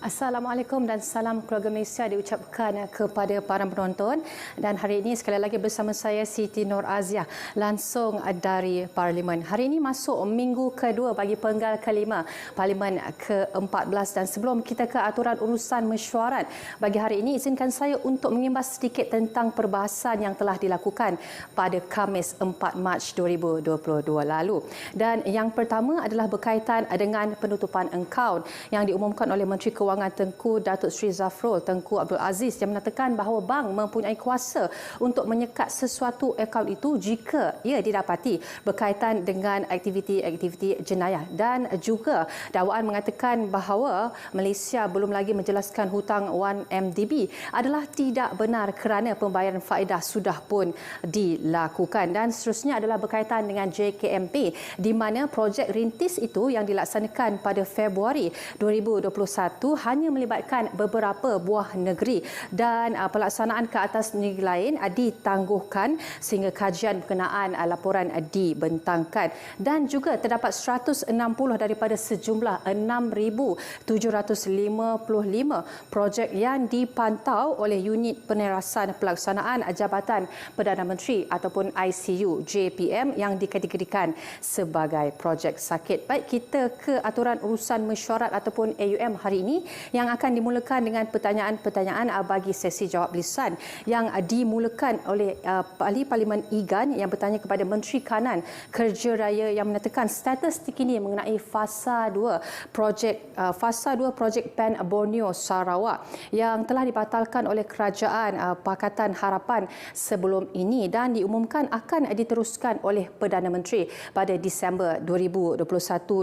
Assalamualaikum dan salam keluarga Malaysia diucapkan kepada para penonton, dan hari ini sekali lagi bersama saya Siti Nur Aziah langsung dari Parlimen. Hari ini masuk minggu kedua bagi penggal kelima Parlimen ke-14, dan sebelum kita ke aturan urusan mesyuarat bagi hari ini, izinkan saya untuk mengimbas sedikit tentang perbahasan yang telah dilakukan pada Khamis 4 Mac 2022 lalu. Dan yang pertama adalah berkaitan dengan penutupan akaun yang diumumkan oleh Menteri Kewangan Tengku Datuk Seri Zafrul Tengku Abdul Aziz, yang menyatakan bahawa bank mempunyai kuasa untuk menyekat sesuatu akaun itu jika ia didapati berkaitan dengan aktiviti-aktiviti jenayah. Dan juga dakwaan mengatakan bahawa Malaysia belum lagi menjelaskan hutang 1MDB adalah tidak benar kerana pembayaran faedah sudah pun dilakukan. Dan seterusnya adalah berkaitan dengan JKMP, di mana projek rintis itu yang dilaksanakan pada Februari 2021 hanya melibatkan beberapa buah negeri, dan pelaksanaan ke atas negeri lain ditangguhkan sehingga kajian berkenaan laporan dibentangkan. Dan juga terdapat 160 daripada sejumlah 6,755 projek yang dipantau oleh Unit Penerasan Pelaksanaan Jabatan Perdana Menteri ataupun ICU JPM yang dikategorikan sebagai projek sakit. Baik, kita ke aturan urusan mesyuarat ataupun AUM hari ini, yang akan dimulakan dengan pertanyaan-pertanyaan bagi sesi jawab lisan yang dimulakan oleh Ahli Parlimen IGAN yang bertanya kepada Menteri Kanan Kerja Raya yang menyatakan status terkini mengenai fasa 2 projek PAN Borneo Sarawak yang telah dibatalkan oleh Kerajaan Pakatan Harapan sebelum ini dan diumumkan akan diteruskan oleh Perdana Menteri pada Disember 2021.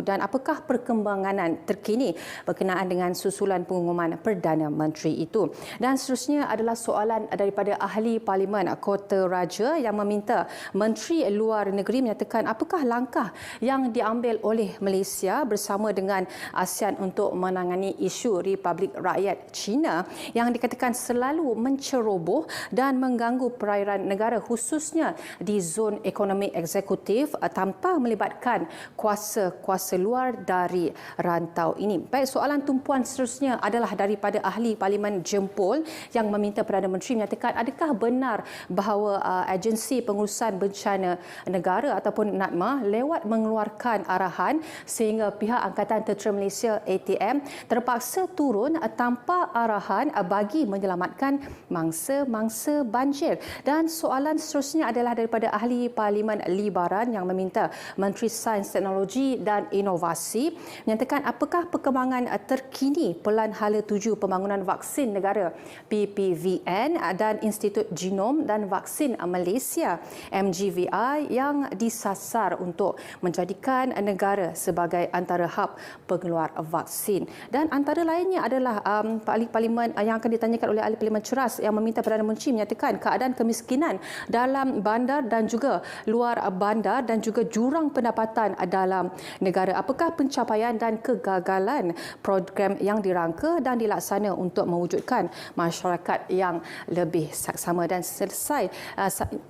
Dan apakah perkembangan terkini berkenaan dengan susulan pengumuman Perdana Menteri itu? Dan seterusnya adalah soalan daripada Ahli Parlimen Kota Raja yang meminta Menteri Luar Negeri menyatakan apakah langkah yang diambil oleh Malaysia bersama dengan ASEAN untuk menangani isu Republik Rakyat China yang dikatakan selalu menceroboh dan mengganggu perairan negara, khususnya di zon ekonomi eksekutif tanpa melibatkan kuasa-kuasa luar dari rantau ini. Baik, soalan tumpuan seterusnya adalah daripada Ahli Parlimen Jempol yang meminta Perdana Menteri menyatakan adakah benar bahawa Agensi Pengurusan Bencana Negara ataupun NADMA lewat mengeluarkan arahan sehingga pihak Angkatan Tentera Malaysia ATM terpaksa turun tanpa arahan bagi menyelamatkan mangsa-mangsa banjir. Dan soalan seterusnya adalah daripada Ahli Parlimen Libaran yang meminta Menteri Sains, Teknologi dan Inovasi menyatakan apakah perkembangan terkini Pelan Hala Tuju Pembangunan Vaksin Negara PPVN dan Institut Genom dan Vaksin Malaysia MGVI yang disasar untuk menjadikan negara sebagai antara hub pengeluar vaksin. Dan antara lainnya adalah Ahli Parlimen yang akan ditanyakan oleh Ahli Parlimen Ceras yang meminta Perdana Menteri menyatakan keadaan kemiskinan dalam bandar dan juga luar bandar dan juga jurang pendapatan dalam negara. Apakah pencapaian dan kegagalan program yang dirangka dan dilaksana untuk mewujudkan masyarakat yang lebih saksama dan selesai.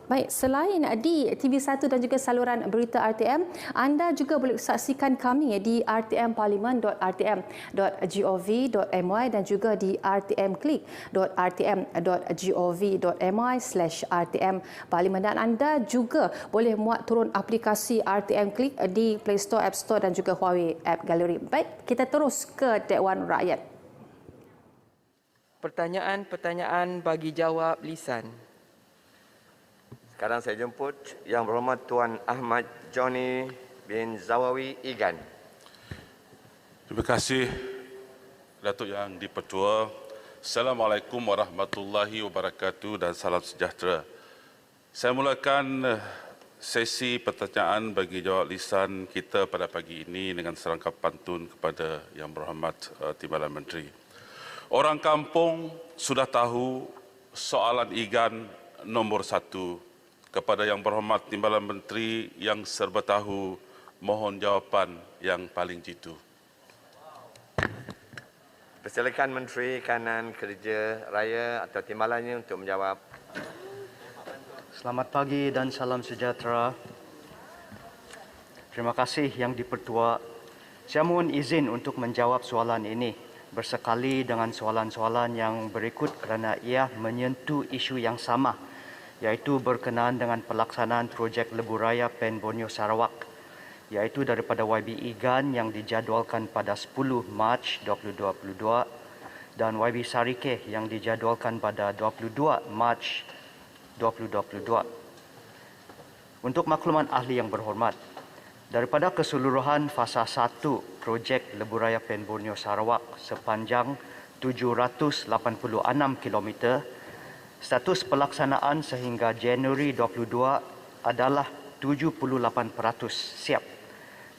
Baik, selain di TV1 dan juga saluran berita RTM, anda juga boleh saksikan kami di rtmparlimen.rtm.gov.my dan juga di rtmclick.rtm.gov.my/rtm Parlimen, dan anda juga boleh muat turun aplikasi RTM Click di Play Store, App Store dan juga Huawei App Gallery. Baik, kita terus ke Dewan Rakyat. Pertanyaan-pertanyaan bagi jawab lisan. Sekarang saya jemput Yang Berhormat Tuan Ahmad Johnny bin Zawawi IGAN. Terima kasih Datuk Yang di-Pertua. Assalamualaikum warahmatullahi wabarakatuh dan salam sejahtera. Saya mulakan sesi pertanyaan bagi jawab lisan kita pada pagi ini dengan serangkap pantun kepada Yang Berhormat Timbalan Menteri. Orang kampung sudah tahu soalan IGAN nombor 1. Kepada Yang Berhormat Timbalan Menteri yang serba tahu, mohon jawapan yang paling jitu. Persilakan Menteri Kanan Kerja Raya atau timbalannya untuk menjawab. Selamat pagi dan salam sejahtera. Terima kasih Yang di-Pertua. Saya mohon izin untuk menjawab soalan ini. bersekali dengan soalan-soalan yang berikut kerana ia menyentuh isu yang sama, iaitu berkenaan dengan pelaksanaan projek Lebuh Raya Pen Borneo Sarawak, iaitu daripada YB Igan yang dijadualkan pada 10 Mac 2022 dan YB Sarikeh yang dijadualkan pada 22 Mac 2022. Untuk makluman ahli yang berhormat, daripada keseluruhan fasa 1 projek Lebuh Raya Pen Borneo Sarawak sepanjang 786 km, status pelaksanaan sehingga Januari 22 adalah 78% siap,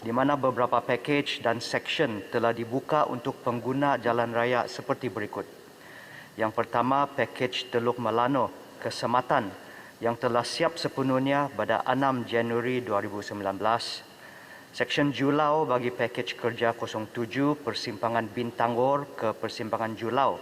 di mana beberapa pakej dan seksyen telah dibuka untuk pengguna jalan raya seperti berikut. Yang pertama, pakej Teluk Melano ke Sematan yang telah siap sepenuhnya pada 6 Januari 2019. Seksyen Julau bagi pakej kerja 07 Persimpangan Bintangor ke Persimpangan Julau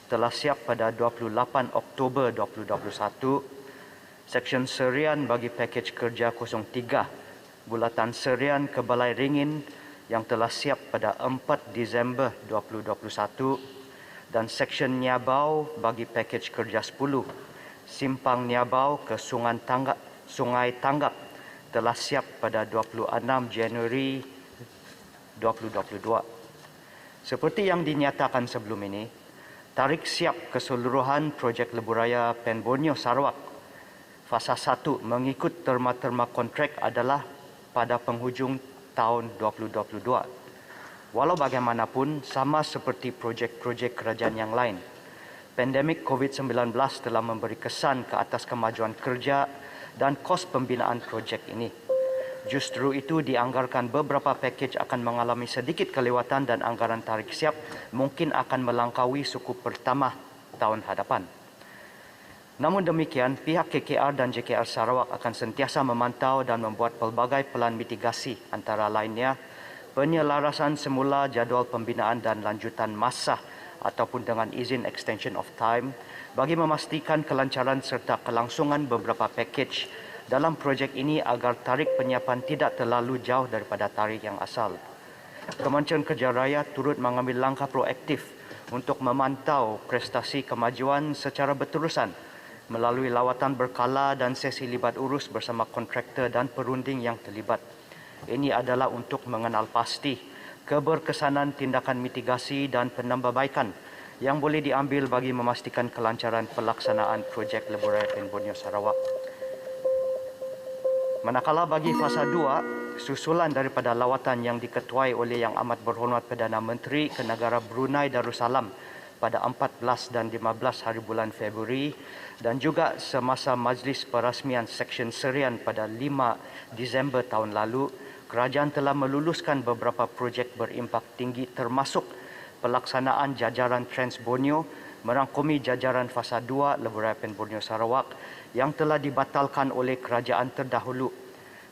telah siap pada 28 Oktober 2021. Seksyen Serian bagi pakej kerja 03 Bulatan Serian ke Balai Ringin yang telah siap pada 4 Disember 2021 dan seksyen Niabau bagi pakej kerja 10 Simpang Niabau ke Sungai Tanggap telah siap pada 26 Januari 2022. Seperti yang dinyatakan sebelum ini, tarikh siap keseluruhan projek Lebuh Raya Pen Borneo Sarawak fasa 1 mengikut terma-terma kontrak adalah pada penghujung tahun 2022. Walau bagaimanapun, sama seperti projek-projek kerajaan yang lain, pandemik COVID-19 telah memberi kesan ke atas kemajuan kerja dan kos pembinaan projek ini. Justru itu dianggarkan beberapa pakej akan mengalami sedikit kelewatan dan anggaran tarikh siap mungkin akan melangkaui suku pertama tahun hadapan. Namun demikian, pihak KKR dan JKR Sarawak akan sentiasa memantau dan membuat pelbagai pelan mitigasi, antara lainnya penyelarasan semula jadual pembinaan dan lanjutan masa ataupun dengan izin extension of time bagi memastikan kelancaran serta kelangsungan beberapa pakej dalam projek ini agar tarikh penyiapan tidak terlalu jauh daripada tarikh yang asal. Kementerian Kerja Raya turut mengambil langkah proaktif untuk memantau prestasi kemajuan secara berterusan melalui lawatan berkala dan sesi libat urus bersama kontraktor dan perunding yang terlibat. Ini adalah untuk mengenal pasti keberkesanan tindakan mitigasi dan penambahbaikan yang boleh diambil bagi memastikan kelancaran pelaksanaan projek Lebuh Raya Pen Borneo Sarawak. Manakala bagi fasa 2, susulan daripada lawatan yang diketuai oleh Yang Amat Berhormat Perdana Menteri ke negara Brunei Darussalam pada 14 dan 15 hari bulan Februari dan juga semasa majlis perasmian Seksyen Serian pada 5 Disember tahun lalu, kerajaan telah meluluskan beberapa projek berimpak tinggi termasuk pelaksanaan jajaran Trans Borneo merangkumi jajaran fasa 2 Lebuh Raya Pen Borneo Sarawak yang telah dibatalkan oleh kerajaan terdahulu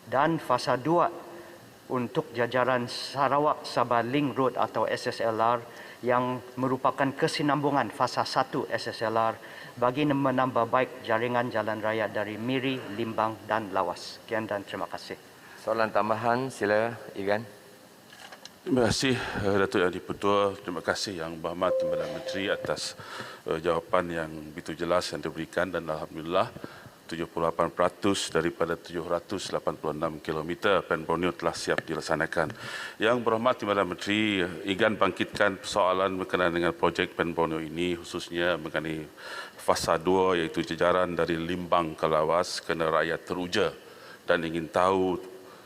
dan fasa 2 untuk jajaran Sarawak Sabah Link Road atau SSLR yang merupakan kesinambungan fasa 1 SSLR bagi menambah baik jaringan jalan raya dari Miri, Limbang dan Lawas. Sekian dan terima kasih. Soalan tambahan, sila Igan. Terima kasih Datuk Yang di-Pertua. Terima kasih Yang Berhormat Perdana Menteri atas jawapan yang begitu jelas yang diberikan dan alhamdulillah 78% daripada 786 km Pen Borneo telah siap dilaksanakan. Yang Berhormat Perdana Menteri, Igan bangkitkan persoalan berkenaan dengan projek Pen Borneo ini khususnya mengenai fasa 2 iaitu jajaran dari Limbang ke Lawas kerana rakyat teruja dan ingin tahu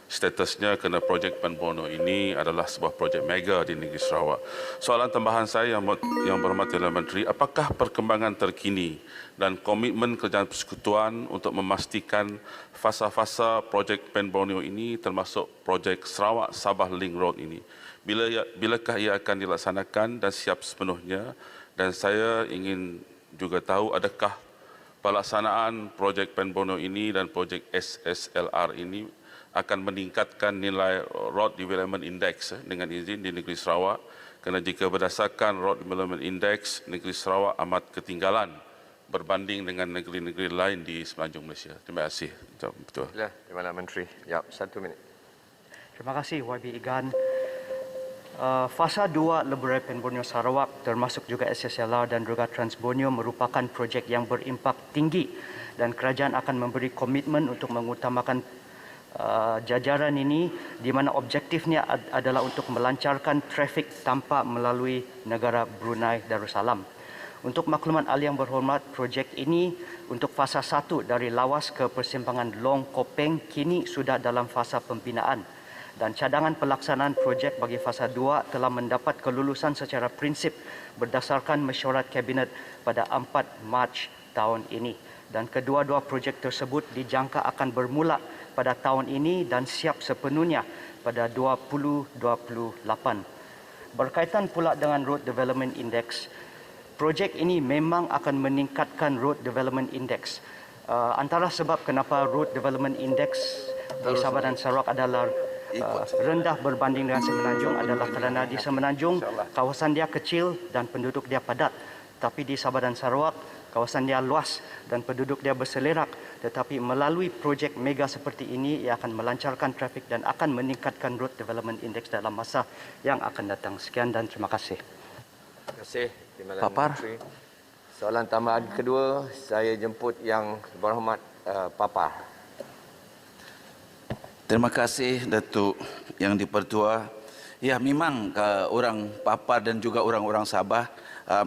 statusnya kerana projek Pen Borneo ini adalah sebuah projek mega di negeri Sarawak. Soalan tambahan saya yang berhormat Perdana Menteri, apakah perkembangan terkini dan komitmen kerajaan persekutuan untuk memastikan fasa-fasa projek Pen Borneo ini termasuk projek Sarawak Sabah Link Road ini, bilakah ia akan dilaksanakan dan siap sepenuhnya? Dan saya ingin juga tahu adakah pelaksanaan projek Pen Borneo ini dan projek SSLR ini akan meningkatkan nilai Road Development Index dengan izin di negeri Sarawak, kerana jika berdasarkan Road Development Index, negeri Sarawak amat ketinggalan berbanding dengan negeri-negeri lain di semenanjung Malaysia. Terima kasih. Betul. Sila, Perdana Menteri. Ya, 1 minit. Terima kasih YB Igan. Fasa 2 Lebuh Raya Pen Borneo Sarawak termasuk juga SSLR dan juga Trans Borneo merupakan projek yang berimpak tinggi dan kerajaan akan memberi komitmen untuk mengutamakan jajaran ini di mana objektifnya adalah untuk melancarkan trafik tanpa melalui negara Brunei Darussalam. Untuk makluman ahli yang berhormat, projek ini untuk fasa 1 dari Lawas ke persimpangan Long Kopeng kini sudah dalam fasa pembinaan. Dan cadangan pelaksanaan projek bagi fasa 2 telah mendapat kelulusan secara prinsip berdasarkan mesyuarat Kabinet pada 4 Mac tahun ini. Dan kedua-dua projek tersebut dijangka akan bermula pada tahun ini dan siap sepenuhnya pada 2028. Berkaitan pula dengan Road Development Index, projek ini memang akan meningkatkan Road Development Index. Antara sebab kenapa Road Development Index di Sabah dan Sarawak adalah rendah berbanding dengan Semenanjung adalah kerana di Semenanjung kawasan dia kecil dan penduduk dia padat. Tapi di Sabah dan Sarawak kawasan dia luas dan penduduk dia berselerak. Tetapi melalui projek mega seperti ini ia akan melancarkan trafik dan akan meningkatkan Road Development Index dalam masa yang akan datang. Sekian dan terima kasih. Terima kasih Timbalan Papar. Menteri. Soalan tambahan kedua, saya jemput Yang Berhormat Papar. Terima kasih Datuk Yang di-Pertua. Ya, memang orang Papar dan juga orang-orang Sabah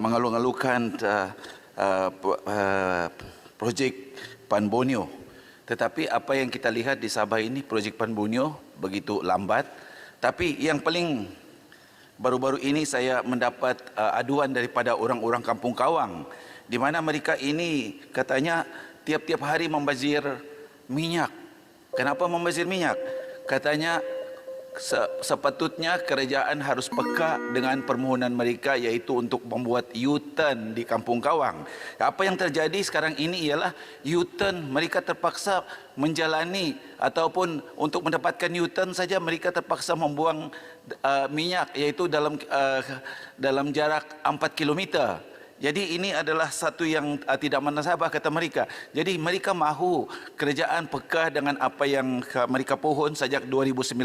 mengeluh-ngeluhkan projek Pan Borneo. Tetapi apa yang kita lihat di Sabah ini, projek Pan Borneo begitu lambat. Tapi yang paling baru-baru ini saya mendapat aduan daripada orang-orang Kampung Kawang di mana mereka ini katanya tiap-tiap hari membazir minyak. Kenapa membazir minyak? Katanya sepatutnya kerajaan harus peka dengan permohonan mereka iaitu untuk membuat U-turn di Kampung Kawang. Apa yang terjadi sekarang ini ialah U-turn mereka terpaksa menjalani ataupun untuk mendapatkan U-turn saja mereka terpaksa membuang minyak iaitu dalam jarak 4 kilometer. Jadi ini adalah satu yang tidak menasabah kata mereka. Jadi mereka mahu kerajaan peka dengan apa yang mereka pohon sejak 2019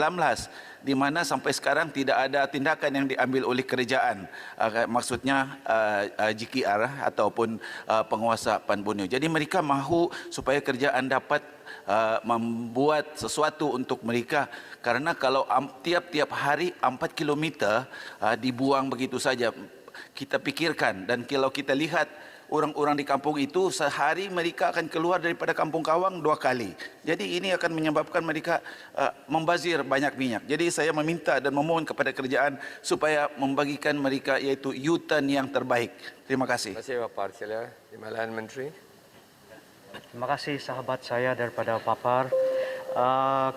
di mana sampai sekarang tidak ada tindakan yang diambil oleh kerajaan. Maksudnya GKR ataupun penguasa Pan Borneo. Jadi mereka mahu supaya kerajaan dapat membuat sesuatu untuk mereka karena kalau tiap-tiap hari 4 kilometer dibuang begitu saja. Kita pikirkan dan kalau kita lihat orang-orang di kampung itu sehari mereka akan keluar daripada Kampung Kawang 2 kali. Jadi ini akan menyebabkan mereka membazir banyak minyak. Jadi saya meminta dan memohon kepada kerajaan supaya membagikan mereka iaitu U-turn yang terbaik. Terima kasih. Terima kasih Papar. Sila Timbalan Menteri. Terima kasih sahabat saya daripada Papar.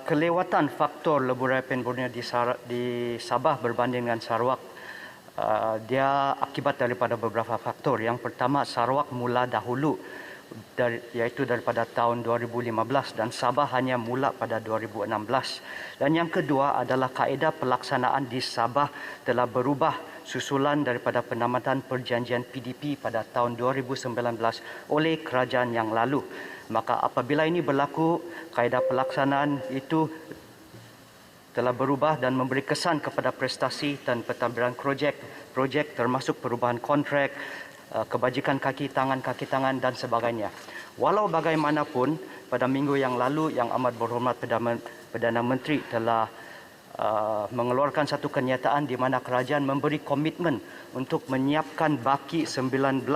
Kelewatan faktor Lebuh Raya Pen Borneo di Sabah berbanding dengan Sarawak dia akibat daripada beberapa faktor. Yang pertama, Sarawak mula dahulu iaitu daripada tahun 2015 dan Sabah hanya mula pada 2016. Dan yang kedua adalah kaedah pelaksanaan di Sabah telah berubah susulan daripada penamatan perjanjian PDP pada tahun 2019 oleh kerajaan yang lalu. Maka apabila ini berlaku, kaedah pelaksanaan itu telah berubah dan memberi kesan kepada prestasi dan pentadbiran projek termasuk perubahan kontrak, kebajikan kaki tangan dan sebagainya. Walau bagaimanapun, pada minggu yang lalu Yang Amat Berhormat Perdana Menteri telah mengeluarkan satu kenyataan di mana kerajaan memberi komitmen untuk menyiapkan baki 19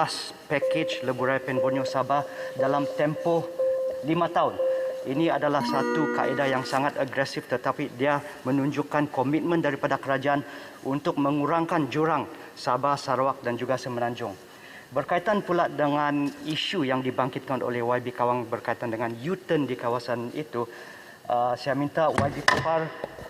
package Lebuh Raya Pen Borneo Sabah dalam tempoh 5 tahun. Ini adalah satu kaedah yang sangat agresif tetapi dia menunjukkan komitmen daripada kerajaan untuk mengurangkan jurang Sabah, Sarawak dan juga Semenanjung. Berkaitan pula dengan isu yang dibangkitkan oleh YB Kawang berkaitan dengan U-turn di kawasan itu, saya minta YB Papar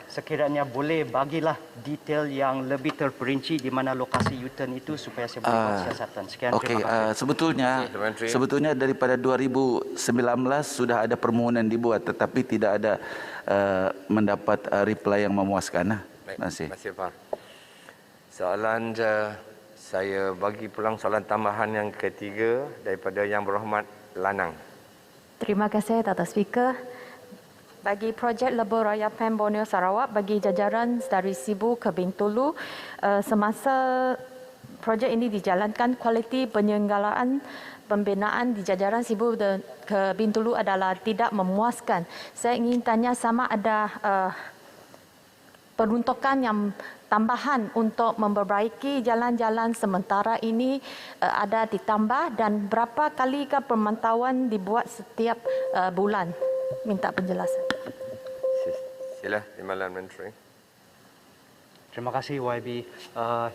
sekiranya boleh bagilah detail yang lebih terperinci di mana lokasi U-turn itu supaya saya boleh buat siasatan. Sekian, Okey, terima kasih. sebetulnya daripada 2019 sudah ada permohonan dibuat tetapi tidak ada mendapat reply yang memuaskan. Terima kasih. Terima kasih Pak. Soalan saya bagi pulang soalan tambahan yang ketiga daripada Yang Berhormat Lanang. Terima kasih Tata Speaker. bagi projek Lebuh Raya PEN Borneo Sarawak bagi jajaran dari Sibu ke Bintulu, semasa projek ini dijalankan, kualiti penyelenggaraan pembinaan di jajaran Sibu ke Bintulu adalah tidak memuaskan. Saya ingin tanya sama ada peruntukan yang tambahan untuk memperbaiki jalan-jalan sementara ini ada ditambah dan berapa kali pemantauan dibuat setiap bulan? Minta penjelasan. Sila, Timbalan Menteri. Terima kasih YB.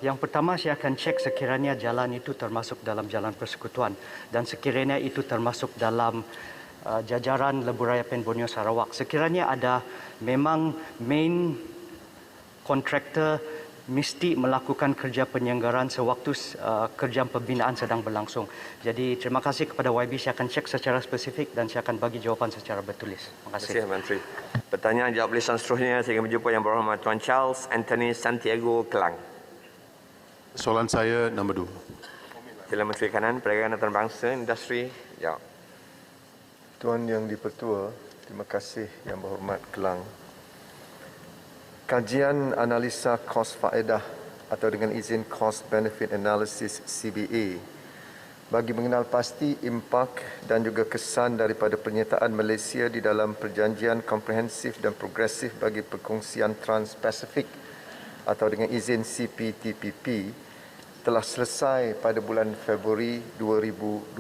Yang pertama saya akan cek sekiranya jalan itu termasuk dalam jalan persekutuan dan sekiranya itu termasuk dalam jajaran Lebuh Raya PEN Borneo Sarawak. Sekiranya ada memang main kontraktor mesti melakukan kerja penyelenggaraan sewaktu kerja pembinaan sedang berlangsung. Jadi terima kasih kepada YB, saya akan cek secara spesifik dan saya akan bagi jawapan secara bertulis. Terima kasih. Terima kasih, Menteri. Pertanyaan jawab lisan seterusnya saya ingin berjumpa Yang Berhormat Tuan Charles Anthony Santiago Kelang. Soalan saya nombor 2. Sila Menteri Kanan, Perdagangan Antarabangsa, Industri. Jawab. Tuan Yang Dipertua, terima kasih Yang Berhormat Kelang. Kajian analisa kos faedah atau dengan izin Cost Benefit Analysis CBA bagi mengenal pasti impak dan juga kesan daripada penyertaan Malaysia di dalam perjanjian komprehensif dan progresif bagi perkongsian Trans-Pasifik atau dengan izin CPTPP telah selesai pada bulan Februari 2020.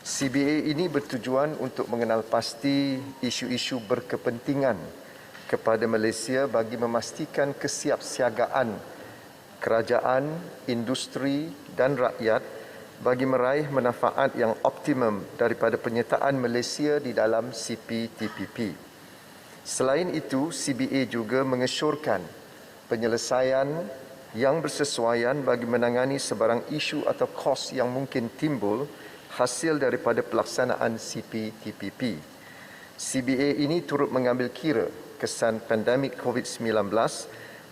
CBA ini bertujuan untuk mengenal pasti isu-isu berkepentingan kepada Malaysia bagi memastikan kesiapsiagaan kerajaan, industri dan rakyat bagi meraih manfaat yang optimum daripada penyertaan Malaysia di dalam CPTPP. Selain itu, CBA juga mengesyorkan penyelesaian yang bersesuaian bagi menangani sebarang isu atau kos yang mungkin timbul hasil daripada pelaksanaan CPTPP. CBA ini turut mengambil kira kesan pandemik COVID-19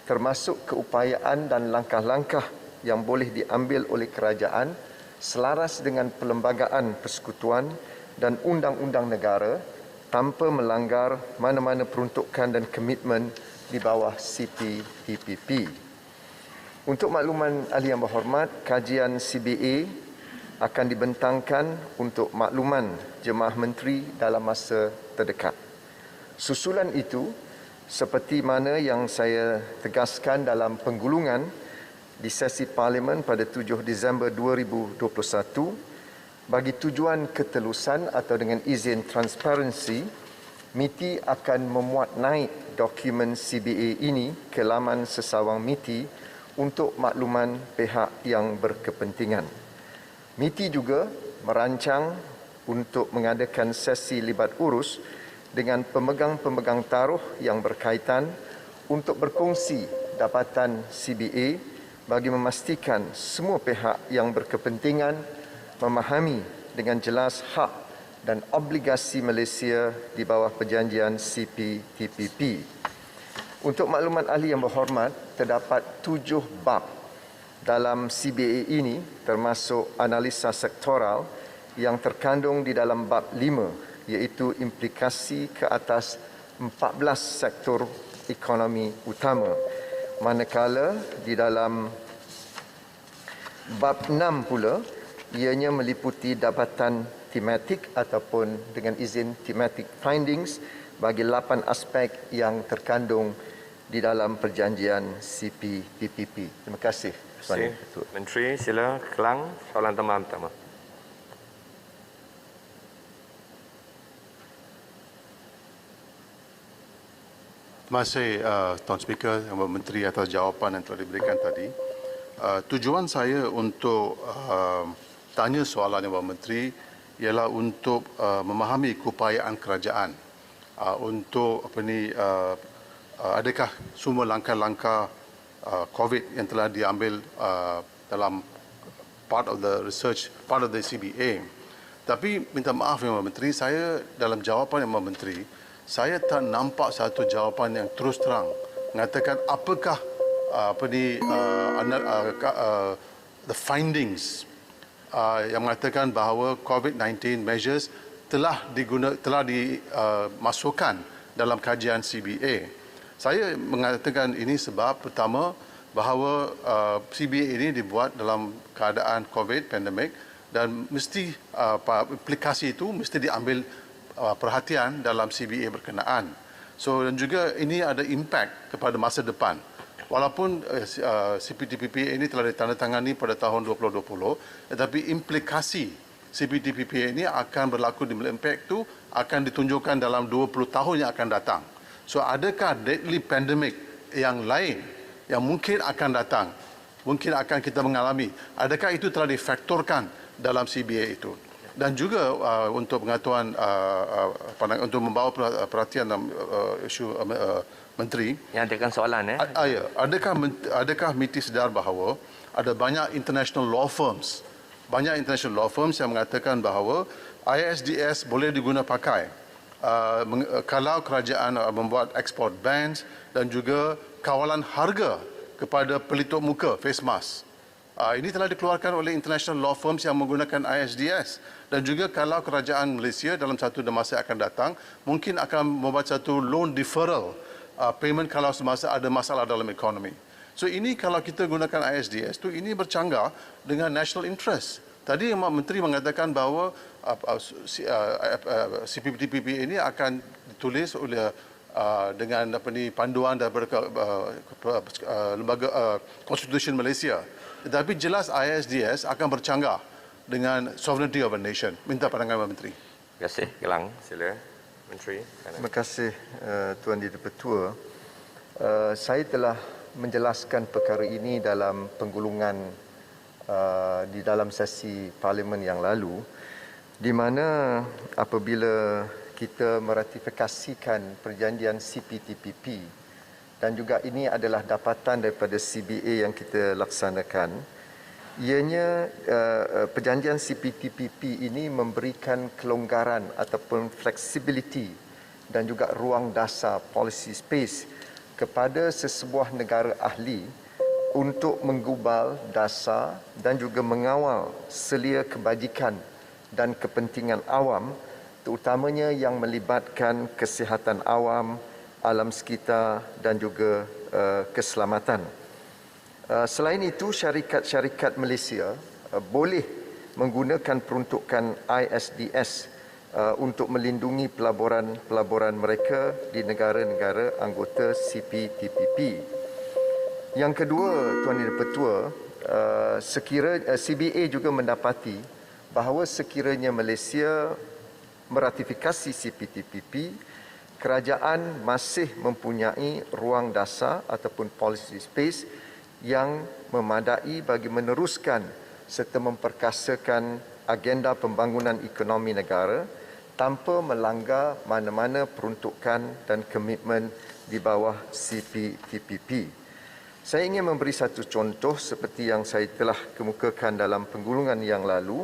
termasuk keupayaan dan langkah-langkah yang boleh diambil oleh kerajaan selaras dengan perlembagaan persekutuan dan undang-undang negara tanpa melanggar mana-mana peruntukan dan komitmen di bawah CPTPP. Untuk makluman Ahli Yang Berhormat, kajian CBA akan dibentangkan untuk makluman Jemaah Menteri dalam masa terdekat. Susulan itu, seperti mana yang saya tegaskan dalam penggulungan di sesi Parlimen pada 7 Disember 2021, bagi tujuan ketelusan atau dengan izin transparansi, MITI akan memuat naik dokumen CBA ini ke laman sesawang MITI untuk makluman pihak yang berkepentingan. MITI juga merancang untuk mengadakan sesi libat urus dengan pemegang-pemegang taruh yang berkaitan untuk berkongsi dapatan CBA bagi memastikan semua pihak yang berkepentingan memahami dengan jelas hak dan obligasi Malaysia di bawah perjanjian CPTPP. Untuk makluman Ahli Yang Berhormat, terdapat 7 bab dalam CBA ini termasuk analisa sektoral yang terkandung di dalam bab 5 iaitu implikasi ke atas 14 sektor ekonomi utama. Manakala di dalam bab 6 pula, ianya meliputi dapatan tematik ataupun dengan izin thematic findings bagi 8 aspek yang terkandung di dalam perjanjian CPTPP. Terima kasih. Terima kasih. Menteri, sila Kelang, soalan tambahan pertama. Terima kasih Tuan Speaker, Yang Menteri atas jawapan yang telah diberikan tadi. Tujuan saya untuk tanya soalan Yang Menteri ialah untuk memahami keupayaan kerajaan untuk adakah semua langkah-langkah COVID yang telah diambil dalam part of the research, part of the CBA. Tapi minta maaf Yang Menteri, saya dalam jawapan Yang Menteri, saya tak nampak satu jawapan yang terus terang mengatakan apakah the findings yang mengatakan bahawa COVID-19 measures telah dimasukkan dalam kajian CBA. Saya mengatakan ini sebab pertama bahawa CBA ini dibuat dalam keadaan COVID pandemik dan mesti aplikasi itu mesti diambil perhatian dalam CBA berkenaan. So dan juga ini ada impact kepada masa depan. Walaupun CPTPP ini telah ditandatangani pada tahun 2020, tetapi implikasi CPTPP ini akan berlaku di impact itu akan ditunjukkan dalam 20 tahun yang akan datang. So adakah deadly pandemic yang lain yang mungkin akan datang, mungkin akan kita mengalami, adakah itu telah difaktorkan dalam CBA itu? Dan juga untuk pengetahuan untuk membawa perhatian dalam isu menteri, Yang adakan soalan ya, adakah MITI sedar bahawa ada banyak international law firms yang mengatakan bahawa ISDS boleh diguna pakai kalau kerajaan membuat export bans dan juga kawalan harga kepada pelitup muka, face mask. Ini telah dikeluarkan oleh international law firms yang menggunakan ISDS. Dan juga kalau kerajaan Malaysia dalam satu masa akan datang, mungkin akan membuat satu loan deferral payment kalau semasa ada masalah dalam ekonomi. So ini kalau kita gunakan ISDS tu ini bercanggah dengan national interest. Tadi Menteri mengatakan bahawa CPTPP ini akan ditulis oleh dengan panduan daripada lembaga Constitution Malaysia. Tetapi jelas ISDS akan bercanggah dengan sovereignty of a nation. Minta pandangan Menteri. Terima kasih. Gelang, sila Menteri. Terima kasih Tuan Di-Pertua. Saya telah menjelaskan perkara ini dalam penggulungan di dalam sesi parlimen yang lalu, di mana apabila kita meratifikasikan perjanjian CPTPP dan juga ini adalah dapatan daripada CBA yang kita laksanakan, ianya perjanjian CPTPP ini memberikan kelonggaran ataupun flexibility dan juga ruang dasar policy space kepada sesebuah negara ahli untuk menggubal dasar dan juga mengawal selia kebajikan dan kepentingan awam, terutamanya yang melibatkan kesihatan awam, alam sekitar dan juga keselamatan. Selain itu, syarikat-syarikat Malaysia boleh menggunakan peruntukan ISDS untuk melindungi pelaburan mereka di negara-negara anggota CPTPP. Yang kedua, Tuan Di-Pertua, CBA juga mendapati bahawa sekiranya Malaysia meratifikasi CPTPP, kerajaan masih mempunyai ruang dasar ataupun policy space yang memadai bagi meneruskan serta memperkasakan agenda pembangunan ekonomi negara tanpa melanggar mana-mana peruntukan dan komitmen di bawah CPTPP. Saya ingin memberi satu contoh seperti yang saya telah kemukakan dalam penggulungan yang lalu.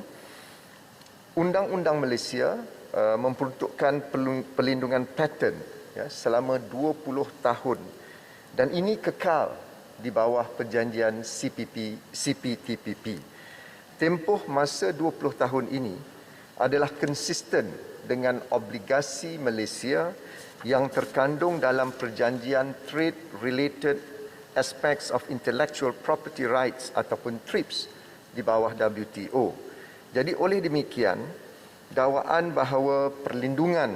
Undang-Undang Malaysia memperuntukkan pelindungan patent selama 20 tahun dan ini kekal di bawah perjanjian CPTPP. Tempoh masa 20 tahun ini adalah konsisten dengan obligasi Malaysia yang terkandung dalam perjanjian Trade Related Aspects of Intellectual Property Rights ataupun TRIPS di bawah WTO. Jadi oleh demikian, dakwaan bahawa perlindungan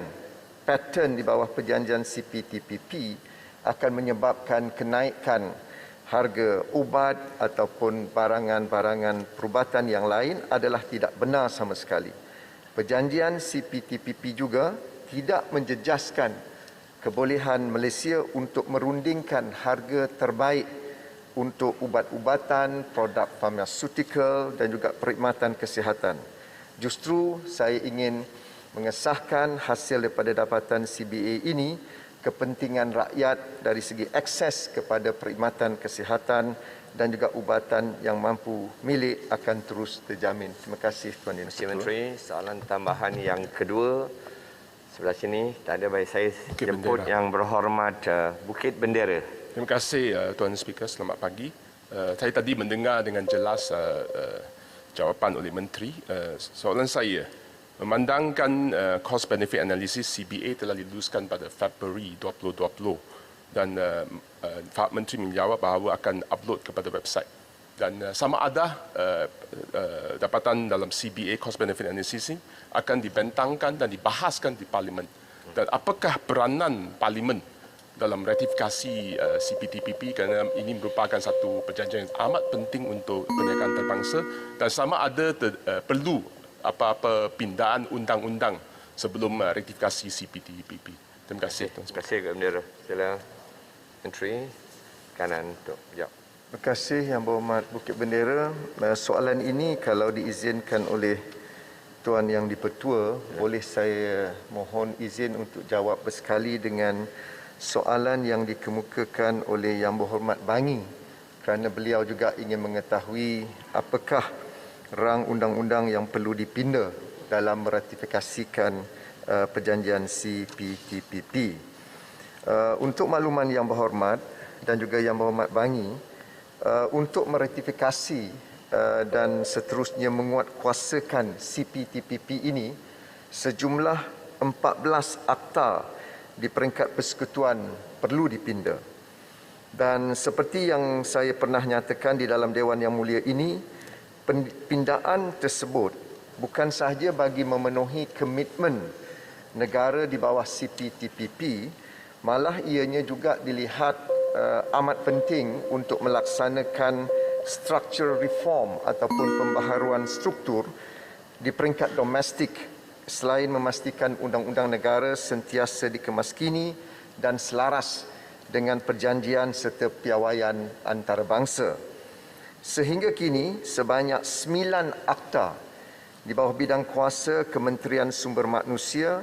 patent di bawah perjanjian CPTPP akan menyebabkan kenaikan harga ubat ataupun barangan-barangan perubatan yang lain adalah tidak benar sama sekali. Perjanjian CPTPP juga tidak menjejaskan kebolehan Malaysia untuk merundingkan harga terbaik untuk ubat-ubatan, produk farmaceutical dan juga perkhidmatan kesihatan. Justru saya ingin mengesahkan hasil daripada dapatan CBA ini, kepentingan rakyat dari segi akses kepada perkhidmatan kesihatan dan juga ubatan yang mampu milik akan terus terjamin. Terima kasih Tuan Di-Pertua. Terima kasih Menteri. Soalan tambahan yang kedua. Sebelah sini, tak ada baik saya jemput yang berhormat Bukit Bendera. Terima kasih Tuan Speaker, selamat pagi. Saya tadi mendengar dengan jelas jawapan oleh Menteri. Soalan saya, Memandangkan cost benefit analysis CBA telah diluluskan pada Februari 2020 dan Pak Menteri menjawab bahawa akan upload kepada website. Dan sama ada dapatan dalam CBA cost benefit analysis ini akan dibentangkan dan dibahaskan di Parlimen. Dan apakah peranan Parlimen dalam ratifikasi CPTPP, kerana ini merupakan satu perjanjian yang amat penting untuk perniagaan antarabangsa, dan sama ada perlu apa-apa pindaan undang-undang sebelum ratifikasi CPTPP. Terima kasih. Terima kasih, Ketua Bendera. Sila Menteri kanan untuk jawab. Terima kasih Yang Berhormat Bukit Bendera. Soalan ini kalau diizinkan oleh Tuan Yang di-Pertua, boleh saya mohon izin untuk jawab bersekali dengan soalan yang dikemukakan oleh Yang Berhormat Bangi, kerana beliau juga ingin mengetahui apakah rang undang-undang yang perlu dipinda dalam meratifikasikan perjanjian CPTPP. Untuk makluman Yang Berhormat dan juga Yang Berhormat Bangi, untuk meratifikasi dan seterusnya menguatkuasakan CPTPP ini, sejumlah 14 akta di peringkat persekutuan perlu dipinda. Dan seperti yang saya pernah nyatakan di dalam Dewan Yang Mulia ini, pindaan tersebut bukan sahaja bagi memenuhi komitmen negara di bawah CPTPP, malah ianya juga dilihat amat penting untuk melaksanakan structural reform ataupun pembaharuan struktur di peringkat domestik, selain memastikan undang-undang negara sentiasa dikemaskini dan selaras dengan perjanjian serta piawaian antarabangsa. Sehingga kini, sebanyak 9 akta di bawah bidang kuasa Kementerian Sumber Manusia,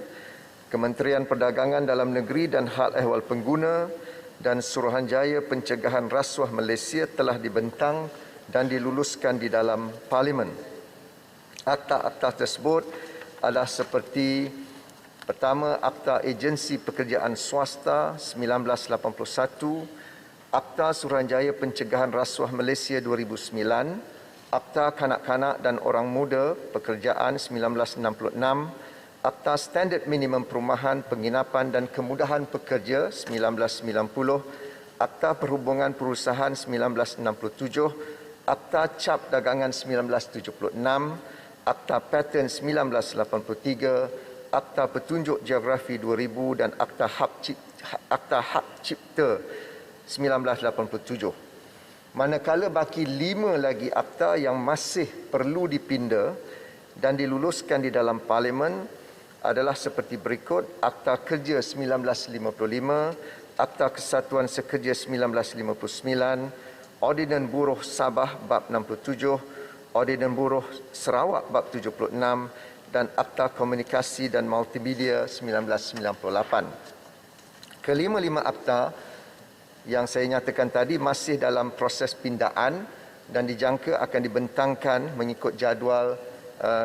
Kementerian Perdagangan Dalam Negeri dan Hal Ehwal Pengguna dan Suruhanjaya Pencegahan Rasuah Malaysia telah dibentang dan diluluskan di dalam Parlimen. Akta-akta tersebut adalah seperti: pertama, Akta Agensi Pekerjaan Swasta 1981, Akta Suruhanjaya Pencegahan Rasuah Malaysia 2009, Akta Kanak-kanak dan Orang Muda Pekerjaan 1966, Akta Standard Minimum Perumahan, Penginapan dan Kemudahan Pekerja 1990, Akta Perhubungan Perusahaan 1967, Akta Cap Dagangan 1976, Akta Paten 1983, Akta Petunjuk Geografi 2000 dan Akta Hak Cipta 1987. Manakala baki 5 lagi akta yang masih perlu dipinda dan diluluskan di dalam Parlimen adalah seperti berikut: Akta Kerja 1955, Akta Kesatuan Sekerja 1959, Ordinan Buruh Sabah bab 67, Ordinan Buruh Sarawak bab 76 dan Akta Komunikasi dan Multimedia 1998. Kelima-lima akta yang saya nyatakan tadi masih dalam proses pindaan dan dijangka akan dibentangkan mengikut jadual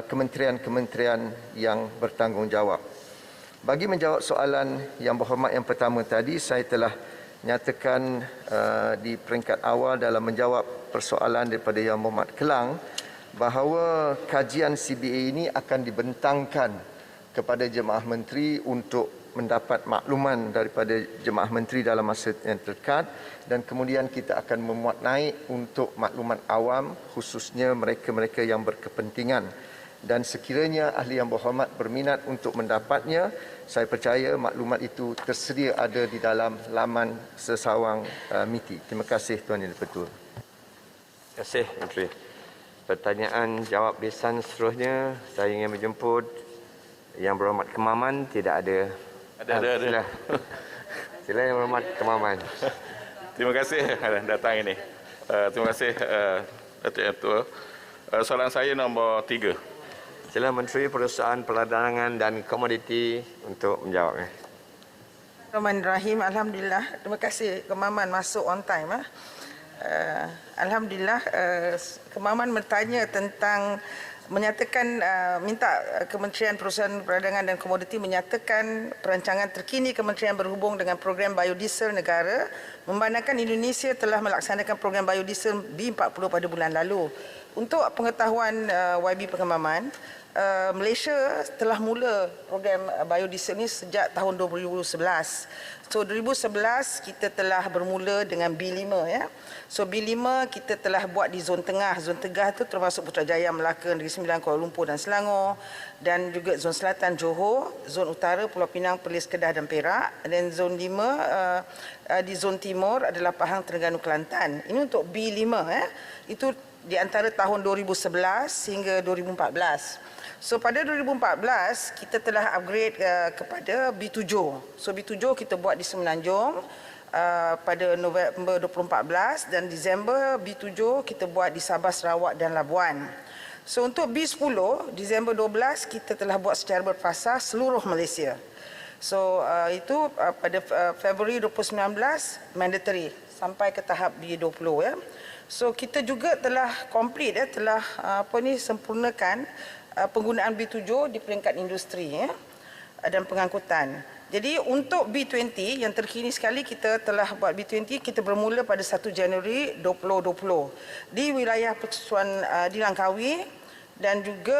kementerian-kementerian yang bertanggungjawab. Bagi menjawab soalan Yang Berhormat yang pertama tadi, saya telah nyatakan di peringkat awal dalam menjawab persoalan daripada Yang Berhormat Kelang bahawa kajian CBA ini akan dibentangkan kepada Jemaah Menteri untuk mendapat makluman daripada Jemaah Menteri dalam masa yang terdekat, dan kemudian kita akan memuat naik untuk makluman awam, khususnya mereka-mereka yang berkepentingan. Dan sekiranya Ahli Yang Berhormat berminat untuk mendapatnya, saya percaya maklumat itu tersedia ada di dalam laman sesawang MITI. Terima kasih Tuan Yang di-Pertua. Terima kasih Menteri. Pertanyaan jawab lisan seterusnya, saya ingin menjemput Yang Berhormat Kemaman. Tidak ada. Ada. Sila Yang Berhormat Kemaman. Terima kasih datang ini. Terima kasih Datuk Yang Tua. Soalan saya nombor 3. Sila Menteri Perusahaan Perdagangan dan Komoditi untuk menjawabnya. Bismillahirrahmanirrahim. Alhamdulillah. Terima kasih Kemaman masuk on time. Alhamdulillah, Kemaman bertanya tentang menyatakan minta Kementerian Perusahaan Perdagangan dan Komoditi menyatakan perancangan terkini Kementerian berhubung dengan program biodiesel negara, memandangkan Indonesia telah melaksanakan program biodiesel B40 pada bulan lalu. Untuk pengetahuan YB Kemaman, Malaysia telah mula program biodiesel ni sejak tahun 2011. So 2011 kita telah bermula dengan B5 ya. So B5 kita telah buat di zon tengah. Zon tengah tu termasuk Putrajaya, Melaka, Negeri Sembilan, Kuala Lumpur dan Selangor, dan juga zon selatan Johor, zon utara Pulau Pinang, Perlis, Kedah dan Perak, dan zon 5 di zon timur adalah Pahang, Terengganu, Kelantan. Ini untuk B5 ya. Itu di antara tahun 2011 hingga 2014. So pada 2014 kita telah upgrade kepada B7. So B7 kita buat di Semenanjung pada November 2014, dan Disember B7 kita buat di Sabah, Sarawak dan Labuan. So untuk B10 Disember 12 kita telah buat secara berfasar seluruh Malaysia. So itu pada Februari 2019 mandatory sampai ke tahap B20 ya. So kita juga telah complete ya, telah sempurnakan penggunaan B7 di peringkat industri ya, dan pengangkutan. Jadi untuk B20 yang terkini sekali kita telah buat B20, kita bermula pada 1 Januari 2020 di wilayah Persusuan di Langkawi, dan juga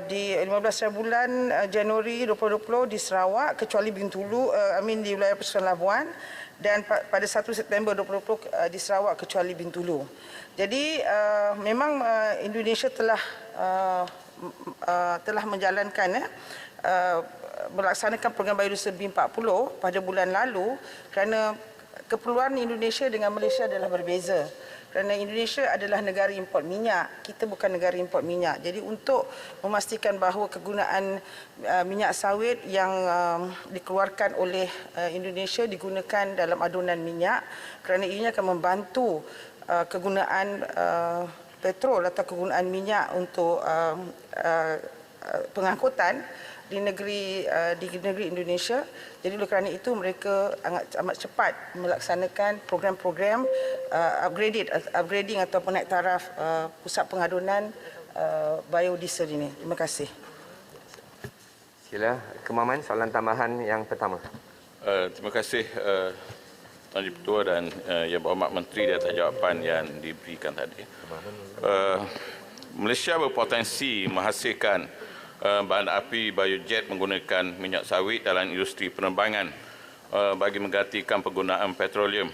di 15 bulan Januari 2020 di Sarawak kecuali Bintulu, di wilayah Persusuan Labuan, dan pada 1 September 2020 di Sarawak kecuali Bintulu. Jadi memang Indonesia telah menjalankan melaksanakan program biodiesel B40 pada bulan lalu, kerana keperluan Indonesia dengan Malaysia adalah berbeza. Kerana Indonesia adalah negara import minyak, kita bukan negara import minyak. Jadi untuk memastikan bahawa kegunaan minyak sawit yang dikeluarkan oleh Indonesia digunakan dalam adunan minyak, kerana ini akan membantu kegunaan petrol atau kegunaan minyak untuk pengangkutan di negeri Indonesia. Jadi oleh kerana itu mereka amat cepat melaksanakan program-program upgrading ataupun naik taraf pusat pengadunan biodiesel ini. Terima kasih. Sila Kemaman, soalan tambahan yang pertama. Terima kasih Tuan Haji Ketua dan Yang Berhormat Menteri di atas jawapan yang diberikan tadi. Malaysia berpotensi menghasilkan bahan api biojet menggunakan minyak sawit dalam industri penerbangan bagi menggantikan penggunaan petroleum.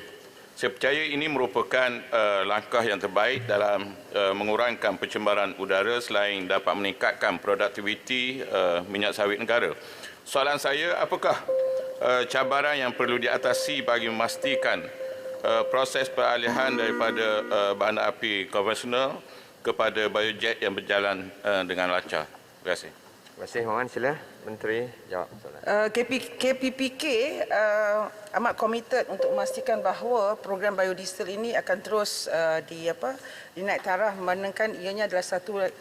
Saya percaya ini merupakan langkah yang terbaik dalam mengurangkan pencemaran udara selain dapat meningkatkan produktiviti minyak sawit negara. Soalan saya, apakah cabaran yang perlu diatasi bagi memastikan proses peralihan daripada bahan api konvensional kepada biojet yang berjalan dengan lancar? Terima kasih. Terima kasih, Mohon. Sila Menteri jawab soalan. KPPK amat komited untuk memastikan bahawa program biodiesel ini akan terus dinaik taraf, memandangkan ianya adalah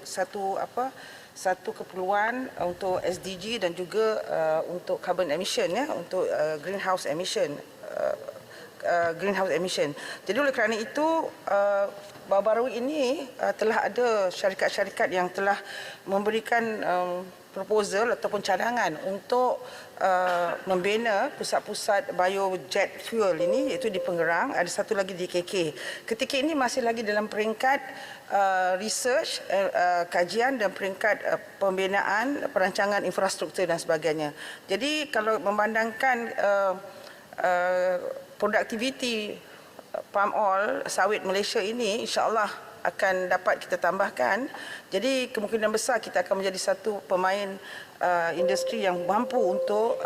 satu keperluan untuk SDG dan juga untuk carbon emission ya, untuk greenhouse emission. Jadi oleh kerana itu baru-baru ini telah ada syarikat-syarikat yang telah memberikan proposal ataupun cadangan untuk membina pusat-pusat biojet fuel ini, iaitu di Pengerang, ada satu lagi di KK. Ketika ini masih lagi dalam peringkat research, kajian dan peringkat pembinaan perancangan infrastruktur dan sebagainya. Jadi kalau memandangkan produktiviti palm oil sawit Malaysia ini, insya-Allah akan dapat kita tambahkan. Jadi kemungkinan besar kita akan menjadi satu pemain industri yang mampu untuk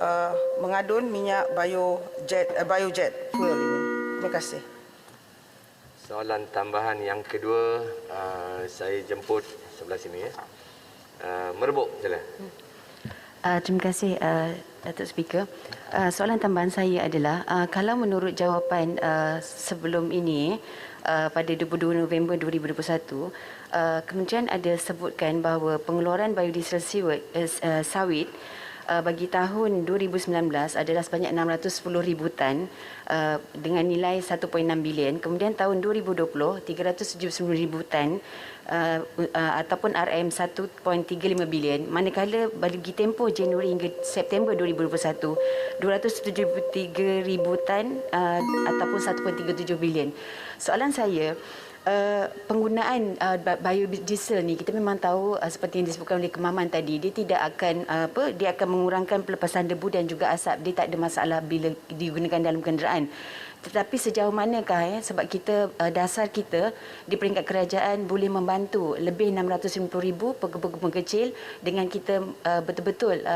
mengadun minyak biojet fuel ini. Terima kasih. Soalan tambahan yang kedua, saya jemput sebelah sini ya. Merebuk, sila. Terima kasih Datuk Speaker. Soalan tambahan saya adalah kalau menurut jawapan sebelum ini pada 22 November 2021, Kementerian ada sebutkan bahawa pengeluaran biodiesel sawit bagi tahun 2019 adalah sebanyak 610,000 tan dengan nilai 1.6 bilion. Kemudian tahun 2020 379,000 tan ataupun RM 1.35 bilion. Manakala bagi tempoh Januari hingga September 2021 273,000 tan ataupun 1.37 bilion. Soalan saya, penggunaan biodiesel ni kita memang tahu seperti yang disebutkan oleh Kemaman tadi, dia tidak akan dia akan mengurangkan pelepasan debu dan juga asap. Dia tak ada masalah bila digunakan dalam kenderaan. Tetapi sejauh manakah sebab kita dasar kita di peringkat kerajaan boleh membantu lebih 650,000 pegawai kecil dengan kita betul-betul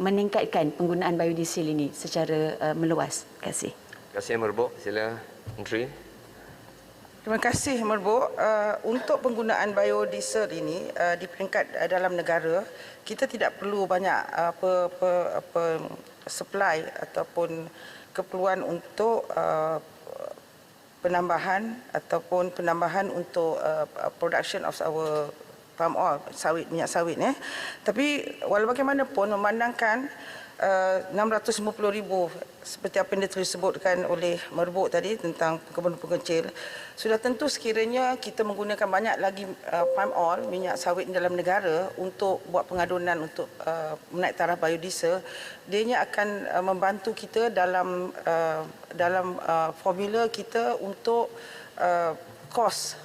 meningkatkan penggunaan biodiesel ini secara meluas. Terima kasih. Terima kasih Merbok. Sila Menteri. Terima kasih Merbok. Untuk penggunaan biodiesel ini di peringkat dalam negara, kita tidak perlu banyak supply ataupun keperluan untuk penambahan untuk production of our palm oil, minyak sawit. Tapi walau bagaimanapun memandangkan 650,000 seperti apa yang disebutkan oleh Merbok tadi tentang kebun pengecil, sudah tentu sekiranya kita menggunakan banyak lagi palm oil, minyak sawit dalam negara untuk buat pengadunan untuk menaik taraf biodiesel, dianya akan membantu kita dalam formula kita untuk kos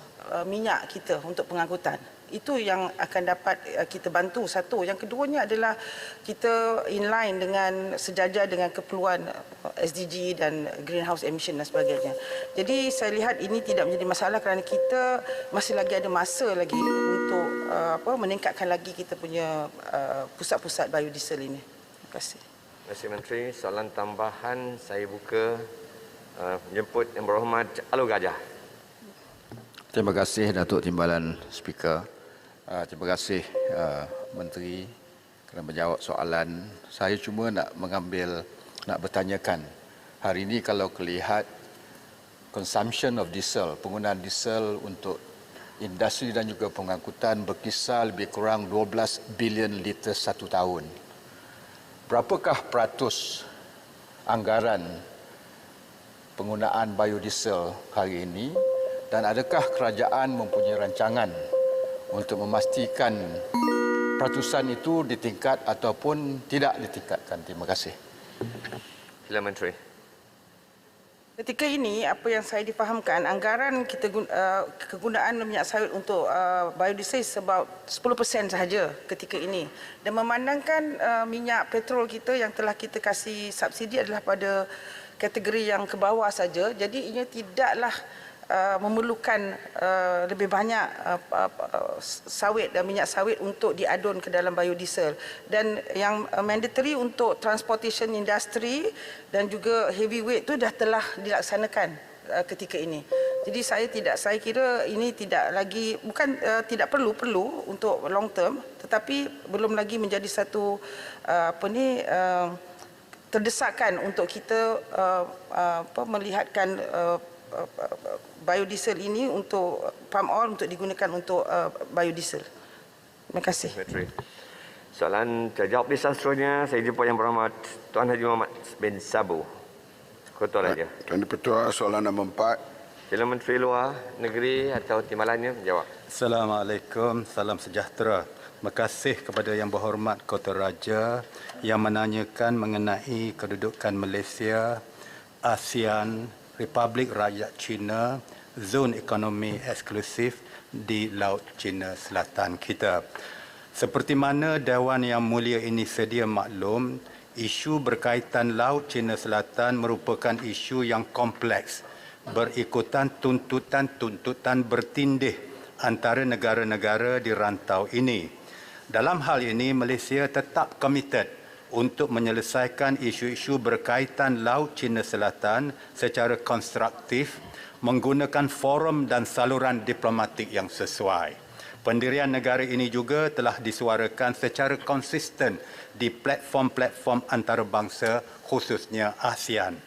minyak kita untuk pengangkutan. Itu yang akan dapat kita bantu satu. Yang keduanya adalah kita inline dengan sejajar dengan keperluan SDG dan greenhouse emission dan sebagainya. Jadi saya lihat ini tidak menjadi masalah kerana kita masih lagi ada masa lagi untuk meningkatkan lagi kita punya pusat-pusat biodiesel ini. Terima kasih. Terima kasih Menteri. Soalan tambahan saya buka jemput Yang Berhormat Alor Gajah. Terima kasih Datuk Timbalan Speaker. Terima kasih Menteri kerana menjawab soalan. Saya cuma nak bertanyakan. Hari ini kalau kelihat consumption of diesel, penggunaan diesel untuk industri dan juga pengangkutan berkisar lebih kurang 12 bilion liter satu tahun. Berapakah peratus anggaran penggunaan biodiesel hari ini dan adakah kerajaan mempunyai rancangan untuk memastikan peratusan itu ditingkat ataupun tidak ditingkatkan? Terima kasih. Sila Menteri. Ketika ini, apa yang saya difahamkan, anggaran kita kegunaan minyak sawit untuk biodiesel about 10% sahaja ketika ini. Dan memandangkan minyak petrol kita yang telah kita kasih subsidi adalah pada kategori yang ke bawah saja. Jadi ia tidaklah memerlukan lebih banyak sawit dan minyak sawit untuk diadun ke dalam biodiesel, dan yang mandatory untuk transportation industry dan juga heavyweight itu dah telah dilaksanakan ketika ini. Jadi saya kira ini tidak lagi tidak perlu untuk long term, tetapi belum lagi menjadi satu terdesakan untuk kita melihatkan biodiesel ini untuk palm oil untuk digunakan untuk biodiesel. Terima kasih. Menteri. Soalan terjawab lisan seterusnya saya jumpa Yang Berhormat Tuan Haji Muhammad bin Sabu, Ketua Raja. Tuan Di-Pertua, soalan nombor 4. Sila Menteri Luar Negeri atau timbalannya menjawab. Assalamualaikum, salam sejahtera. Terima kasih kepada Yang Berhormat Kota Raja yang menanyakan mengenai kedudukan Malaysia, ASEAN, Republik Rakyat China, zon ekonomi eksklusif di Laut Cina Selatan kita. Seperti mana Dewan Yang Mulia ini sedia maklum, isu berkaitan Laut Cina Selatan merupakan isu yang kompleks, berikutan tuntutan bertindih antara negara-negara di rantau ini. Dalam hal ini, Malaysia tetap komited untuk menyelesaikan isu-isu berkaitan Laut Cina Selatan secara konstruktif menggunakan forum dan saluran diplomatik yang sesuai. Pendirian negara ini juga telah disuarakan secara konsisten di platform-platform antarabangsa khususnya ASEAN.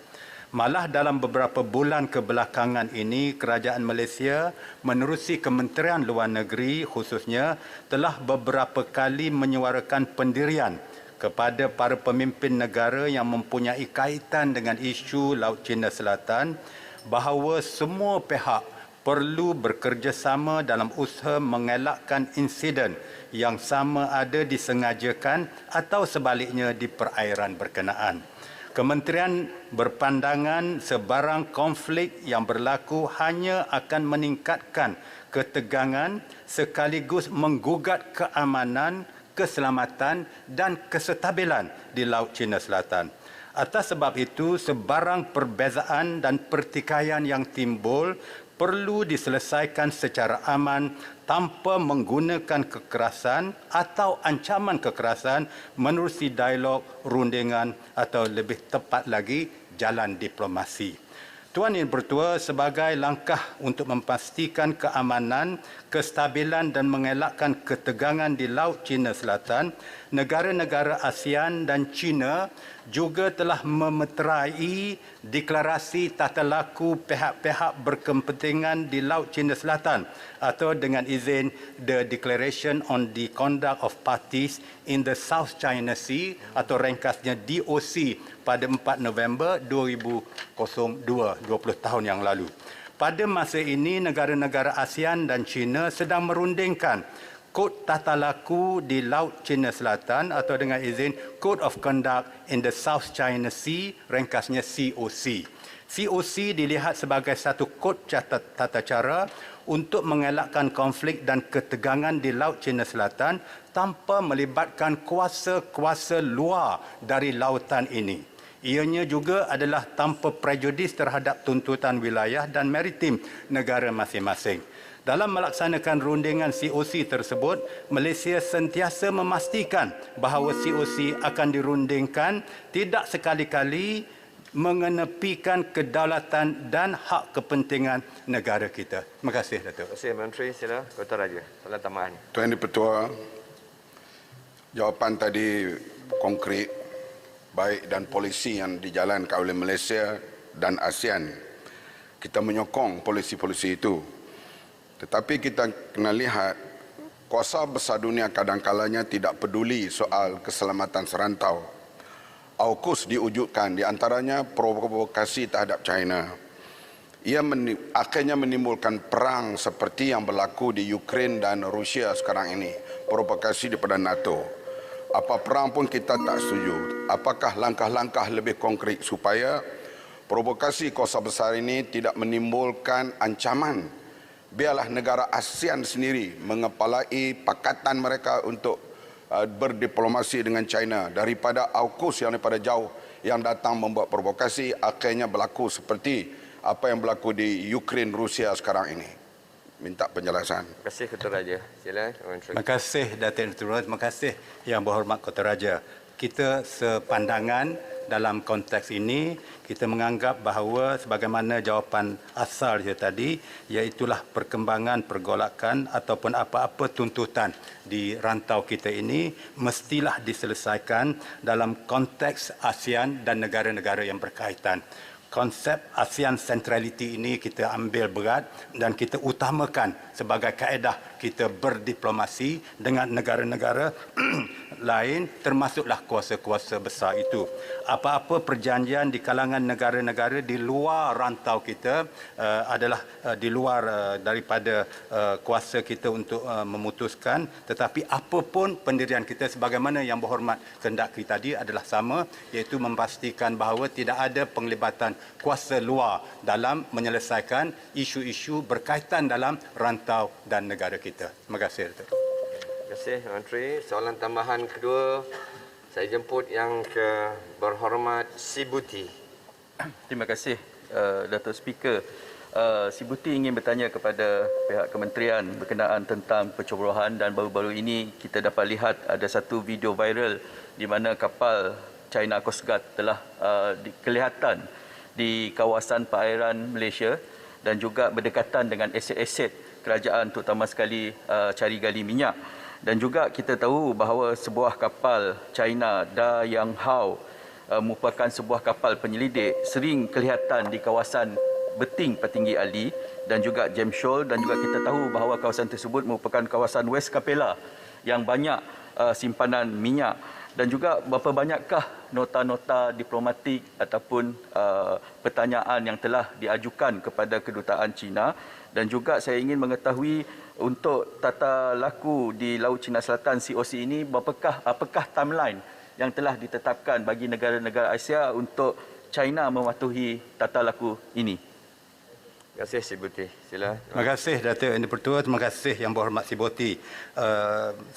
Malah dalam beberapa bulan kebelakangan ini, Kerajaan Malaysia menerusi Kementerian Luar Negeri khususnya telah beberapa kali menyuarakan pendirian kepada para pemimpin negara yang mempunyai kaitan dengan isu Laut Cina Selatan bahawa semua pihak perlu bekerjasama dalam usaha mengelakkan insiden yang sama ada disengajakan atau sebaliknya di perairan berkenaan. Kementerian berpandangan sebarang konflik yang berlaku hanya akan meningkatkan ketegangan sekaligus menggugat keamanan, keselamatan dan kestabilan di Laut Cina Selatan. Atas sebab itu, sebarang perbezaan dan pertikaian yang timbul perlu diselesaikan secara aman tanpa menggunakan kekerasan atau ancaman kekerasan menerusi dialog, rundingan atau lebih tepat lagi jalan diplomasi. Tuan Yang Bertua, sebagai langkah untuk memastikan keamanan, kestabilan dan mengelakkan ketegangan di Laut Cina Selatan, negara-negara ASEAN dan China juga telah memeterai deklarasi tata laku pihak-pihak berkepentingan di Laut Cina Selatan atau dengan izin The Declaration on the Conduct of Parties in the South China Sea atau ringkasnya DOC pada 4 November 2002, 20 tahun yang lalu. Pada masa ini, negara-negara ASEAN dan China sedang merundingkan Kod Tata Laku di Laut Cina Selatan atau dengan izin Code of Conduct in the South China Sea, ringkasnya COC. COC dilihat sebagai satu kod tata cara untuk mengelakkan konflik dan ketegangan di Laut Cina Selatan tanpa melibatkan kuasa-kuasa luar dari lautan ini. Ianya juga adalah tanpa prejudis terhadap tuntutan wilayah dan maritim negara masing-masing. Dalam melaksanakan rundingan COC tersebut, Malaysia sentiasa memastikan bahawa COC akan dirundingkan tidak sekali-kali mengenepikan kedaulatan dan hak kepentingan negara kita. Terima kasih, Datuk. Terima kasih, Menteri. Sila, Kotaraja. Soalan tambahan. Tuan Yang Bertua, jawapan tadi konkret, baik dan polisi yang dijalankan oleh Malaysia dan ASEAN. Kita menyokong polisi-polisi itu. Tetapi kita kena lihat, kuasa besar dunia kadang-kalanya tidak peduli soal keselamatan serantau. AUKUS diwujudkan, di antaranya provokasi terhadap China. Ia akhirnya menimbulkan perang seperti yang berlaku di Ukraine dan Rusia sekarang ini. Provokasi daripada NATO. Apa perang pun kita tak setuju. Apakah langkah-langkah lebih konkret supaya provokasi kuasa besar ini tidak menimbulkan ancaman? Biarlah negara ASEAN sendiri mengepalai pakatan mereka untuk berdiplomasi dengan China daripada AUKUS yang daripada jauh yang datang membuat provokasi akhirnya berlaku seperti apa yang berlaku di Ukraine, Rusia sekarang ini. Minta penjelasan. Terima kasih, Ketua Raja. Sila, Menteri. Terima kasih, Datuk Ketua. Terima kasih Yang Berhormat Ketua Raja. Kita sepandangan dalam konteks ini, kita menganggap bahawa sebagaimana jawapan asal dia tadi, iaitulah perkembangan pergolakan ataupun apa-apa tuntutan di rantau kita ini mestilah diselesaikan dalam konteks ASEAN dan negara-negara yang berkaitan. Konsep ASEAN Centrality ini kita ambil berat dan kita utamakan sebagai kaedah kita berdiplomasi dengan negara-negara lain termasuklah kuasa-kuasa besar itu. Apa-apa perjanjian di kalangan negara-negara di luar rantau kita adalah di luar daripada kuasa kita untuk memutuskan, tetapi apapun pendirian kita sebagaimana Yang Berhormat kehendaki tadi adalah sama, iaitu memastikan bahawa tidak ada penglibatan kuasa luar dalam menyelesaikan isu-isu berkaitan dalam rantau dan negara kita. Terima kasih, Datuk. Terima kasih, Menteri. Soalan tambahan kedua, saya jemput Yang Berhormat Sibuti. Terima kasih, Datuk Speaker. Sibuti ingin bertanya kepada pihak kementerian berkenaan tentang pencoblohan dan baru-baru ini kita dapat lihat ada satu video viral di mana kapal China Coast Guard telah kelihatan di kawasan perairan Malaysia dan juga berdekatan dengan aset-aset kerajaan terutama sekali cari gali minyak. Dan juga kita tahu bahawa sebuah kapal China Da Yang Hao merupakan sebuah kapal penyelidik sering kelihatan di kawasan Beting Petinggi Ali dan juga James Shoal, dan juga kita tahu bahawa kawasan tersebut merupakan kawasan West Capella yang banyak simpanan minyak. Dan juga berapa banyakkah nota-nota diplomatik ataupun pertanyaan yang telah diajukan kepada kedutaan China, dan juga saya ingin mengetahui untuk tata laku di Laut Cina Selatan COC ini apakah timeline yang telah ditetapkan bagi negara-negara Asia untuk China mematuhi tata laku ini. Terima kasih Si Boti. Sila. Terima kasih Datuk Yang di-Pertua. Terima kasih Yang Berhormat Si Boti.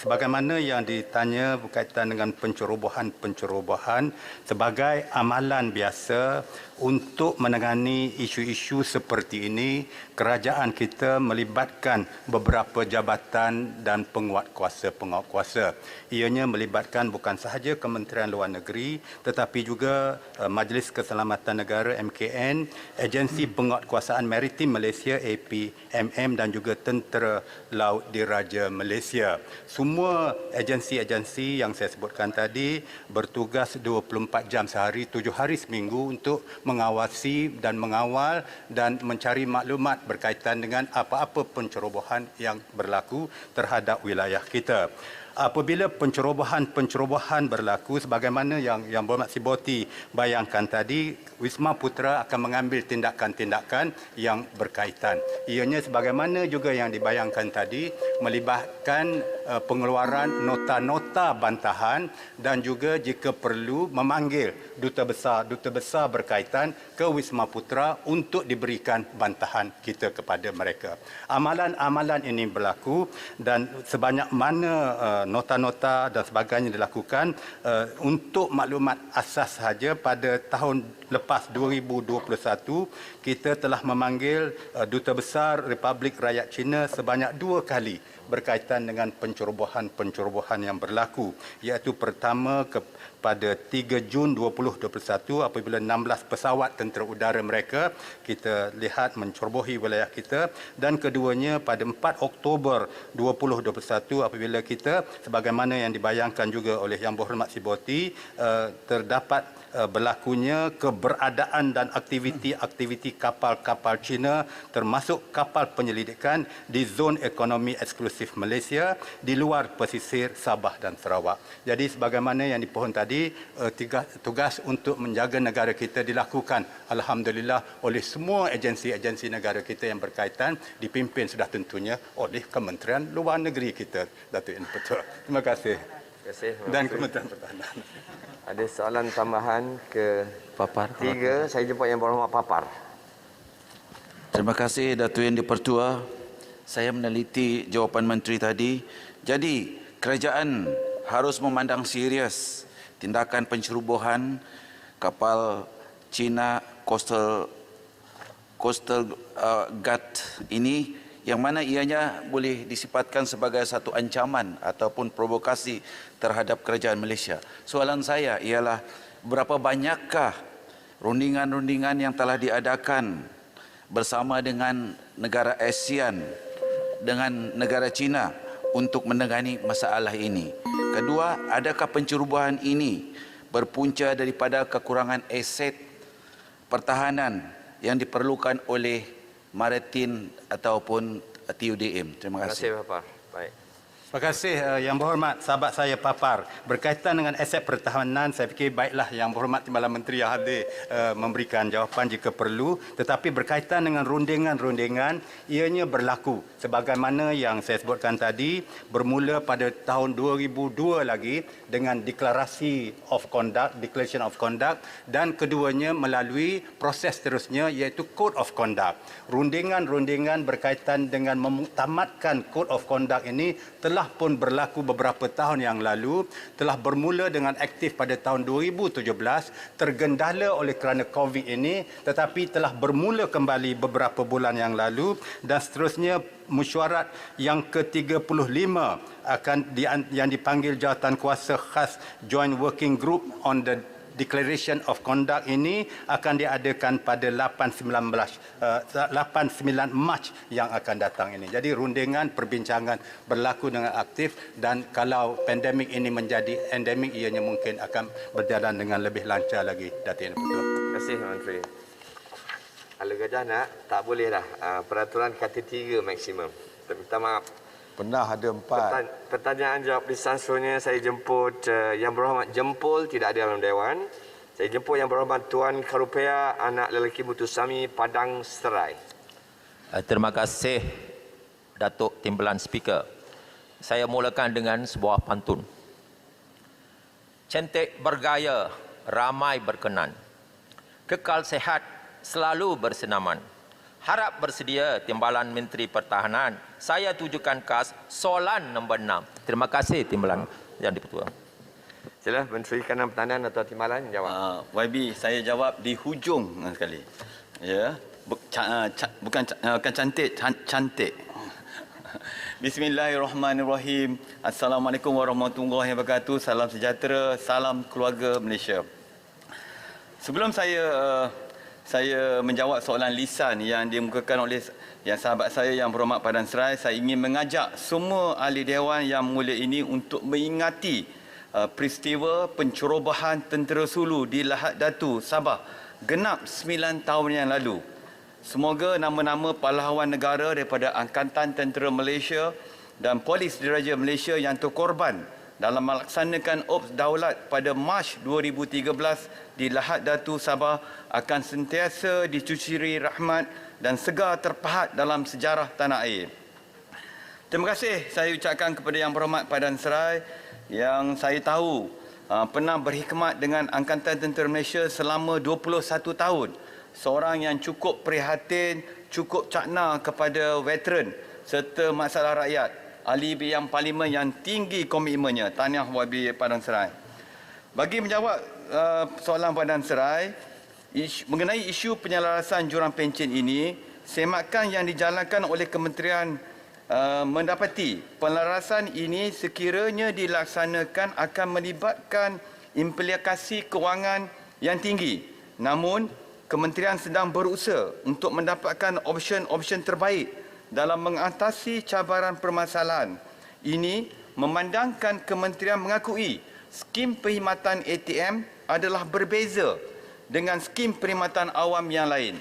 Sebagaimana yang ditanya berkaitan dengan pencerobohan sebagai amalan biasa untuk menangani isu-isu seperti ini, kerajaan kita melibatkan beberapa jabatan dan penguat kuasa. Ianya melibatkan bukan sahaja Kementerian Luar Negeri tetapi juga Majlis Keselamatan Negara MKN, Agensi Penguatkuasaan Maritim Malaysia APMM dan juga Tentera Laut Diraja Malaysia. Semua agensi-agensi yang saya sebutkan tadi bertugas 24 jam sehari, 7 hari seminggu untuk mengawasi dan mengawal dan mencari maklumat berkaitan dengan apa-apa pencerobohan yang berlaku terhadap wilayah kita. Apabila pencerobohan berlaku sebagaimana yang Berhormat Si Boti bayangkan tadi, Wisma Putra akan mengambil tindakan-tindakan yang berkaitan. Ianya sebagaimana juga yang dibayangkan tadi melibatkan pengeluaran nota-nota bantahan dan juga jika perlu memanggil duta besar berkaitan ke Wisma Putra untuk diberikan bantahan kita kepada mereka. Amalan-amalan ini berlaku dan sebanyak mana nota-nota dan sebagainya dilakukan untuk maklumat asas sahaja pada tahun lepas 2021 kita telah memanggil Duta Besar Republik Rakyat China sebanyak 2 kali berkaitan dengan pencerobohan yang berlaku, iaitu pertama pada 3 Jun 2021 apabila 16 pesawat tentera udara mereka kita lihat mencerobohi wilayah kita, dan keduanya pada 4 Oktober 2021 apabila kita sebagaimana yang dibayangkan juga oleh Yang Berhormat Si Boti terdapat berlakunya keberadaan dan aktiviti kapal-kapal Cina termasuk kapal penyelidikan di zon ekonomi eksklusif Malaysia di luar pesisir Sabah dan Sarawak. Jadi sebagaimana yang dipohon tadi, tugas untuk menjaga negara kita dilakukan alhamdulillah oleh semua agensi-agensi negara kita yang berkaitan, dipimpin sudah tentunya oleh Kementerian Luar Negeri kita, Datuk Yang di-Pertua. Terima kasih. Dan Kementerian Pertahanan. Ada soalan tambahan ke Papar 3. Saya jemput Yang Berhormat Papar. Terima kasih Datuk Yang di-Pertua. Saya meneliti jawapan Menteri tadi. Jadi kerajaan harus memandang serius tindakan pencerobohan kapal Cina Coastal Guard ini, yang mana ianya boleh disifatkan sebagai satu ancaman ataupun provokasi terhadap kerajaan Malaysia. Soalan saya ialah berapa banyakkah rundingan-rundingan yang telah diadakan bersama dengan negara ASEAN, dengan negara China untuk menangani masalah ini? Kedua, adakah pencerobohan ini berpunca daripada kekurangan aset pertahanan yang diperlukan oleh Maritim ataupun TUDM? Terima kasih. Terima kasih, Papar. Baik. Terima kasih Yang Berhormat sahabat saya Papar. Berkaitan dengan aset pertahanan, saya fikir baiklah Yang Berhormat Timbalan Menteri yang hadir memberikan jawapan jika perlu. Tetapi berkaitan dengan rundingan-rundingan, ianya berlaku sebagaimana yang saya sebutkan tadi, bermula pada tahun 2002 lagi dengan Declaration of Conduct, dan keduanya melalui proses terusnya iaitu Code of Conduct. Rundingan-rundingan berkaitan dengan memuktamadkan Code of Conduct ini telah pun berlaku beberapa tahun yang lalu, telah bermula dengan aktif pada tahun 2017, tergendala oleh kerana COVID ini, tetapi telah bermula kembali beberapa bulan yang lalu, dan seterusnya mesyuarat yang ke-35 yang dipanggil Jawatan Kuasa Khas Joint Working Group on the Declaration of Conduct ini akan diadakan pada 89 Mac yang akan datang ini. Jadi rundingan perbincangan berlaku dengan aktif, dan kalau pandemik ini menjadi endemik, ianya mungkin akan berjalan dengan lebih lancar lagi, Datuk Yang di-Pertua. Terima kasih, Menteri. Kalau Gajah nak, tak boleh dah. Peraturan kata 3 maksimum. Minta maaf. Pernah ada 4. Pertanyaan jawab lisan seterusnya saya jemput Yang Berhormat Jempol, tidak ada dalam Dewan. Saya jemput Yang Berhormat Tuan Karupea, anak lelaki Mutusami, Padang Serai. Terima kasih Datuk Timbalan Speaker. Saya mulakan dengan sebuah pantun. cantik bergaya, ramai berkenan. Kekal sehat, selalu bersenaman. Harap bersedia Timbalan Menteri Pertahanan. Saya tujukan khas soalan nombor 6. Terima kasih Timbalan Yang di-Pertua. Sila Menteri Kanan Pertahanan atau Timbalan jawab. YB, saya jawab di hujung sekali. Ya, bukan cantik, cantik. Bismillahirrahmanirrahim. Assalamualaikum warahmatullahi wabarakatuh. Salam sejahtera, salam keluarga Malaysia. Sebelum saya menjawab soalan lisan yang dikemukakan oleh sahabat saya yang berhormat Padan Serai, saya ingin mengajak semua ahli dewan yang mulia ini untuk mengingati peristiwa pencerobohan Tentera Sulu di Lahad Datu, Sabah, genap 9 tahun yang lalu. Semoga nama-nama pahlawan negara daripada Angkatan Tentera Malaysia dan Polis Diraja Malaysia yang terkorban dalam melaksanakan Ops Daulat pada Mac 2013 di Lahad Datu, Sabah akan sentiasa dicucuri rahmat dan segar terpahat dalam sejarah tanah air. Terima kasih saya ucapkan kepada Yang Berhormat Padan Serai yang saya tahu pernah berkhidmat dengan Angkatan Tentera Malaysia selama 21 tahun. Seorang yang cukup prihatin, cukup cakna kepada veteran serta masalah rakyat. Ahli bidang parlimen yang tinggi komitmennya. Tahniah YB Padan Serai. Bagi menjawab soalan Padan Serai mengenai isu penyelarasan jurang pencen ini, semakan yang dijalankan oleh kementerian mendapati pelarasan ini sekiranya dilaksanakan akan melibatkan implikasi kewangan yang tinggi. Namun, kementerian sedang berusaha untuk mendapatkan option-option terbaik dalam mengatasi cabaran permasalahan. Ini memandangkan kementerian mengakui skim perkhidmatan ATM adalah berbeza dengan skim perkhidmatan awam yang lain.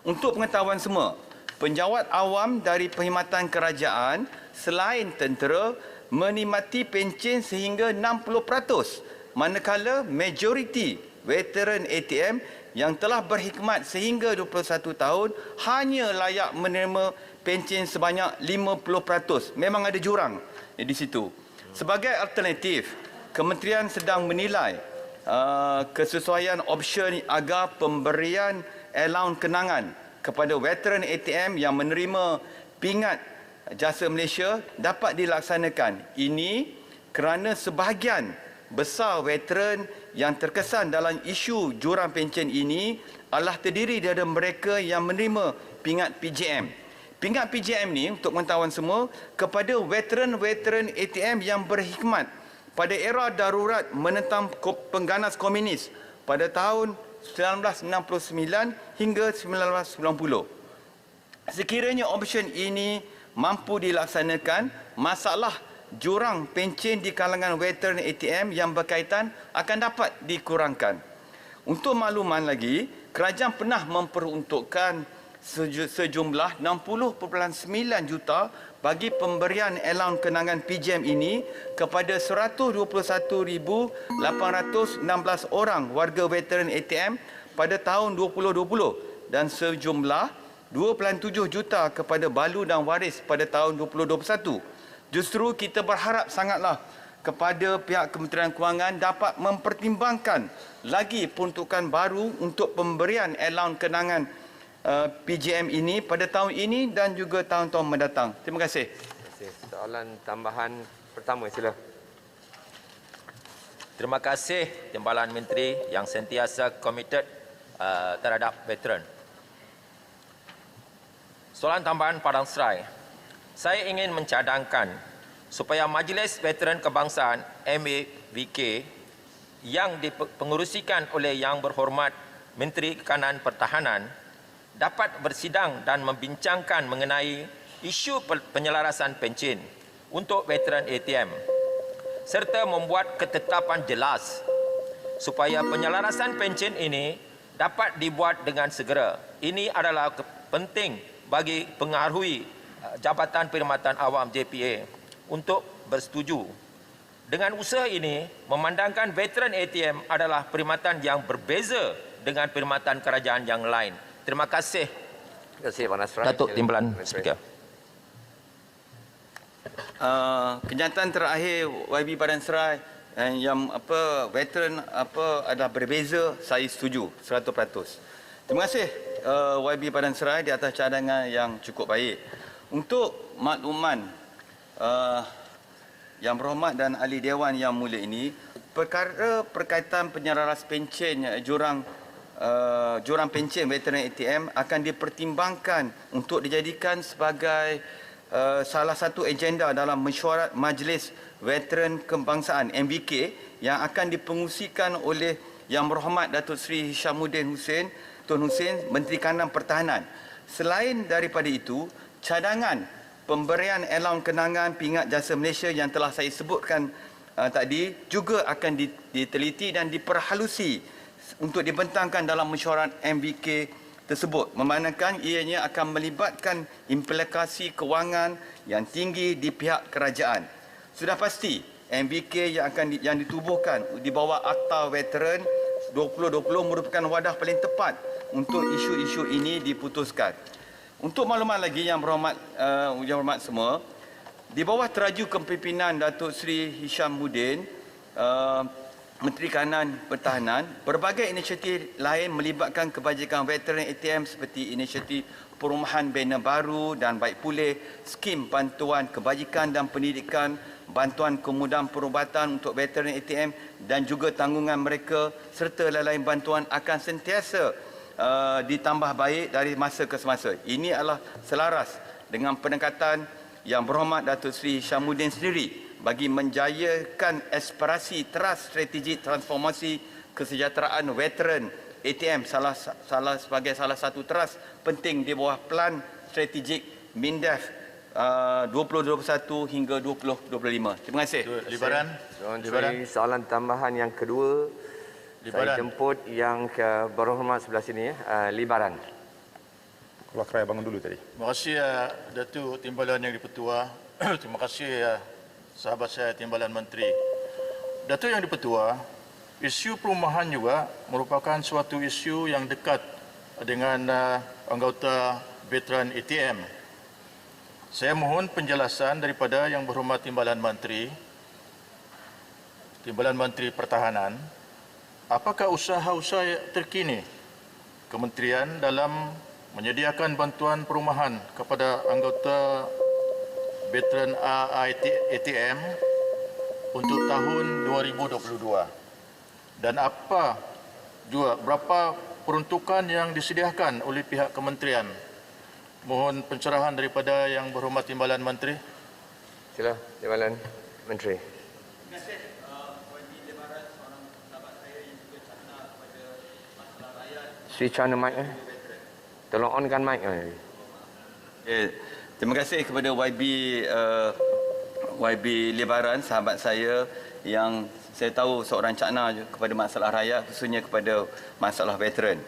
Untuk pengetahuan semua, penjawat awam dari perkhidmatan kerajaan selain tentera menikmati pencen sehingga 60%, manakala majoriti veteran ATM yang telah berkhidmat sehingga 21 tahun hanya layak menerima pencen sebanyak 50%. Memang ada jurang di situ. Sebagai alternatif, kementerian sedang menilai kesesuaian option agar pemberian allowance kenangan kepada veteran ATM yang menerima pingat jasa Malaysia dapat dilaksanakan. Ini kerana sebahagian besar veteran yang terkesan dalam isu jurang pencen ini adalah terdiri dari mereka yang menerima pingat PJM. Pingat PJM ni untuk pengetahuan semua kepada veteran-veteran ATM yang berkhidmat pada era darurat menentang pengganas komunis pada tahun 1969 hingga 1990. Sekiranya option ini mampu dilaksanakan, masalah jurang pencen di kalangan veteran ATM yang berkaitan akan dapat dikurangkan. Untuk makluman lagi, kerajaan pernah memperuntukkan sejumlah 60.9 juta bagi pemberian allowance kenangan PJM ini kepada 121,816 orang warga veteran ATM pada tahun 2020 dan sejumlah 2.7 juta kepada balu dan waris pada tahun 2021. Justru kita berharap sangatlah kepada pihak Kementerian Kewangan dapat mempertimbangkan lagi peruntukan baru untuk pemberian allowance kenangan PJM ini pada tahun ini dan juga tahun-tahun mendatang. Terima kasih. Soalan tambahan pertama, sila. Terima kasih Timbalan Menteri yang sentiasa komited terhadap veteran. Soalan tambahan Padang Serai. Saya ingin mencadangkan supaya Majlis Veteran Kebangsaan MAVK yang dipengerusikan oleh Yang Berhormat Menteri Kanan Pertahanan dapat bersidang dan membincangkan mengenai isu penyelarasan pencen untuk veteran ATM serta membuat ketetapan jelas supaya penyelarasan pencen ini dapat dibuat dengan segera. Ini adalah penting bagi pengaruhi Jabatan Perkhidmatan Awam JPA untuk bersetuju. Dengan usaha ini, memandangkan veteran ATM adalah perkhidmatan yang berbeza dengan perkhidmatan kerajaan yang lain. Terima kasih. Terima kasih, Pak Nasrai. Datuk Timbalan Speaker. Kenyataan terakhir YB Padan Serai yang veteran adalah berbeza, saya setuju 100%. Terima kasih YB Padang Serai di atas cadangan yang cukup baik. Untuk makluman Yang Berhormat dan Ahli Dewan Yang Mulia ini, perkara berkaitan penyelaras pencen jurang pencen veteran ATM akan dipertimbangkan untuk dijadikan sebagai salah satu agenda dalam mesyuarat Majlis Veteran Kebangsaan MVK yang akan dipengusikan oleh Yang Berhormat Datuk Seri Hishamuddin Hussein, Tun Hussein, Menteri Kanan Pertahanan. Selain daripada itu, cadangan pemberian elaun kenangan pingat jasa Malaysia yang telah saya sebutkan tadi juga akan diteliti dan diperhalusi untuk dibentangkan dalam mesyuarat MVK tersebut, memandangkan ianya akan melibatkan implikasi kewangan yang tinggi di pihak kerajaan. Sudah pasti MVK yang ditubuhkan di bawah Akta Veteran 2020 merupakan wadah paling tepat untuk isu-isu ini diputuskan. Untuk maklumat lagi yang berhormat semua, di bawah teraju kepimpinan Datuk Seri Hishamuddin, Menteri Kanan Pertahanan, berbagai inisiatif lain melibatkan kebajikan veteran ATM seperti inisiatif perumahan bina baru dan baik pulih, skim bantuan kebajikan dan pendidikan, bantuan kemudahan perubatan untuk veteran ATM dan juga tanggungan mereka serta lain-lain bantuan akan sentiasa ditambah baik dari masa ke semasa. Ini adalah selaras dengan pendekatan Yang Berhormat Datuk Seri Hishamuddin sendiri bagi menjayakan aspirasi teras strategi transformasi kesejahteraan veteran ATM sebagai salah satu teras penting di bawah plan strategik MINDEF 2021 hingga 2025. Terima kasih. Libaran. Soalan tambahan yang kedua, saya jemput yang berhormat sebelah sini, Libaran. Keluar keraya bangun dulu tadi. Terima kasih Datuk Timbalan Yang Dipertua. Terima kasih sahabat saya Timbalan Menteri. Datuk Yang Dipertua, isu perumahan juga merupakan suatu isu yang dekat dengan anggota veteran ATM. Saya mohon penjelasan daripada Yang Berhormat Timbalan Menteri Pertahanan, apakah usaha-usaha terkini Kementerian dalam menyediakan bantuan perumahan kepada anggota veteran ATM untuk tahun 2022 dan berapa peruntukan yang disediakan oleh pihak kementerian. Mohon pencerahan daripada Yang Berhormat Timbalan Menteri. Sila, Timbalan Menteri. Terima kasih. Libaran, seorang sahabat saya yang juga cakna kepada masalah rakyat. Switch on the mic. Tolong onkan mic. Terima kasih kepada YB Libaran, sahabat saya yang saya tahu seorang cakna kepada masalah rakyat, khususnya kepada masalah veteran.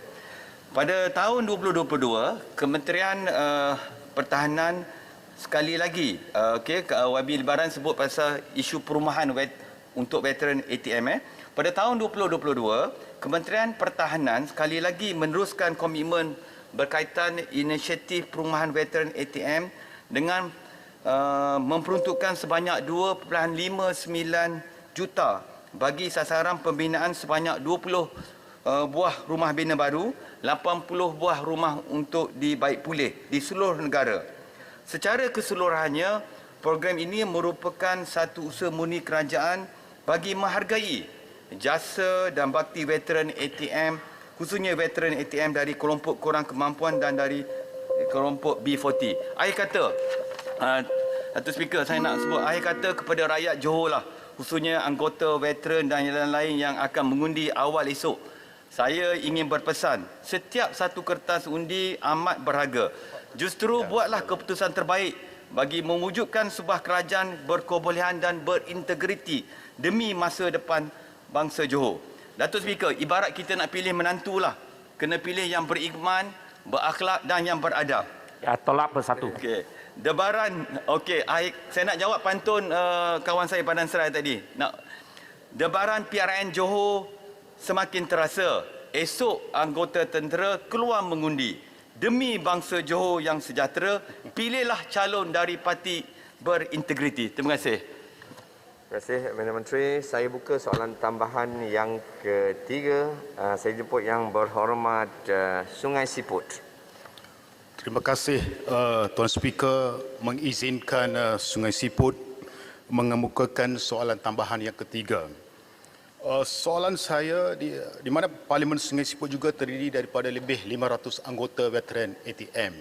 Pada tahun 2022, Kementerian Pertahanan sekali lagi, YB Libaran sebut pasal isu perumahan untuk veteran ATM. Pada tahun 2022, Kementerian Pertahanan sekali lagi meneruskan komitmen berkaitan inisiatif perumahan veteran ATM dengan memperuntukkan sebanyak 2.59 juta bagi sasaran pembinaan sebanyak 20 buah rumah bina baru, 80 buah rumah untuk di baik pulih di seluruh negara. Secara keseluruhannya, program ini merupakan satu usaha murni kerajaan bagi menghargai jasa dan bakti veteran ATM, khususnya veteran ATM dari kelompok kurang kemampuan dan dari kelompok B40. Akhir kata, Datuk Speaker, saya nak sebut akhir kata kepada rakyat Johor lah, khususnya anggota veteran dan yang lain yang akan mengundi awal esok. Saya ingin berpesan, setiap satu kertas undi amat berharga. Justru buatlah keputusan terbaik bagi mewujudkan sebuah kerajaan berkebolehan dan berintegriti demi masa depan bangsa Johor. Datuk Speaker, ibarat kita nak pilih menantu lah. Kena pilih yang beriman, berakhlak dan yang beradab. Ya, tolak bersatu. Okey. Debaran, saya nak jawab pantun kawan saya Padang Serai tadi. Debaran PRN Johor semakin terasa. Esok anggota tentera keluar mengundi. Demi bangsa Johor yang sejahtera, pilihlah calon dari parti berintegriti. Terima kasih. Terima kasih, Perdana Menteri. Saya buka soalan tambahan yang ketiga. Saya jemput Yang Berhormat Sungai Siput. Terima kasih Tuan Speaker mengizinkan Sungai Siput mengemukakan soalan tambahan yang ketiga. Soalan saya di mana Parlimen Sungai Siput juga terdiri daripada lebih 500 anggota veteran ATM.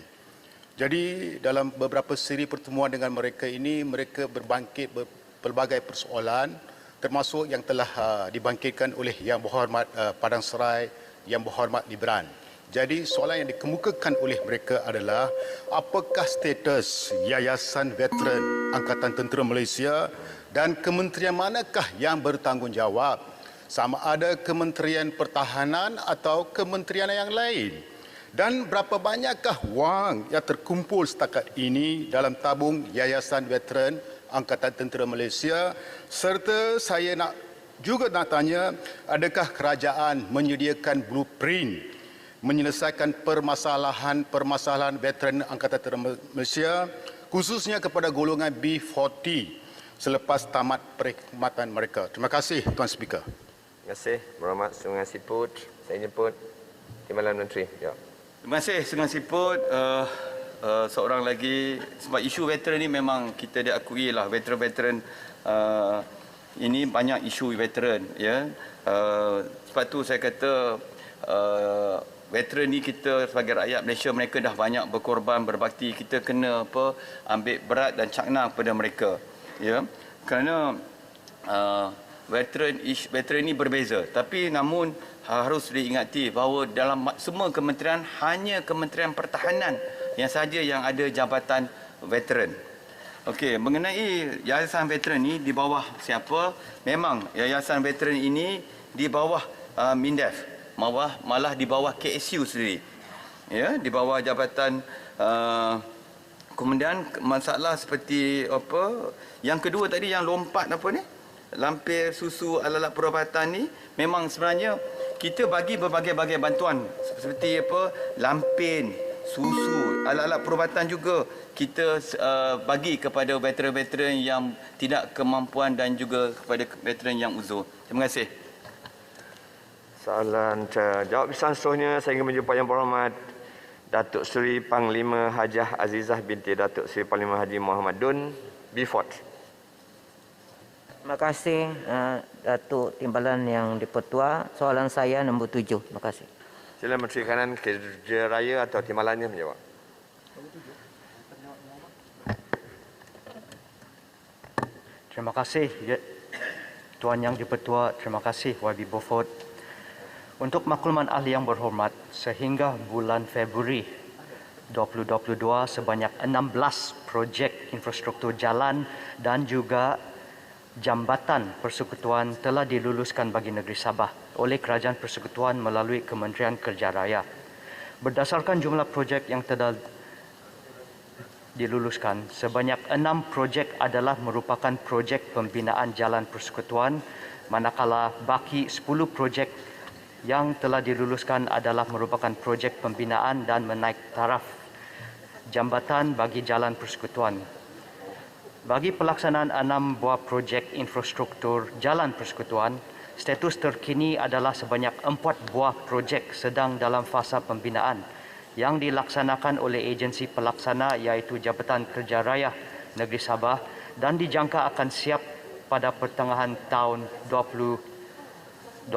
Jadi dalam beberapa siri pertemuan dengan mereka ini, mereka berbangkit pelbagai persoalan termasuk yang telah dibangkitkan oleh Yang Berhormat Padang Serai, Yang Berhormat Libran. Jadi soalan yang dikemukakan oleh mereka adalah apakah status Yayasan Veteran Angkatan Tentera Malaysia dan kementerian manakah yang bertanggungjawab, sama ada Kementerian Pertahanan atau kementerian yang lain, dan berapa banyakkah wang yang terkumpul setakat ini dalam tabung Yayasan Veteran Angkatan Tentera Malaysia, serta saya juga nak tanya, adakah kerajaan menyediakan blueprint menyelesaikan permasalahan veteran Angkatan Tentera Malaysia khususnya kepada golongan B40 selepas tamat perkhidmatan mereka. Terima kasih Tuan Speaker. Terima kasih, Berhormat Sungai Siput. Saya jemput Timbalan Menteri. Ya. Terima kasih Sungai Siput. Seorang lagi, sebab isu veteran ni memang kita diakui lah, veteran-veteran ini banyak isu veteran, ya. Sebab tu saya kata veteran ni kita sebagai rakyat Malaysia, mereka dah banyak berkorban, berbakti, kita kena ambil berat dan cakna kepada mereka, ya. Kerana veteran ini berbeza, tapi namun harus diingati bahawa dalam semua kementerian, hanya Kementerian Pertahanan yang sahaja yang ada jabatan veteran. Okey, mengenai Yayasan Veteran ini di bawah siapa? Memang Yayasan Veteran ini di bawah MINDEF, malah di bawah KSU sendiri. Ya, di bawah jabatan kemudian masalah seperti apa? Yang kedua tadi yang lompat apa ni? Lampir susu alat-alat perubatan ni memang sebenarnya kita bagi berbagai-bagai bantuan seperti apa? Lampin, susu, alat-alat perubatan juga kita bagi kepada veteran-veteran yang tidak kemampuan dan juga kepada veteran yang uzur. Terima kasih. Soalan jawab lisan seterusnya saya ingin menjumpa Yang Berhormat Datuk Seri Panglima Hajah Azizah binti Datuk Seri Panglima Haji Muhammad Dun, Beaufort. Terima kasih Datuk Timbalan Yang di-Pertua. Soalan saya nombor 7. Terima kasih. Sila Menteri Kanan Kerja Raya atau timbalannya menjawab. Terima kasih Tuan Yang di-Pertua. Terima kasih YB Beaufort. Untuk makluman ahli yang berhormat, sehingga bulan Februari 2022 sebanyak 16 projek infrastruktur jalan dan juga jambatan persekutuan telah diluluskan bagi negeri Sabah oleh Kerajaan Persekutuan melalui Kementerian Kerja Raya. Berdasarkan jumlah projek yang telah diluluskan, sebanyak 6 projek adalah merupakan projek pembinaan jalan persekutuan, manakala baki 10 projek yang telah diluluskan adalah merupakan projek pembinaan dan menaik taraf jambatan bagi jalan persekutuan. Bagi pelaksanaan 6 buah projek infrastruktur jalan persekutuan, status terkini adalah sebanyak 4 buah projek sedang dalam fasa pembinaan yang dilaksanakan oleh agensi pelaksana iaitu Jabatan Kerja Raya Negeri Sabah dan dijangka akan siap pada pertengahan tahun 2022.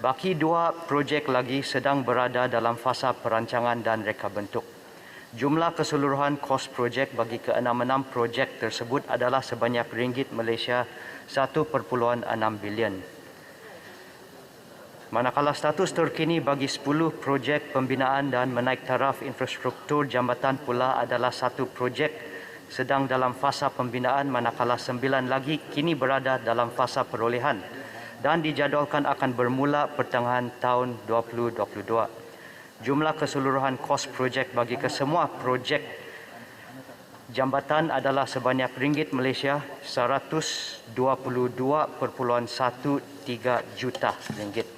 Baki 2 projek lagi sedang berada dalam fasa perancangan dan reka bentuk. Jumlah keseluruhan kos projek bagi ke-6 projek tersebut adalah sebanyak ringgit Malaysia 1.6 bilion. Manakala status terkini bagi 10 projek pembinaan dan menaik taraf infrastruktur jambatan pula adalah 1 projek sedang dalam fasa pembinaan, manakala 9 lagi kini berada dalam fasa perolehan dan dijadualkan akan bermula pertengahan tahun 2022. Jumlah keseluruhan kos projek bagi kesemua projek jambatan adalah sebanyak ringgit Malaysia 122.13 juta ringgit.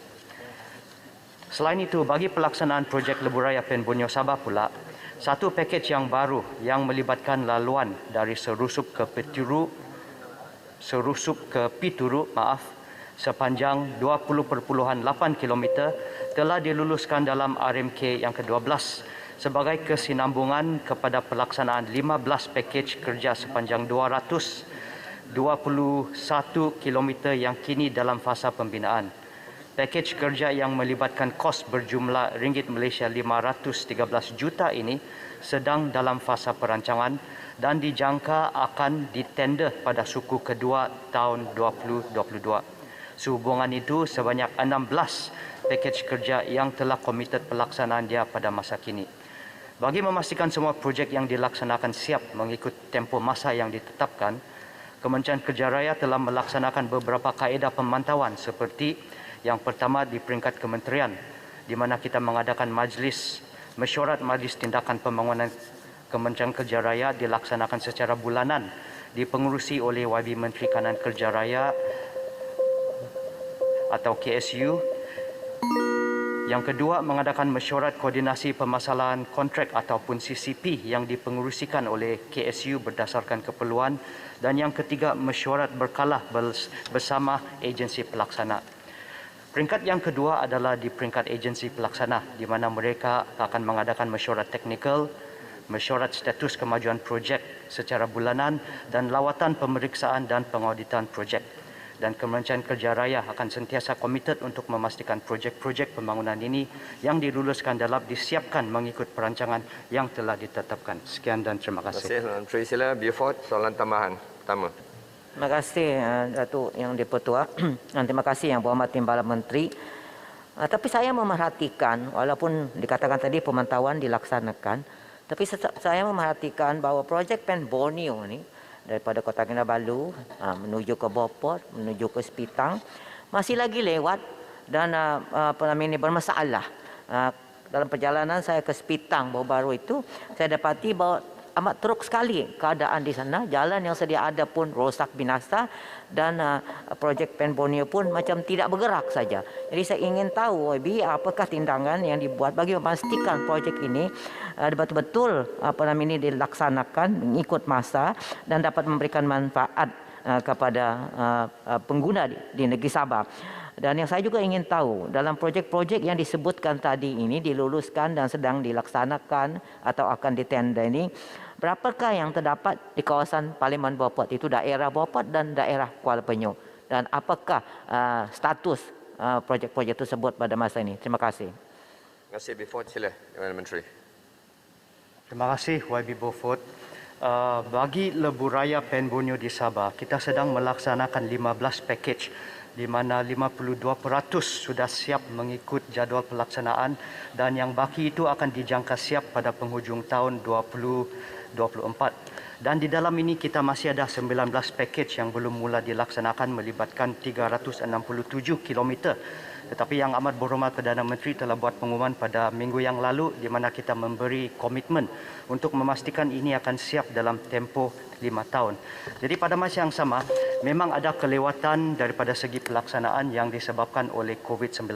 Selain itu, bagi pelaksanaan projek Lebuh Raya Pen Borneo Sabah pula, satu pakej yang baru yang melibatkan laluan dari Serusup ke Petiru Serusup ke Pituru, sepanjang 20.8 km telah diluluskan dalam RMK yang ke-12 sebagai kesinambungan kepada pelaksanaan 15 pakej kerja sepanjang 221 km yang kini dalam fasa pembinaan. Pakej kerja yang melibatkan kos berjumlah ringgit Malaysia 513 juta ini sedang dalam fasa perancangan dan dijangka akan ditender pada suku kedua tahun 2022. Sehubungan itu, sebanyak 16 pakej kerja yang telah komited pelaksanaan dia pada masa kini. Bagi memastikan semua projek yang dilaksanakan siap mengikut tempoh masa yang ditetapkan, Kementerian Kerja Raya telah melaksanakan beberapa kaedah pemantauan seperti yang pertama di peringkat kementerian, di mana kita mengadakan mesyuarat Majlis Tindakan Pembangunan Kementerian Kerja Raya dilaksanakan secara bulanan, dipengerusi oleh YB Menteri Kanan Kerja Raya atau KSU. Yang kedua, mengadakan mesyuarat koordinasi permasalahan kontrak ataupun CCP yang dipengerusikan oleh KSU berdasarkan keperluan. Dan yang ketiga, mesyuarat berkala bersama agensi pelaksana. Peringkat yang kedua adalah di peringkat agensi pelaksana, di mana mereka akan mengadakan mesyuarat teknikal, mesyuarat status kemajuan projek secara bulanan dan lawatan pemeriksaan dan pengauditan projek. Dan Kementerian Kerja Raya akan sentiasa komited untuk memastikan projek-projek pembangunan ini yang diluluskan dalam disiapkan mengikut perancangan yang telah ditetapkan. Sekian dan terima kasih. Terima kasih, Menteri. Sila Beaufort, soalan tambahan pertama. Terima kasih Datuk Yang di-Pertua dan terima kasih Yang Berhormat Timbalan Menteri. Tapi saya memerhatikan, walaupun dikatakan tadi pemantauan dilaksanakan, tapi saya memerhatikan bahawa projek Pen Borneo ni daripada Kota Kinabalu menuju ke Beaufort, menuju ke Sepitang masih lagi lewat dan bermasalah. Dalam perjalanan saya ke Sepitang baru-baru itu, saya dapati bahawa amat teruk sekali keadaan di sana. Jalan yang sedia ada pun rosak binasa dan projek Pen Borneo pun macam tidak bergerak saja. Jadi saya ingin tahu YB apakah tindakan yang dibuat bagi memastikan projek ini betul-betul dilaksanakan mengikut masa dan dapat memberikan manfaat kepada pengguna di negeri Sabah. Dan yang saya juga ingin tahu, dalam projek-projek yang disebutkan tadi ini diluluskan dan sedang dilaksanakan atau akan ditender ini, berapakah yang terdapat di kawasan Parlimen Beaufort, itu daerah Beaufort dan daerah Kuala Penyu, dan apakah status projek-projek tersebut pada masa ini? Terima kasih. Terima kasih, Beaufort. Sila, Yang Menteri. Terima kasih YB Beaufort. Bagi Lebuh Raya Pen Borneo di Sabah, kita sedang melaksanakan 15 pakej di mana 52% sudah siap mengikut jadual pelaksanaan dan yang baki itu akan dijangka siap pada penghujung tahun 2024. Dan di dalam ini kita masih ada 19 pakej yang belum mula dilaksanakan melibatkan 367 km. Tetapi yang amat berhormat Perdana Menteri telah buat pengumuman pada minggu yang lalu di mana kita memberi komitmen untuk memastikan ini akan siap dalam tempoh 5 tahun. Jadi pada masa yang sama, memang ada kelewatan daripada segi pelaksanaan yang disebabkan oleh COVID-19.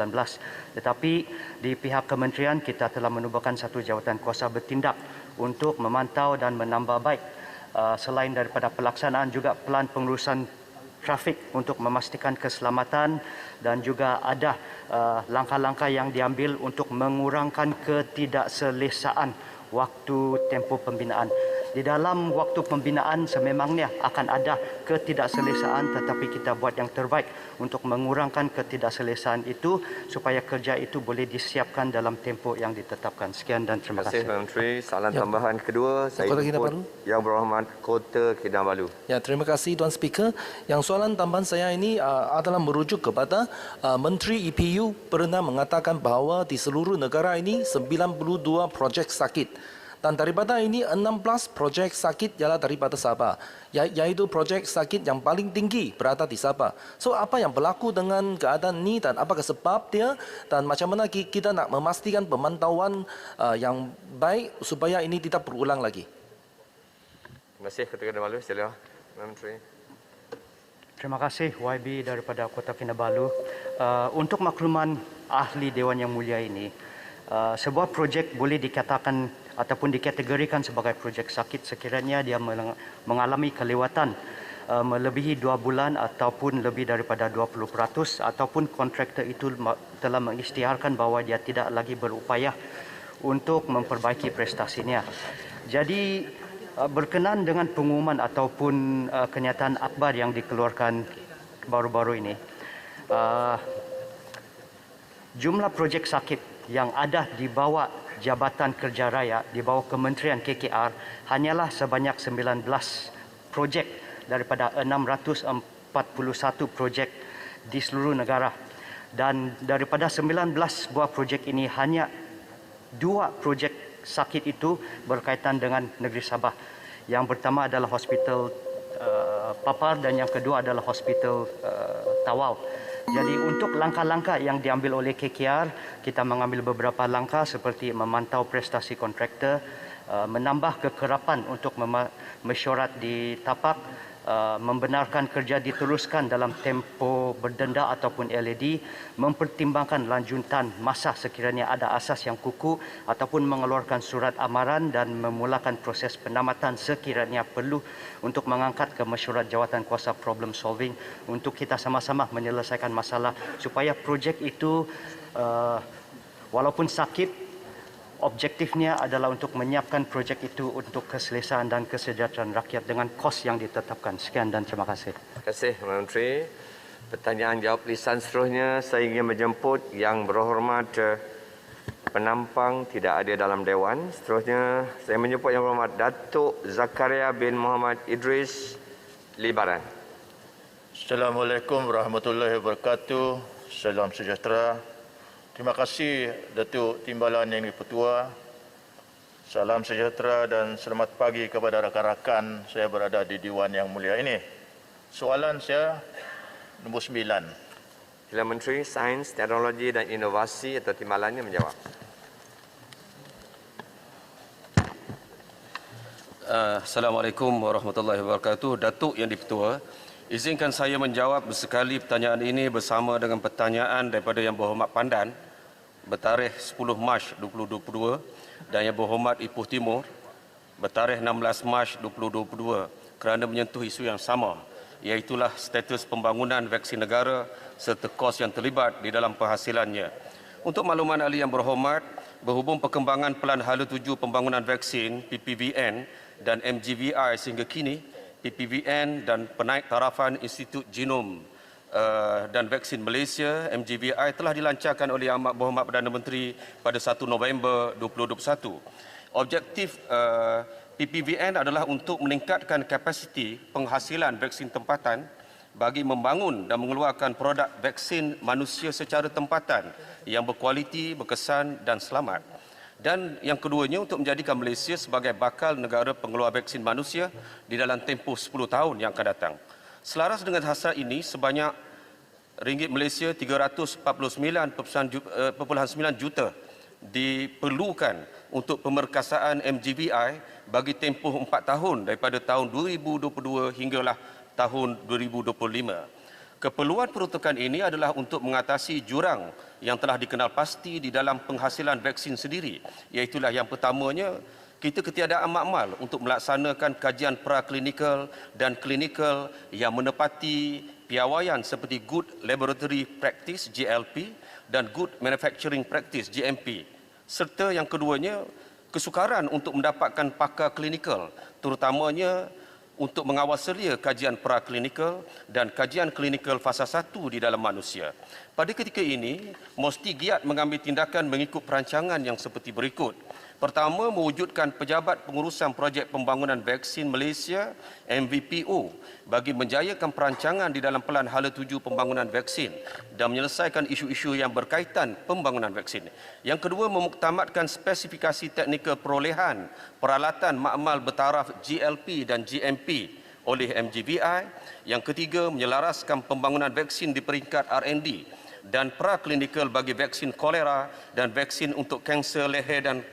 Tetapi di pihak kementerian kita telah menubuhkan satu jawatan kuasa bertindak untuk memantau dan menambah baik selain daripada pelaksanaan juga pelan pengurusan trafik untuk memastikan keselamatan dan juga ada langkah-langkah yang diambil untuk mengurangkan ketidakselesaan waktu tempoh pembinaan. Di dalam waktu pembinaan sememangnya akan ada ketidakselesaan tetapi kita buat yang terbaik untuk mengurangkan ketidakselesaan itu supaya kerja itu boleh disiapkan dalam tempoh yang ditetapkan. Sekian dan terima kasih. Terima kasih, Menteri. Soalan tambahan kedua, saya jemput Yang Berhormat Kota Kinabalu. Ya, terima kasih Tuan Speaker. Yang soalan tambahan saya ini adalah merujuk kepada Menteri EPU pernah mengatakan bahawa di seluruh negara ini 92 projek sakit. Dan daripada ini 16 projek sakit ialah daripada Sabah, iaitu projek sakit yang paling tinggi berada di Sabah. So apa yang berlaku dengan keadaan ini dan apakah sebab dia dan macam mana kita nak memastikan pemantauan yang baik supaya ini tidak berulang lagi? Terima kasih Ketua Kinabalu. Sila, Menteri. Terima kasih YB daripada Kota Kinabalu. Untuk makluman ahli Dewan Yang Mulia ini, sebuah projek boleh dikatakan ataupun dikategorikan sebagai projek sakit sekiranya dia mengalami kelewatan melebihi 2 bulan ataupun lebih daripada 20% ataupun kontraktor itu telah mengisytiharkan bahawa dia tidak lagi berupaya untuk memperbaiki prestasinya. Jadi berkenaan dengan pengumuman ataupun kenyataan akhbar yang dikeluarkan baru-baru ini, jumlah projek sakit yang ada di bawah Jabatan Kerja Raya, di bawah Kementerian KKR hanyalah sebanyak 19 projek daripada 641 projek di seluruh negara. Dan daripada 19 buah projek ini, hanya 2 projek sakit itu berkaitan dengan negeri Sabah. Yang pertama adalah Hospital Papar dan yang kedua adalah Hospital Tawau. Jadi untuk langkah-langkah yang diambil oleh KKR, kita mengambil beberapa langkah seperti memantau prestasi kontraktor, menambah kekerapan untuk mesyuarat di tapak, membenarkan kerja diteruskan dalam tempoh berdenda ataupun LED, mempertimbangkan lanjutan masa sekiranya ada asas yang kukuh ataupun mengeluarkan surat amaran dan memulakan proses penamatan sekiranya perlu untuk mengangkat ke mesyuarat jawatan kuasa problem solving untuk kita sama-sama menyelesaikan masalah supaya projek itu walaupun sakit, objektifnya adalah untuk menyiapkan projek itu untuk keselesaan dan kesejahteraan rakyat dengan kos yang ditetapkan. Sekian dan terima kasih. Terima kasih, Menteri. Pertanyaan jawab lisan seterusnya, saya ingin menjemput Yang Berhormat penampang tidak ada dalam Dewan. Seterusnya, saya menjemput Yang Berhormat Datuk Zakaria bin Muhammad Idris Libaran. Assalamualaikum warahmatullahi wabarakatuh. Salam sejahtera. Terima kasih Datuk Timbalan Yang di-Pertua. Salam sejahtera dan selamat pagi kepada rakan-rakan saya berada di Dewan yang mulia ini. Soalan saya nombor 9. Sila Menteri Sains, Teknologi dan Inovasi atau Timbalannya menjawab. Assalamualaikum warahmatullahi wabarakatuh. Datuk Yang di-Pertua, izinkan saya menjawab sekali pertanyaan ini bersama dengan pertanyaan daripada Yang Berhormat Pandan bertarikh 10 Mac 2022 dan Yang Berhormat Ipoh Timur bertarikh 16 Mac 2022 kerana menyentuh isu yang sama, iaitulah status pembangunan vaksin negara serta kos yang terlibat di dalam penghasilannya. Untuk makluman ahli Yang Berhormat, berhubung perkembangan Pelan Hala 7 Pembangunan Vaksin PPVN dan MGVI sehingga kini, PPVN dan penaik tarafan Institut Genom dan Vaksin Malaysia MGVI telah dilancarkan oleh Yang Berhormat Perdana Menteri pada 1 November 2021. Objektif PPVN adalah untuk meningkatkan kapasiti penghasilan vaksin tempatan bagi membangun dan mengeluarkan produk vaksin manusia secara tempatan yang berkualiti, berkesan dan selamat. Dan yang keduanya untuk menjadikan Malaysia sebagai bakal negara pengeluar vaksin manusia di dalam tempoh 10 tahun yang akan datang. Selaras dengan hasrat ini, sebanyak ringgit Malaysia 349.9 juta diperlukan untuk pemerkasaan MGVI bagi tempoh 4 tahun daripada tahun 2022 hinggalah tahun 2025. Keperluan peruntukan ini adalah untuk mengatasi jurang yang telah dikenal pasti di dalam penghasilan vaksin sendiri, iaitulah yang pertamanya, kita ketiadaan makmal untuk melaksanakan kajian praklinikal dan klinikal yang menepati piawaian seperti Good Laboratory Practice GLP dan Good Manufacturing Practice GMP. Serta yang keduanya, kesukaran untuk mendapatkan pakar klinikal, terutamanya untuk mengawal selia kajian praklinikal dan kajian klinikal fasa 1 di dalam manusia. Pada ketika ini, mesti giat mengambil tindakan mengikut perancangan yang seperti berikut. Pertama, mewujudkan Pejabat Pengurusan Projek Pembangunan Vaksin Malaysia MVPO bagi menjayakan perancangan di dalam Pelan Hala 7 Pembangunan Vaksin dan menyelesaikan isu-isu yang berkaitan pembangunan vaksin. Yang kedua, memuktamadkan spesifikasi teknikal perolehan peralatan makmal bertaraf GLP dan GMP oleh MGVI. Yang ketiga, menyelaraskan pembangunan vaksin di peringkat R&D dan praklinikal bagi vaksin kolera dan vaksin untuk kanser leher dan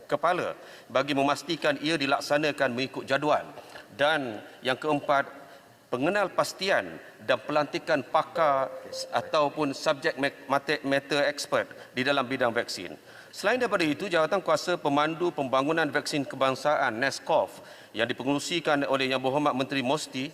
kepala bagi memastikan ia dilaksanakan mengikut jadual. Dan yang keempat, pengenalpastian dan pelantikan pakar ataupun subject matter expert di dalam bidang vaksin. Selain daripada itu, Jawatan Kuasa Pemandu Pembangunan Vaksin Kebangsaan NESCOV yang dipengerusikan oleh Yang Berhormat Menteri Mosty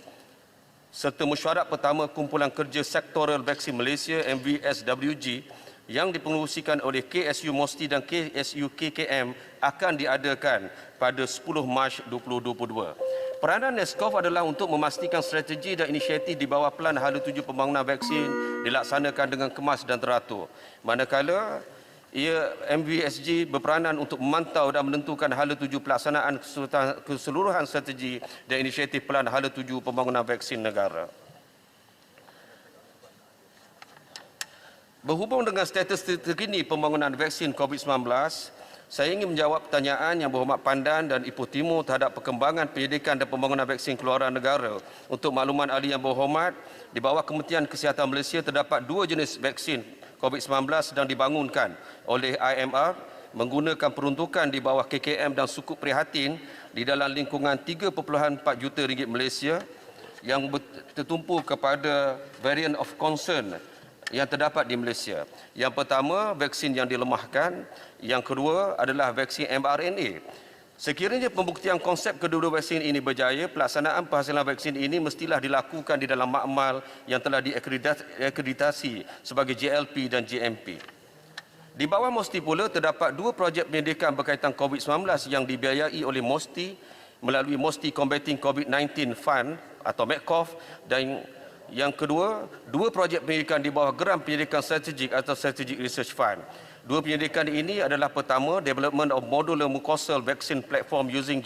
serta mesyuarat pertama Kumpulan Kerja Sektoral Vaksin Malaysia MVSWG yang dipengerusikan oleh KSU MOSTI dan KSU KKM akan diadakan pada 10 Mac 2022. Peranan Nescov adalah untuk memastikan strategi dan inisiatif di bawah Pelan Hala Tuju Pembangunan Vaksin dilaksanakan dengan kemas dan teratur. Manakala MVSG berperanan untuk memantau dan menentukan hala tuju pelaksanaan keseluruhan strategi dan inisiatif Pelan Hala Tuju Pembangunan Vaksin Negara. Berhubung dengan status terkini pembangunan vaksin COVID-19, saya ingin menjawab pertanyaan Yang Berhormat Pandan dan Ipoh Timur terhadap perkembangan penyelidikan dan pembangunan vaksin keluaran negara. Untuk makluman ahli Yang Berhormat, di bawah Kementerian Kesihatan Malaysia terdapat 2 jenis vaksin COVID-19 sedang dibangunkan oleh IMR menggunakan peruntukan di bawah KKM dan Sukuk Prihatin di dalam lingkungan 3.4 juta ringgit Malaysia yang tertumpu kepada variant of concern yang terdapat di Malaysia. Yang pertama, vaksin yang dilemahkan. Yang kedua adalah vaksin mRNA. Sekiranya pembuktian konsep kedua-dua vaksin ini berjaya, pelaksanaan penghasilan vaksin ini mestilah dilakukan di dalam makmal yang telah diakreditasi sebagai JLP dan JMP. Di bawah MOSTI pula terdapat 2 projek pendidikan berkaitan COVID-19 yang dibiayai oleh MOSTI melalui MOSTI Combating COVID-19 Fund atau MECOF, dan yang kedua, 2 projek pendidikan di bawah Geram Pendidikan Strategik atau Strategic Research Fund. 2 pendidikan ini adalah pertama, Development of Modular Mucosal Vaccine Platform using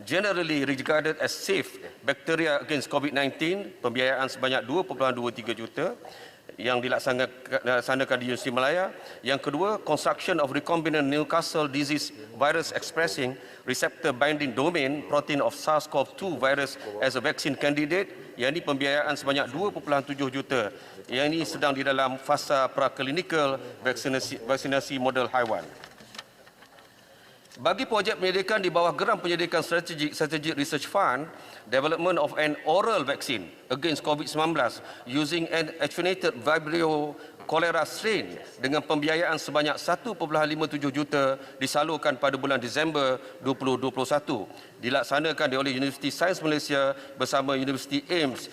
generally regarded as safe bacteria against COVID-19, pembiayaan sebanyak 2.23 juta yang dilaksanakan di Universiti Malaya. Yang kedua, Construction of Recombinant Newcastle Disease Virus Expressing Receptor Binding Domain Protein of SARS-CoV-2 Virus as a Vaccine Candidate, yang ini pembiayaan sebanyak 2.7 juta. Yang ini sedang di dalam fasa praklinikal vaksinasi model haiwan. Bagi projek penyelidikan di bawah Geram Penyelidikan Strategic Research Fund, Development of an Oral Vaccine Against COVID-19 using an attenuated Vibrio cholera strain dengan pembiayaan sebanyak 1.57 juta disalurkan pada bulan Disember 2021. Dilaksanakan oleh Universiti Sains Malaysia bersama Universiti AIMS.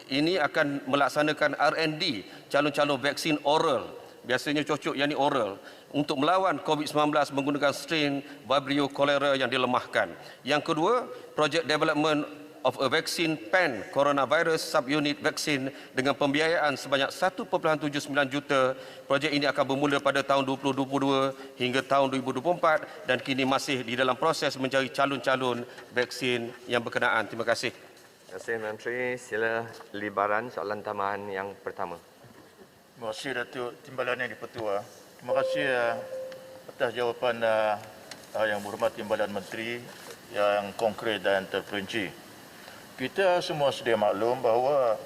Ini akan melaksanakan R&D calon-calon vaksin oral, biasanya cocok yang ini oral, untuk melawan COVID-19 menggunakan strain Vibrio cholera yang dilemahkan. Yang kedua, projek development of a vaccine pan coronavirus subunit vaccine dengan pembiayaan sebanyak 1.79 juta. Projek ini akan bermula pada tahun 2022 hingga tahun 2024 dan kini masih di dalam proses mencari calon-calon vaksin yang berkenaan. Terima kasih. Terima kasih Menteri. Sila libaran soalan tambahan yang pertama. Terima kasih Datuk Timbalan Yang Di-Pertua. Terima kasih atas jawapan Yang Berhormat Timbalan Menteri yang konkret dan terperinci. Kita semua sedia maklum bahawa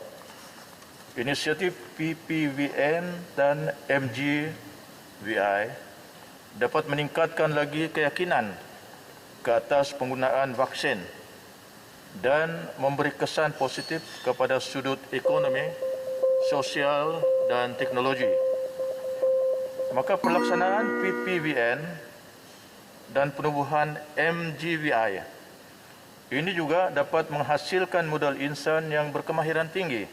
inisiatif PPVN dan MGVI dapat meningkatkan lagi keyakinan ke atas penggunaan vaksin dan memberi kesan positif kepada sudut ekonomi, sosial dan teknologi. Maka pelaksanaan PPVN dan penubuhan MGVI ini juga dapat menghasilkan modal insan yang berkemahiran tinggi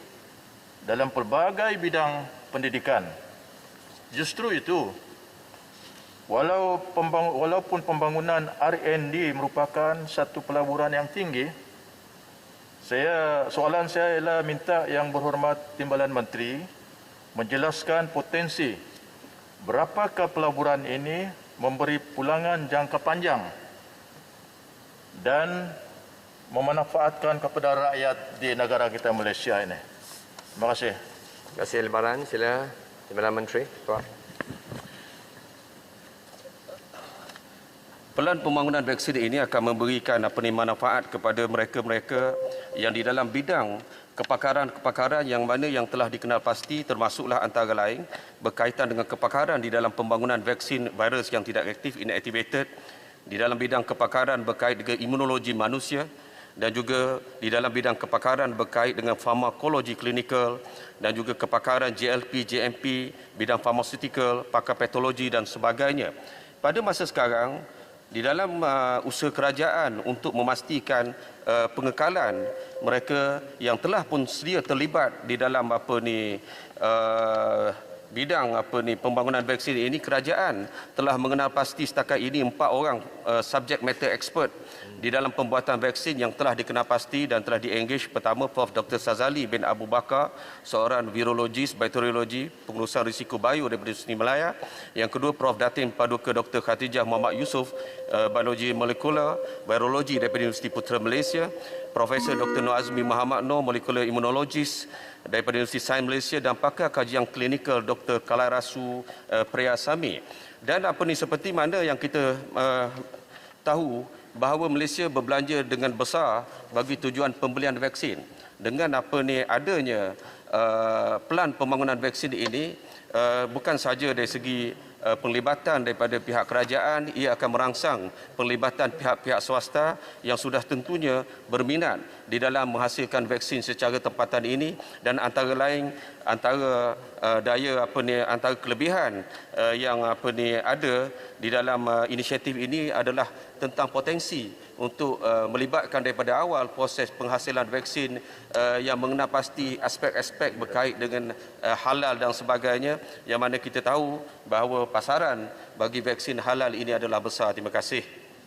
dalam pelbagai bidang pendidikan. Justru itu, walaupun pembangunan R&D merupakan satu pelaburan yang tinggi, soalan saya ialah minta Yang Berhormat Timbalan Menteri menjelaskan potensi berapakah pelaburan ini memberi pulangan jangka panjang dan memanfaatkan kepada rakyat di negara kita Malaysia ini. Terima kasih. Terima kasih Lebaran. Sila Timbalan Menteri. Pelan pembangunan vaksin ini akan memberikan manfaat kepada mereka-mereka yang di dalam bidang kepakaran yang mana yang telah dikenal pasti, termasuklah antara lain berkaitan dengan kepakaran di dalam pembangunan vaksin virus yang tidak aktif, inactivated, di dalam bidang kepakaran berkait dengan imunologi manusia, dan juga di dalam bidang kepakaran berkait dengan farmakologi klinikal, dan juga kepakaran JLP, JMP, bidang farmaceutical, pakar patologi dan sebagainya. Pada masa sekarang, di dalam usaha kerajaan untuk memastikan pengekalan mereka yang telah pun sedia terlibat di dalam bidang pembangunan vaksin ini, kerajaan telah mengenal pasti setakat ini 4 orang subject matter expert di dalam pembuatan vaksin yang telah dikenal pasti dan telah di-engage. Pertama, Prof. Dr. Sazali bin Abu Bakar, seorang virologis, bakteriologi, pengurusan risiko bio daripada Universiti Malaya. Yang kedua, Prof. Datin Paduka Dr. Khatijah Muhammad Yusof, biologi molekular, virologi daripada Universiti Putra Malaysia. Profesor Dr. Nur Azmi Muhammad Noor, molekular imunologis daripada Universiti Sains Malaysia, dan pakar kajian klinikal Dr. Kalarasu Priyasami. Dan seperti mana yang kita tahu bahawa Malaysia berbelanja dengan besar bagi tujuan pembelian vaksin. Dengan adanya pelan pembangunan vaksin ini, bukan sahaja dari segi penglibatan daripada pihak kerajaan, ia akan merangsang penglibatan pihak-pihak swasta yang sudah tentunya berminat di dalam menghasilkan vaksin secara tempatan ini. Dan antara lain, antara kelebihan yang ada di dalam inisiatif ini adalah tentang potensi untuk melibatkan daripada awal proses penghasilan vaksin yang mengenal pasti aspek-aspek berkait dengan halal dan sebagainya, yang mana kita tahu bahawa pasaran bagi vaksin halal ini adalah besar. Terima kasih.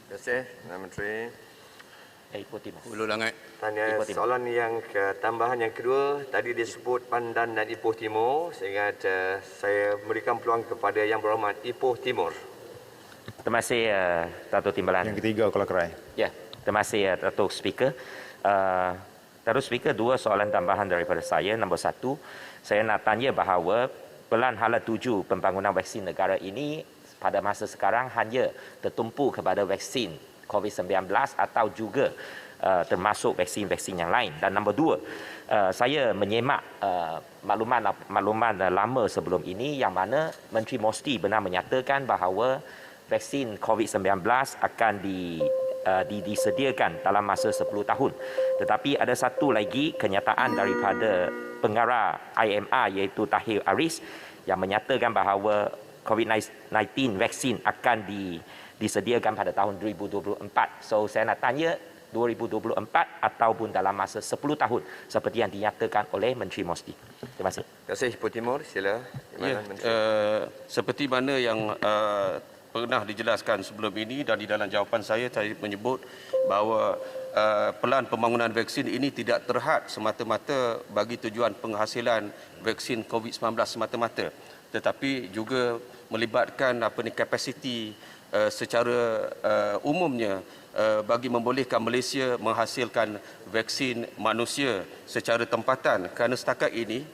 Terima kasih, Menteri. Ulang Tanya soalan yang tambahan yang kedua, tadi disebut Pandan dan Ipoh Timur, sehingga saya berikan peluang kepada Yang Berhormat Ipoh Timur. Terima kasih Datuk Timbalan. Yang ketiga, kalau kerai. Ya, terima kasih Datuk Speaker. Datuk Speaker, 2 soalan tambahan daripada saya. Nombor 1, saya nak tanya bahawa pelan hala tuju pembangunan vaksin negara ini pada masa sekarang hanya tertumpu kepada vaksin COVID-19 atau juga termasuk vaksin-vaksin yang lain. Dan nombor 2, saya menyemak makluman lama sebelum ini yang mana Menteri Mosty benar menyatakan bahawa vaksin COVID-19 akan disediakan dalam masa 10 tahun. Tetapi ada satu lagi kenyataan daripada pengarah IMR iaitu Tahir Aris yang menyatakan bahawa COVID-19 vaksin akan disediakan pada tahun 2024. So saya nak tanya 2024 ataupun dalam masa 10 tahun seperti yang dinyatakan oleh Menteri Mosty. Terima kasih. Terima kasih Ipoh Timur. Sila. Seperti mana yang pernah dijelaskan sebelum ini dan di dalam jawapan saya menyebut bahawa pelan pembangunan vaksin ini tidak terhad semata-mata bagi tujuan penghasilan vaksin COVID-19 semata-mata, tetapi juga melibatkan kapasiti secara umumnya bagi membolehkan Malaysia menghasilkan vaksin manusia secara tempatan, kerana setakat ini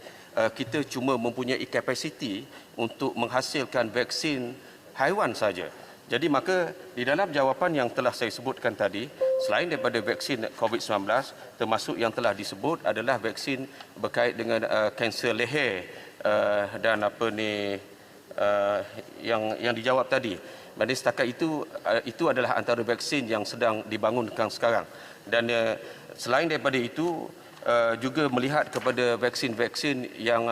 kita cuma mempunyai kapasiti untuk menghasilkan vaksin haiwan saja. Jadi maka di dalam jawapan yang telah saya sebutkan tadi, selain daripada vaksin COVID-19, termasuk yang telah disebut adalah vaksin berkait dengan kanser leher dan yang dijawab tadi. Jadi setakat itu adalah antara vaksin yang sedang dibangunkan sekarang. Dan selain daripada itu juga melihat kepada vaksin-vaksin yang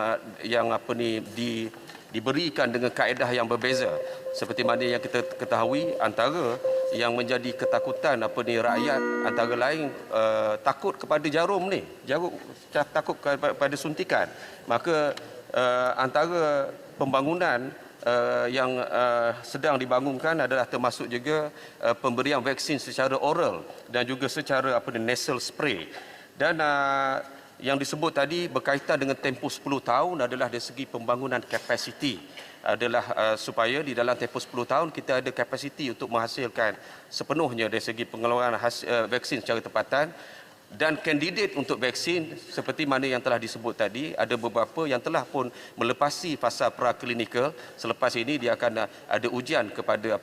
diberikan dengan kaedah yang berbeza. Seperti mana yang kita ketahui, antara yang menjadi ketakutan rakyat antara lain takut kepada jarum ni, takut kepada suntikan. Maka antara pembangunan yang sedang dibangunkan adalah termasuk juga pemberian vaksin secara oral dan juga secara nasal spray. Dan yang disebut tadi berkaitan dengan tempoh 10 tahun adalah dari segi pembangunan kapasiti, adalah supaya di dalam tempoh 10 tahun kita ada kapasiti untuk menghasilkan sepenuhnya dari segi pengeluaran vaksin secara tempatan. Dan kandidat untuk vaksin seperti mana yang telah disebut tadi, ada beberapa yang telah pun melepasi fasa praklinikal. Selepas ini dia akan ada ujian kepada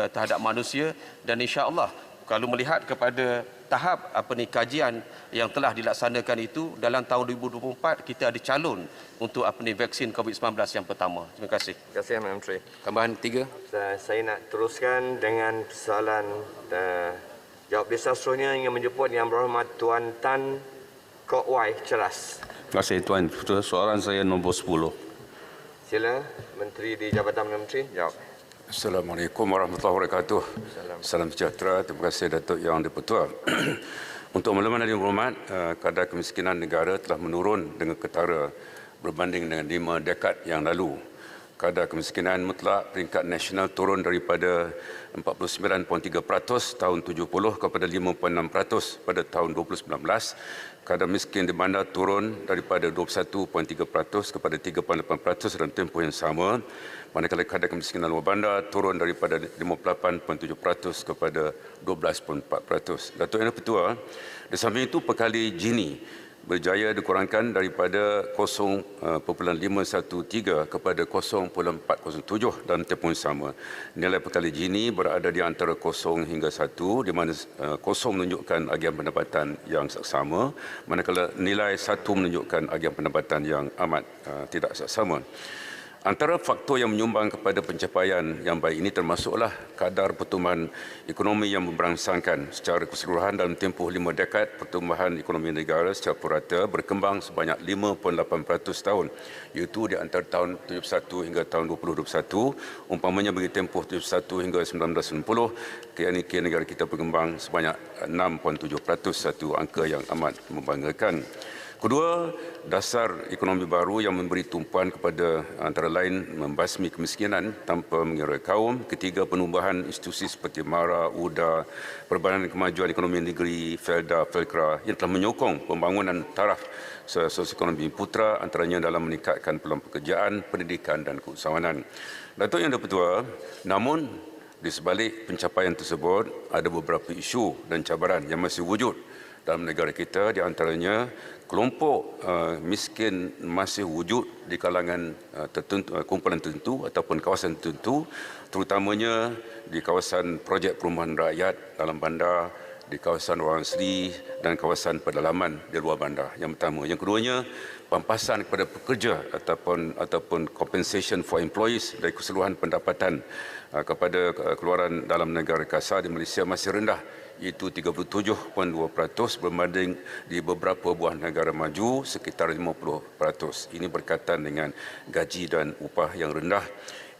terhadap manusia, dan insya-Allah kalau melihat kepada tahap kajian yang telah dilaksanakan itu, dalam tahun 2024 kita ada calon untuk vaksin COVID-19 yang pertama. Terima kasih. Terima kasih Menteri. Tambahan 3. Saya nak teruskan dengan soalan jawab lisan seterusnya yang menjemput Yang Berhormat Tuan Tan Kok Wai Ceras. Terima kasih Tuan. Soalan saya nombor 10. Sila Menteri di Jabatan Menteri jawab. Assalamualaikum warahmatullahi wabarakatuh. Salam sejahtera. Terima kasih Datuk Yang di-Pertua. Untuk Parlimen yang berhormat, kadar kemiskinan negara telah menurun dengan ketara berbanding dengan 5 dekad yang lalu. Kadar kemiskinan mutlak peringkat nasional turun daripada 49.3% tahun 70 kepada 5.6% pada tahun 2019. Kadar miskin di bandar turun daripada 21.3% kepada 3.8% dalam tempoh yang sama. Manakala kadar kemiskinan luar bandar turun daripada 58.7% kepada 12.4%. Datuk Yang di-Pertua, di samping itu pekali Gini berjaya dikurangkan daripada 0.513 kepada 0.407 dalam tempoh yang sama. Nilai pekali Gini berada di antara 0 hingga 1, di mana 0 menunjukkan agian pendapatan yang saksama, manakala nilai 1 menunjukkan agian pendapatan yang amat tidak saksama. Antara faktor yang menyumbang kepada pencapaian yang baik ini termasuklah kadar pertumbuhan ekonomi yang memberangsangkan secara keseluruhan dalam tempoh 5 dekad. Pertumbuhan ekonomi negara secara purata berkembang sebanyak 5.8% tahun, iaitu di antara tahun 71 hingga tahun 2021. Umpamanya bagi tempoh 71 hingga 1990, KNK negara kita berkembang sebanyak 6.7%, satu angka yang amat membanggakan. Kedua, dasar ekonomi baru yang memberi tumpuan kepada antara lain membasmi kemiskinan tanpa mengira kaum. Ketiga, penumbuhan institusi seperti MARA, UDA, Perbahanan Kemajuan Ekonomi Negeri, FELDA, FELKRA yang telah menyokong pembangunan taraf sosioekonomi putra, antaranya dalam meningkatkan peluang pekerjaan, pendidikan dan keusahawanan. Datuk Yang di-Pertua, namun di sebalik pencapaian tersebut ada beberapa isu dan cabaran yang masih wujud dalam negara kita, di antaranya kelompok miskin masih wujud di kalangan tertentu, kumpulan tertentu ataupun kawasan tertentu, terutamanya di kawasan projek perumahan rakyat dalam bandar, di kawasan orang asli dan kawasan pedalaman di luar bandar. Yang pertama. Yang keduanya, pampasan kepada pekerja ataupun compensation for employees dari keseluruhan pendapatan kepada keluaran dalam negara kasar di Malaysia masih rendah, iaitu 37.2% berbanding di beberapa buah negara maju sekitar 50%. Ini berkaitan dengan gaji dan upah yang rendah.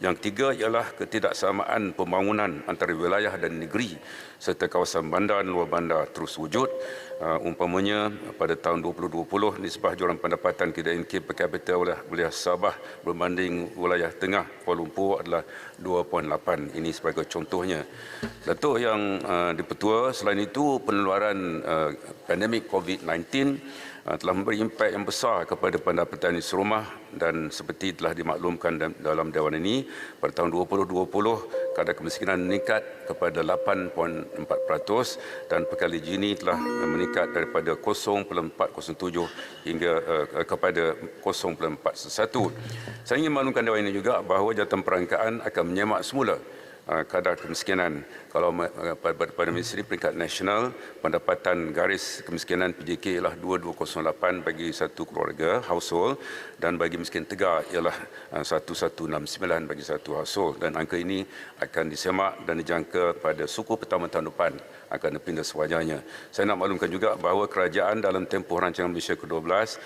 Yang ketiga ialah ketidaksamaan pembangunan antara wilayah dan negeri serta kawasan bandar dan luar bandar terus wujud. Umpamanya pada tahun 2020 nisbah jualan pendapatan KNK per kapita wilayah Sabah berbanding wilayah tengah Kuala Lumpur adalah 2.8. Ini sebagai contohnya. Datuk Yang di-Pertua, selain itu penularan pandemik COVID-19 telah memberi impak yang besar kepada pendapatan isi rumah, dan seperti telah dimaklumkan dalam Dewan ini, pada tahun 2020 kadar kemiskinan meningkat kepada 8.4% dan pekali Gini telah meningkat daripada 0.407 hingga kepada 0.411. Saya ingin maklumkan Dewan ini juga bahawa Jawatan Perangkaan akan menyemak semula kadar kemiskinan. Kalau pada Ministeri Peringkat Nasional, pendapatan garis kemiskinan PJK ialah 2208 bagi satu keluarga household, dan bagi miskin tegar ialah 1169 bagi satu household, dan angka ini akan disemak dan dijangka pada suku pertama tahun depan akan dipindah sewajarnya. Saya nak maklumkan juga bahawa kerajaan dalam tempoh rancangan Malaysia ke-12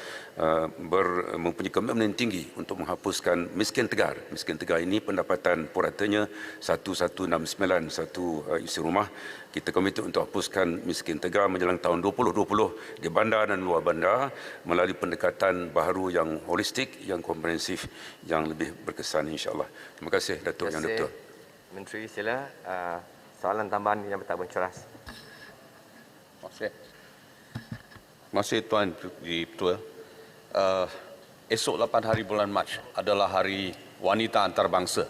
mempunyai komitmen tinggi untuk menghapuskan miskin tegar. Miskin tegar ini pendapatan puratanya 1169 satu isi rumah. Kita komited untuk hapuskan miskin tegar menjelang tahun 2020 di bandar dan luar bandar melalui pendekatan baharu yang holistik, yang komprehensif, yang lebih berkesan insya-Allah. Terima kasih Datuk Yang di-Pertua. Menteri, sila soalan tambahan yang bertabung ceras. Terima kasih Tuan di-Pertua. Esok 8 hari bulan Mac adalah Hari Wanita Antarabangsa,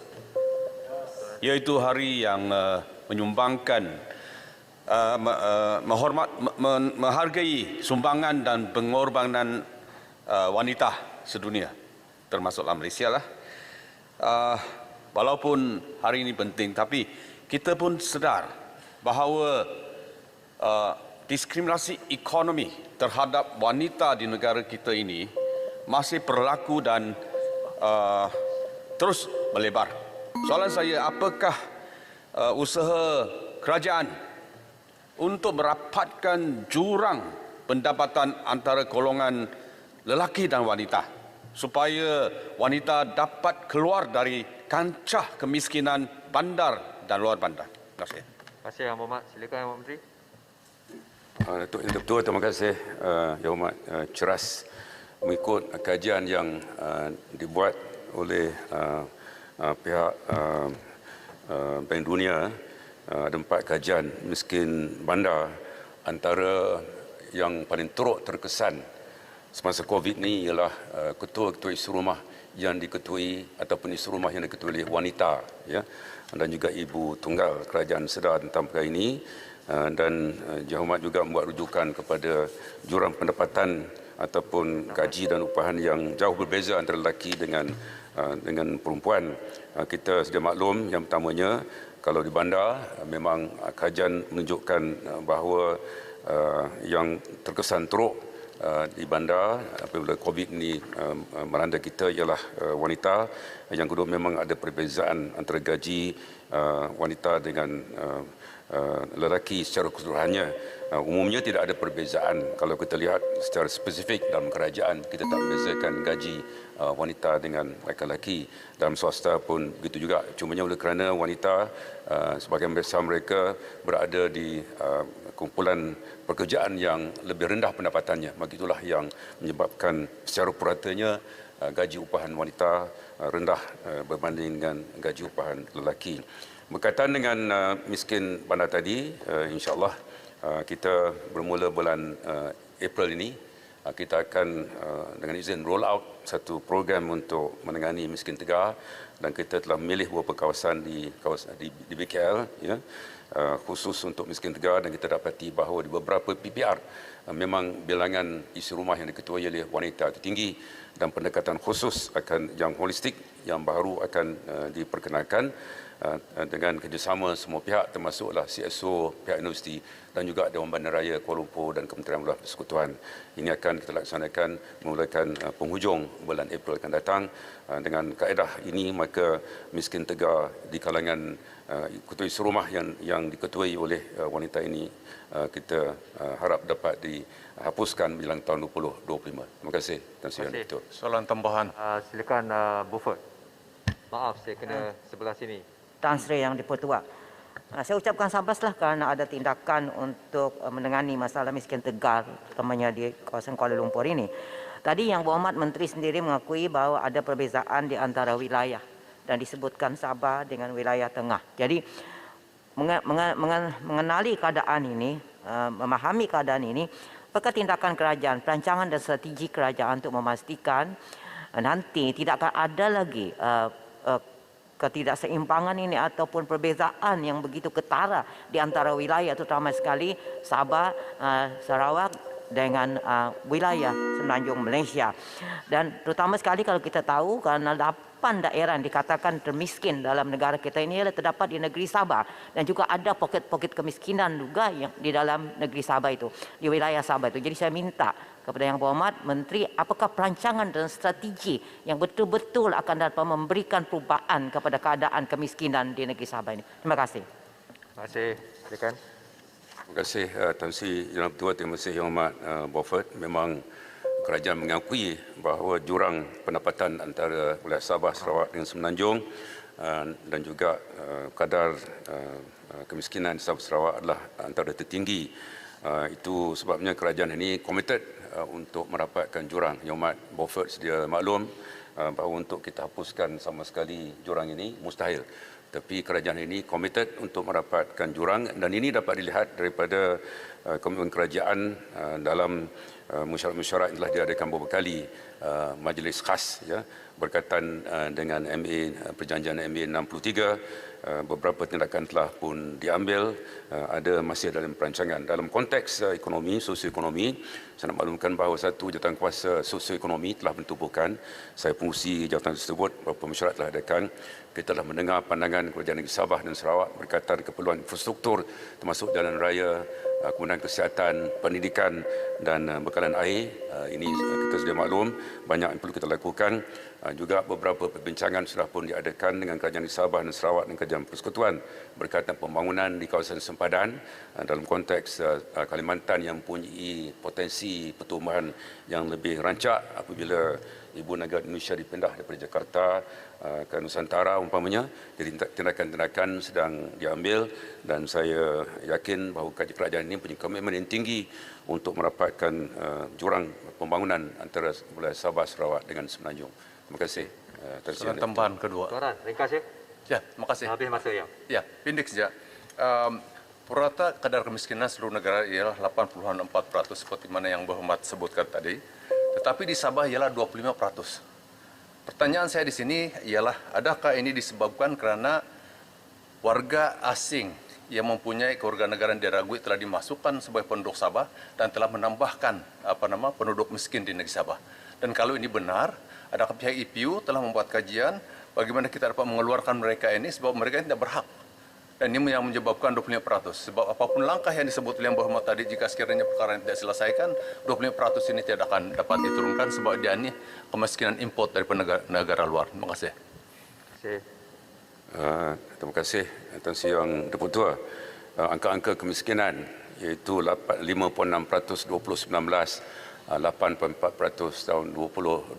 iaitu hari yang menyumbangkan menghargai sumbangan dan pengorbanan wanita sedunia, termasuklah Malaysia lah. Walaupun hari ini penting, tapi kita pun sedar bahawa diskriminasi ekonomi terhadap wanita di negara kita ini masih berlaku dan terus melebar. Soalan saya, apakah usaha kerajaan untuk merapatkan jurang pendapatan antara golongan lelaki dan wanita supaya wanita dapat keluar dari kancah kemiskinan bandar dan luar bandar. Terima kasih. Terima kasih Yang Berhormat. Silakan Yang Menteri. Datuk Yang Ketua, terima kasih Yang Hormat Ceras mengikut kajian yang dibuat oleh pihak Bank Dunia. Ada 4 kajian miskin bandar. Antara yang paling teruk terkesan semasa COVID ni ialah ketua-ketua isu rumah yang diketuai ataupun isu rumah yang diketuai oleh wanita, ya, dan juga ibu tunggal. Kerajaan sedar tentang perkara ini dan Yang Hormat juga membuat rujukan kepada jurang pendapatan ataupun gaji dan upahan yang jauh berbeza antara lelaki dengan perempuan. Kita sedia maklum, yang pertamanya kalau di bandar memang kajian menunjukkan bahawa yang terkesan teruk di bandar apabila COVID ini melanda kita ialah wanita. Yang kedua, memang ada perbezaan antara gaji wanita dengan lelaki secara keseluruhannya. Umumnya tidak ada perbezaan. Kalau kita lihat secara spesifik dalam kerajaan, kita tak membezakan gaji wanita dengan lelaki. Dalam swasta pun begitu juga. Cumanya oleh kerana wanita sebagian besar mereka berada di kumpulan pekerjaan yang lebih rendah pendapatannya. Begitulah yang menyebabkan secara puratanya gaji upahan wanita rendah berbanding dengan gaji upahan lelaki. Berkaitan dengan miskin bandar tadi, insya-Allah kita bermula bulan April ini, kita akan dengan izin roll out satu program untuk menangani miskin tegar, dan kita telah memilih beberapa kawasan di BKL, ya, khusus untuk miskin tegar, dan kita dapati bahawa di beberapa PPR memang bilangan isi rumah yang diketuai oleh wanita itu tinggi, dan pendekatan khusus yang holistik yang baru akan diperkenalkan dengan kerjasama semua pihak, termasuklah CSO, pihak universiti dan juga Dewan Bandaraya Kuala Lumpur dan Kementerian Belah Persekutuan. Ini akan kita laksanakan memulakan penghujung bulan April akan datang. Dengan kaedah ini, maka miskin tegar di kalangan ketua isu rumah yang diketuai oleh wanita ini kita harap dapat dihapuskan menjelang tahun 2025. Terima kasih. Terima kasih. Soalan tambahan. Silakan Beaufort. Maaf, saya kena sebelah sini. Tan Sri Yang Dipertua. Saya ucapkan sabaslah kerana ada tindakan untuk menangani masalah miskin tegar, terutamanya di kawasan Kuala Lumpur ini. Tadi Yang Berhormat Menteri sendiri mengakui bahawa ada perbezaan di antara wilayah dan disebutkan Sabah dengan wilayah tengah. Jadi mengenali keadaan ini, memahami keadaan ini, apakah tindakan kerajaan, perancangan dan strategi kerajaan untuk memastikan nanti tidak akan ada lagi ketidakseimbangan ini ataupun perbezaan yang begitu ketara di antara wilayah, terutama sekali Sabah, Sarawak dengan wilayah Semenanjung Malaysia. Dan terutama sekali kalau kita tahu kerana 8 daerah yang dikatakan termiskin dalam negara kita ini adalah terdapat di negeri Sabah, dan juga ada poket-poket kemiskinan juga yang di dalam negeri Sabah itu, di wilayah Sabah itu. Jadi saya minta kepada Yang Berhormat Menteri, apakah perancangan dan strategi yang betul-betul akan dapat memberikan perubahan kepada keadaan kemiskinan di negeri Sabah ini. Terima kasih. Terima kasih. Silakan. Terima kasih Tan Sri Yang Ketua. Terima kasih Yang Hormat Beaufort. Memang kerajaan mengakui bahawa jurang pendapatan antara wilayah Sabah, Sarawak dengan Semenanjung dan juga kadar kemiskinan di Sabah Sarawak adalah antara tertinggi. Itu sebabnya kerajaan ini komited untuk merapatkan jurang. Yang Hormat Beaufort sedia maklum bahawa untuk kita hapuskan sama sekali jurang ini mustahil. Tapi kerajaan ini komited untuk merapatkan jurang, dan ini dapat dilihat daripada komitmen kerajaan dalam mesyuarat-mesyuarat yang telah diadakan beberapa kali majlis khas, ya, berkaitan dengan MA, perjanjian MA 63. Beberapa tindakan telah pun diambil, ada masih dalam perancangan. Dalam konteks ekonomi, sosioekonomi, saya nak maklumkan bahawa satu jawatankuasa sosioekonomi telah bertubuhkan. Saya pengurusi jawatan tersebut, beberapa mesyuarat telah adakan. Kita telah mendengar pandangan kerajaan negeri Sabah dan Sarawak berkaitan keperluan infrastruktur, termasuk jalan raya, kemudian kesihatan, pendidikan dan bekalan air. Ini kita sudah maklum, banyak yang perlu kita lakukan. Juga beberapa perbincangan sudah pun diadakan dengan Kerajaan Sabah dan Sarawak dan Kerajaan Persekutuan berkaitan pembangunan di kawasan sempadan dalam konteks Kalimantan yang mempunyai potensi pertumbuhan yang lebih rancak apabila ibu negara Indonesia dipindah daripada Jakarta ke Nusantara umpamanya. Jadi tindakan-tindakan sedang diambil dan saya yakin bahawa kerajaan ini punya komitmen yang tinggi untuk merapatkan jurang pembangunan antara wilayah Sabah, Sarawak dengan Semenanjung. Terima kasih. Soalan tambahan kedua. Tuan, ringkas ya. Ya, terima kasih. Habis masa ya. Ya, pendek saja. Purata kadar kemiskinan seluruh negara ialah 80,4% seperti mana yang Berhormat sebutkan tadi. Tetapi di Sabah ialah 25%. Pertanyaan saya di sini ialah, adakah ini disebabkan kerana warga asing yang mempunyai kewarganegaraan diragui telah dimasukkan sebagai penduduk Sabah dan telah menambahkan penduduk miskin di negeri Sabah? Dan kalau ini benar, adakah pihak EPU telah membuat kajian bagaimana kita dapat mengeluarkan mereka ini sebab mereka tidak berhak? Dan ini yang menyebabkan 25%. Sebab apapun langkah yang disebut oleh Yang Berhormat tadi, jika sekiranya perkara yang tidak selesaikan, 25% ini tidak akan dapat diturunkan sebab dia ini kemiskinan import dari negara luar. Terima kasih. Terima kasih Tuan Yang Dipertua. Angka-angka kemiskinan iaitu 5.6% 2019, 8.4% tahun 2020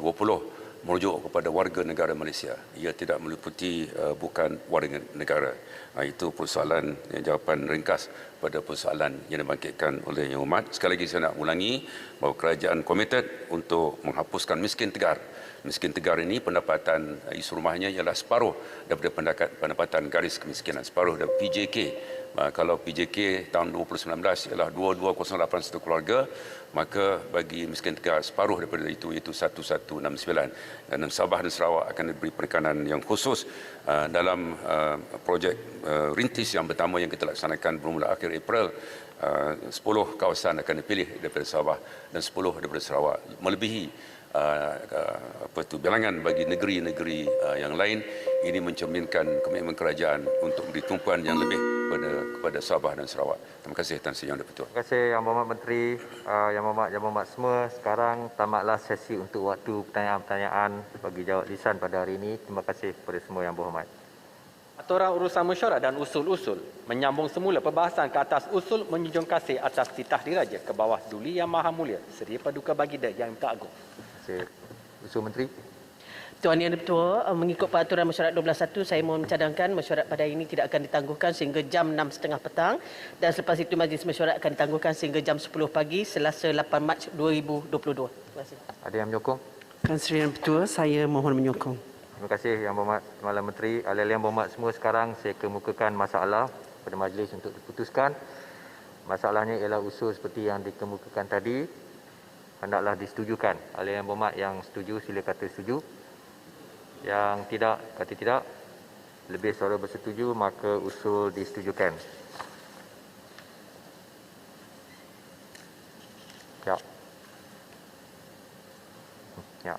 merujuk kepada warga negara Malaysia. Ia tidak meliputi bukan warga negara. Itu persoalan jawapan ringkas pada persoalan yang dibangkitkan oleh Yang Hormat. Sekali lagi saya nak ulangi bahawa kerajaan komited untuk menghapuskan miskin tegar. Miskin tegar ini pendapatan isu rumahnya ialah separuh daripada pendapatan garis kemiskinan, separuh dari PJK. Kalau PJK tahun 2019 ialah 22,081 keluarga, maka bagi miskin tegar separuh daripada itu iaitu 1169. Dan Sabah dan Sarawak akan diberi penekanan yang khusus dalam projek rintis yang pertama yang kita laksanakan bermula akhir April. 10 kawasan akan dipilih daripada Sabah dan 10 daripada Sarawak, melebihi bilangan bagi negeri-negeri yang lain. Ini mencerminkan komitmen kerajaan untuk memberi tumpuan yang lebih kepada Sabah dan Sarawak. Terima kasih Tan Sri Yang Dipertua. Terima kasih Yang Berhormat Menteri, Yang Berhormat semua. Sekarang tamatlah sesi untuk waktu pertanyaan-pertanyaan bagi jawab lisan pada hari ini. Terima kasih kepada semua Yang Berhormat. Aturan urusan mesyuarat dan usul-usul menyambung semula perbahasan ke atas usul menjunjung kasih atas titah diraja ke bawah Duli Yang Maha Mulia Seri Paduka Baginda Yang Minta Agung. Terima kasih. Usul Menteri. Tuan Yang Dipertua, mengikut peraturan mesyuarat 12.1, saya mohon mencadangkan mesyuarat pada hari ini tidak akan ditangguhkan sehingga jam 6.30 petang dan selepas itu majlis mesyuarat akan ditangguhkan sehingga jam 10 pagi Selasa 8 Mac 2022. Terima kasih. Ada yang menyokong? Tuan Sri Yang Dipertua, saya mohon menyokong. Terima kasih Yang Berhormat Timbalan Menteri. Ahli-ahli Yang Berhormat semua, sekarang saya kemukakan masalah pada majlis untuk diputuskan. Masalahnya ialah usul seperti yang dikemukakan tadi. Hendaklah disetujukan. Ahli Yang Berhormat yang setuju sila kata setuju. Yang tidak kata tidak. Lebih suara bersetuju maka usul disetujukan. Ya. Ya.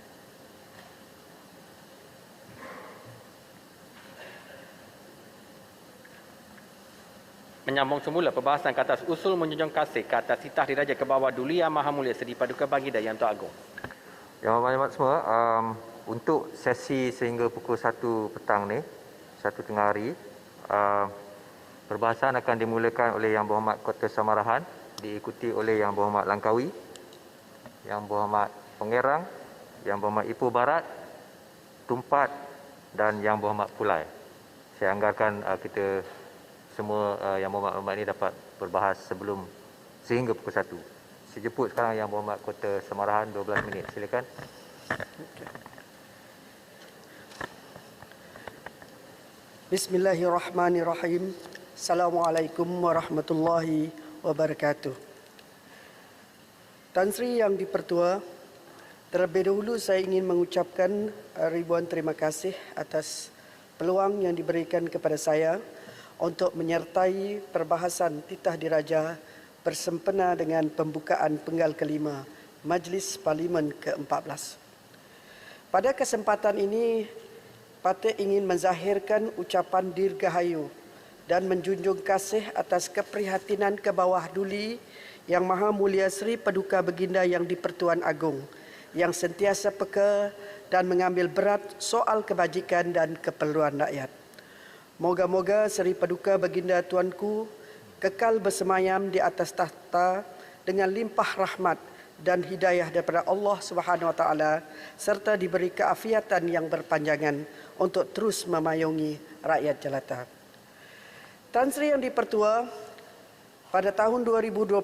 Menyambung semula perbahasan ke atas usul menjunjung kasih ke atas titah diraja ke bawah Duli Yang Maha Mulia Seri Paduka Baginda Yang Minta Agung. Yang Berhormat semua, untuk sesi sehingga pukul 1 petang ni, 1 tengah hari, perbahasan akan dimulakan oleh Yang Berhormat Kota Samarahan, diikuti oleh Yang Berhormat Langkawi, Yang Berhormat Pengerang, Yang Berhormat Ipoh Barat, Tumpat dan Yang Berhormat Pulai. Saya anggarkan kita semua Yang Berhormat ini dapat berbahas sebelum sehingga pukul 1. Saya jemput sekarang Yang Berhormat Kota Samarahan 12 minit. Silakan. Bismillahirrahmanirrahim. Assalamualaikum warahmatullahi wabarakatuh. Tan Sri Yang Dipertua, terlebih dahulu saya ingin mengucapkan ribuan terima kasih atas peluang yang diberikan kepada saya untuk menyertai perbahasan titah diraja bersempena dengan pembukaan penggal kelima Majlis Parlimen ke-14. Pada kesempatan ini, Parti ingin menzahirkan ucapan dirgahayu dan menjunjung kasih atas keprihatinan ke bawah Duli Yang Maha Mulia Seri Paduka Baginda Yang Dipertuan Agung yang sentiasa peka dan mengambil berat soal kebajikan dan keperluan rakyat. Moga-moga Seri Paduka Baginda Tuanku kekal bersemayam di atas takhta dengan limpah rahmat dan hidayah daripada Allah Subhanahu Wa Taala serta diberi keafiatan yang berpanjangan untuk terus memayungi rakyat jelata. Tan Sri Yang Dipertua, pada tahun 2021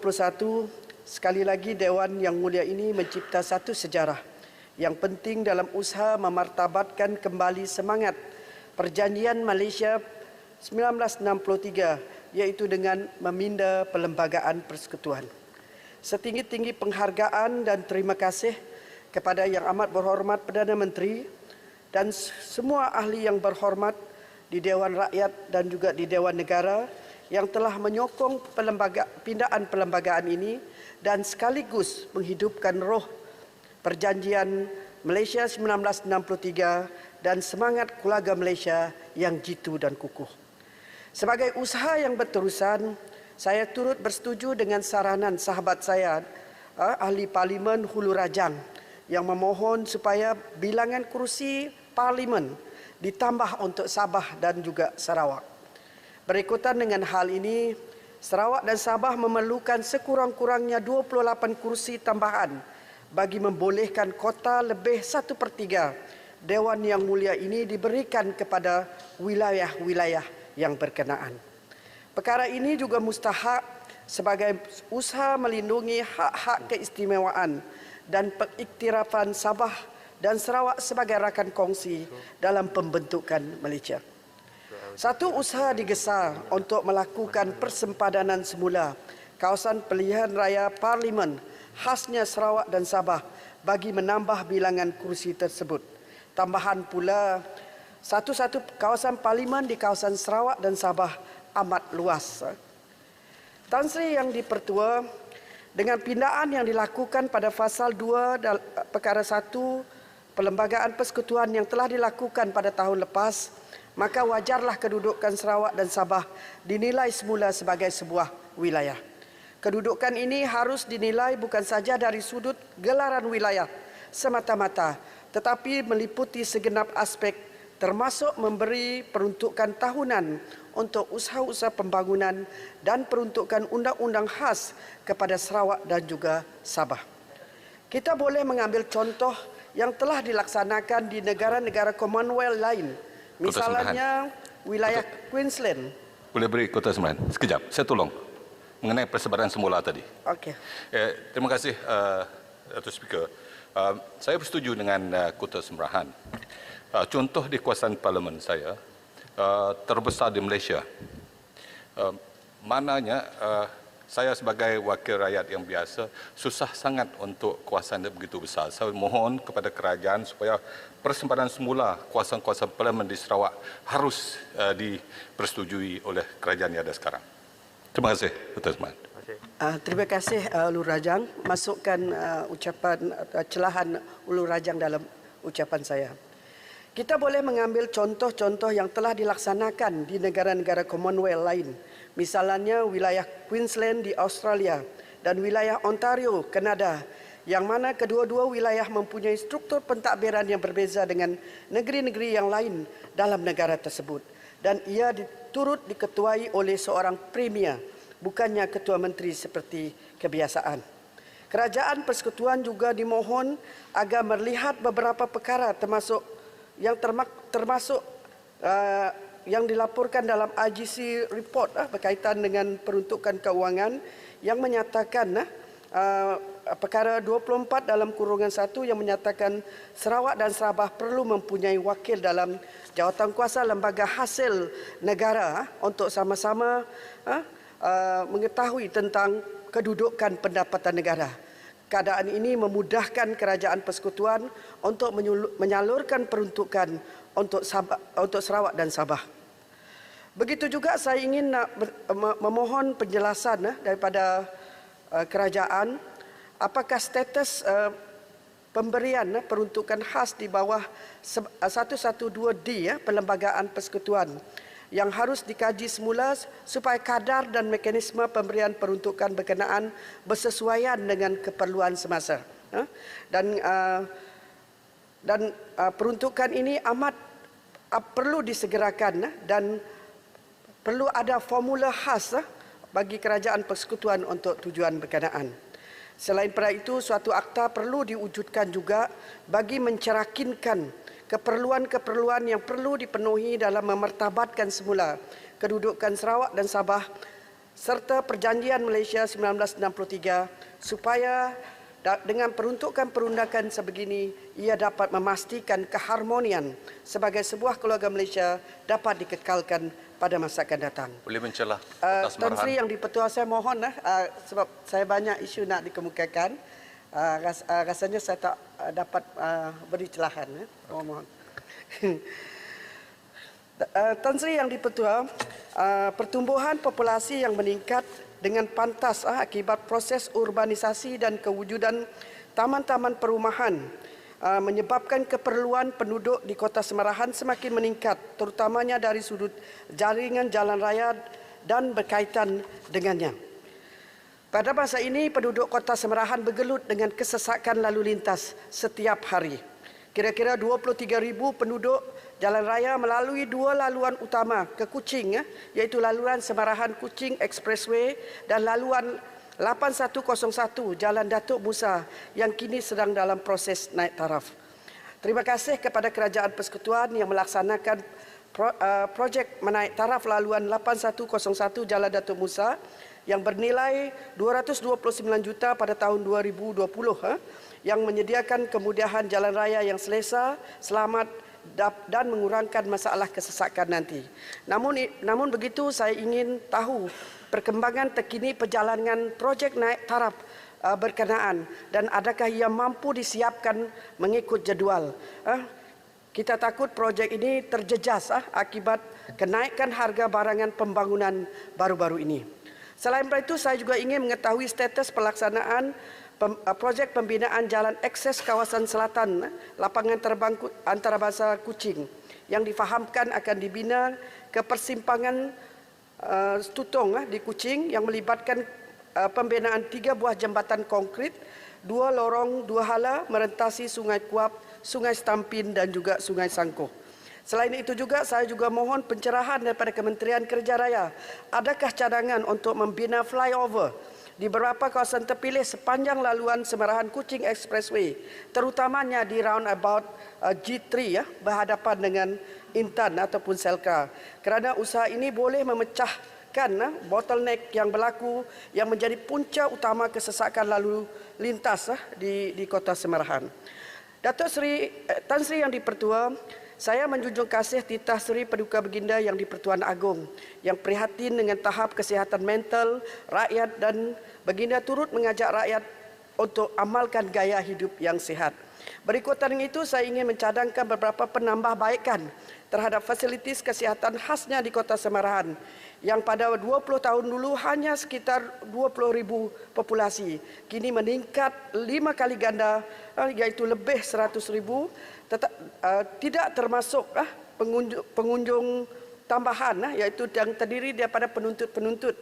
sekali lagi Dewan Yang Mulia ini mencipta satu sejarah yang penting dalam usaha memartabatkan kembali semangat Perjanjian Malaysia 1963, iaitu dengan meminda Perlembagaan Persekutuan. Setinggi-tinggi penghargaan dan terima kasih kepada Yang Amat Berhormat Perdana Menteri dan semua ahli yang berhormat di Dewan Rakyat dan juga di Dewan Negara yang telah menyokong pindaan perlembagaan ini dan sekaligus menghidupkan roh Perjanjian Malaysia 1963 dan semangat keluarga Malaysia yang jitu dan kukuh. Sebagai usaha yang berterusan, saya turut bersetuju dengan saranan sahabat saya, Ahli Parlimen Hulu Rajang, yang memohon supaya bilangan kursi Parlimen ditambah untuk Sabah dan juga Sarawak. Berikutan dengan hal ini, Sarawak dan Sabah memerlukan sekurang-kurangnya 28 kursi tambahan bagi membolehkan kota lebih 1/3 Dewan Yang Mulia ini diberikan kepada wilayah-wilayah yang berkenaan. Perkara ini juga mustahak sebagai usaha melindungi hak-hak keistimewaan dan pengiktirafan Sabah dan Sarawak sebagai rakan kongsi dalam pembentukan Malaysia. Satu usaha digesar untuk melakukan persempadanan semula kawasan pilihan raya Parlimen khasnya Sarawak dan Sabah bagi menambah bilangan kursi tersebut. Tambahan pula satu-satu kawasan Parlimen di kawasan Sarawak dan Sabah amat luas. Tan Sri Yang Dipertua, dengan pindaan yang dilakukan pada Fasal 2 Perkara 1 Perlembagaan Persekutuan yang telah dilakukan pada tahun lepas, maka wajarlah kedudukan Sarawak dan Sabah dinilai semula sebagai sebuah wilayah. Kedudukan ini harus dinilai bukan saja dari sudut gelaran wilayah semata-mata, tetapi meliputi segenap aspek termasuk memberi peruntukan tahunan untuk usaha-usaha pembangunan dan peruntukan undang-undang khas kepada Sarawak dan juga Sabah. Kita boleh mengambil contoh yang telah dilaksanakan di negara-negara Commonwealth lain. Misalnya wilayah Queensland. Boleh beri Kota Sembilan? Sekejap, saya tolong. Mengenai persebaran semula tadi. Okey. Terima kasih, Datuk Speaker. Saya bersetuju dengan Kota Semerahan. Contoh di kawasan Parlimen saya, terbesar di Malaysia. Maknanya, saya sebagai wakil rakyat yang biasa, susah sangat untuk kawasan yang begitu besar. Saya mohon kepada kerajaan supaya persebaran semula kawasan-kawasan Parlimen di Sarawak harus dipersetujui oleh kerajaan yang ada sekarang. Terima kasih, Dr. Osman. Terima kasih Ulu Rajang. Masukkan ucapan celahan Ulu Rajang dalam ucapan saya. Kita boleh mengambil contoh-contoh yang telah dilaksanakan di negara-negara Commonwealth lain. Misalnya wilayah Queensland di Australia dan wilayah Ontario, Kanada, yang mana kedua-dua wilayah mempunyai struktur pentadbiran yang berbeza dengan negeri-negeri yang lain dalam negara tersebut. Dan ia turut diketuai oleh seorang premier, bukannya ketua menteri seperti kebiasaan. Kerajaan Persekutuan juga dimohon agar melihat beberapa perkara termasuk yang dilaporkan dalam IGC report berkaitan dengan peruntukan keuangan yang menyatakan perkara 24 dalam kurungan 1 yang menyatakan Sarawak dan Sabah perlu mempunyai wakil dalam jawatankuasa lembaga hasil negara untuk sama-sama mengetahui tentang kedudukan pendapatan negara. Keadaan ini memudahkan Kerajaan Persekutuan untuk menyalurkan peruntukan untuk Sarawak dan Sabah. Begitu juga saya ingin memohon penjelasan daripada kerajaan apakah status pemberian peruntukan khas di bawah 112D Perlembagaan Persekutuan yang harus dikaji semula supaya kadar dan mekanisme pemberian peruntukan berkenaan bersesuaian dengan keperluan semasa. Dan Dan peruntukan ini amat perlu disegerakan dan perlu ada formula khas bagi kerajaan persekutuan untuk tujuan berkenaan. Selain pada itu, suatu akta perlu diwujudkan juga bagi mencerakinkan keperluan-keperluan yang perlu dipenuhi dalam memertabatkan semula kedudukan Sarawak dan Sabah serta Perjanjian Malaysia 1963 supaya dengan peruntukan perundakan sebegini ia dapat memastikan keharmonian sebagai sebuah keluarga Malaysia dapat dikekalkan pada masa akan datang. Boleh mencelah Tan Sri Yang di-Pertua, saya mohon sebab saya banyak isu nak dikemukakan. Rasanya saya tak dapat beri celahan. Mohon. Tan Sri Yang di-Pertua, pertumbuhan populasi yang meningkat dengan pantas akibat proses urbanisasi dan kewujudan taman-taman perumahan menyebabkan keperluan penduduk di Kota Semarahan semakin meningkat, terutamanya dari sudut jaringan jalan raya dan berkaitan dengannya. Pada masa ini, penduduk Kota Semarahan bergelut dengan kesesakan lalu lintas setiap hari. Kira-kira 23,000 penduduk jalan raya melalui dua laluan utama ke Kuching, iaitu laluan Semarahan Kuching Expressway dan laluan 8101 Jalan Datuk Musa yang kini sedang dalam proses naik taraf. Terima kasih kepada Kerajaan Persekutuan yang melaksanakan projek menaik taraf laluan 8101 Jalan Datuk Musa yang bernilai 229 juta pada tahun 2020 yang menyediakan kemudahan jalan raya yang selesa, selamat dan mengurangkan masalah kesesakan nanti. Namun begitu, saya ingin tahu perkembangan terkini perjalanan projek naik taraf berkenaan dan adakah ia mampu disiapkan mengikut jadual. Kita takut projek ini terjejas akibat kenaikan harga barangan pembangunan baru-baru ini. Selain itu, saya juga ingin mengetahui status pelaksanaan projek pembinaan jalan akses kawasan selatan lapangan terbang antarabangsa Kuching yang difahamkan akan dibina ke persimpangan Stutong di Kuching yang melibatkan pembinaan 3 buah jambatan konkrit, 2 lorong 2 hala merentasi Sungai Kuap, Sungai Stampin dan juga Sungai Sangkoh. Selain itu juga, saya juga mohon pencerahan daripada Kementerian Kerja Raya. Adakah cadangan untuk membina flyover di beberapa kawasan terpilih sepanjang laluan Semarahan Kuching Expressway, terutamanya di roundabout G3 berhadapan dengan Intan ataupun Selka. Kerana usaha ini boleh memecahkan bottleneck yang berlaku yang menjadi punca utama kesesakan lalu lintas di Kota Semarahan. Datuk Seri Tan Sri Yang di-Pertua, saya menjunjung kasih Titah Seri Paduka Baginda Yang di-Pertuan Agong yang prihatin dengan tahap kesihatan mental rakyat dan Baginda turut mengajak rakyat untuk amalkan gaya hidup yang sihat. Berikutan itu, saya ingin mencadangkan beberapa penambahbaikan terhadap fasilitis kesihatan khasnya di Kota Semarahan yang pada 20 tahun dulu hanya sekitar 20,000 populasi, kini meningkat 5 kali ganda, iaitu lebih 100,000, tidak termasuk pengunjung tambahan iaitu yang terdiri daripada penuntut-penuntut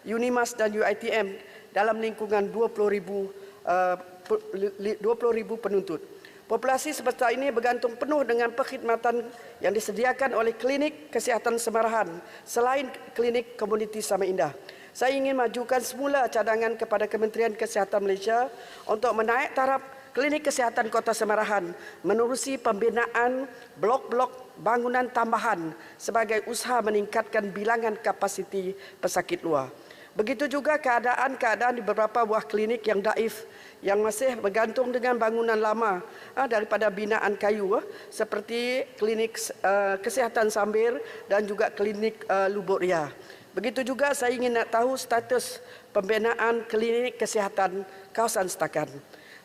UNIMAS dan UiTM dalam lingkungan 20,000 penuntut. Populasi sebesar ini bergantung penuh dengan perkhidmatan yang disediakan oleh Klinik Kesihatan Semarahan selain Klinik Komuniti Sama Indah. Saya ingin majukan semula cadangan kepada Kementerian Kesihatan Malaysia untuk menaik taraf Klinik Kesihatan Kota Semarahan menerusi pembinaan blok-blok bangunan tambahan sebagai usaha meningkatkan bilangan kapasiti pesakit luar. Begitu juga keadaan di beberapa buah klinik yang daif yang masih bergantung dengan bangunan lama daripada binaan kayu seperti Klinik Kesihatan Sambir dan juga Klinik Lubuk Ria. Begitu juga saya ingin nak tahu status pembinaan Klinik Kesihatan kawasan Setakan.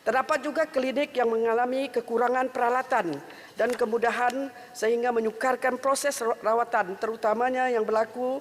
Terdapat juga klinik yang mengalami kekurangan peralatan dan kemudahan sehingga menyukarkan proses rawatan terutamanya yang berlaku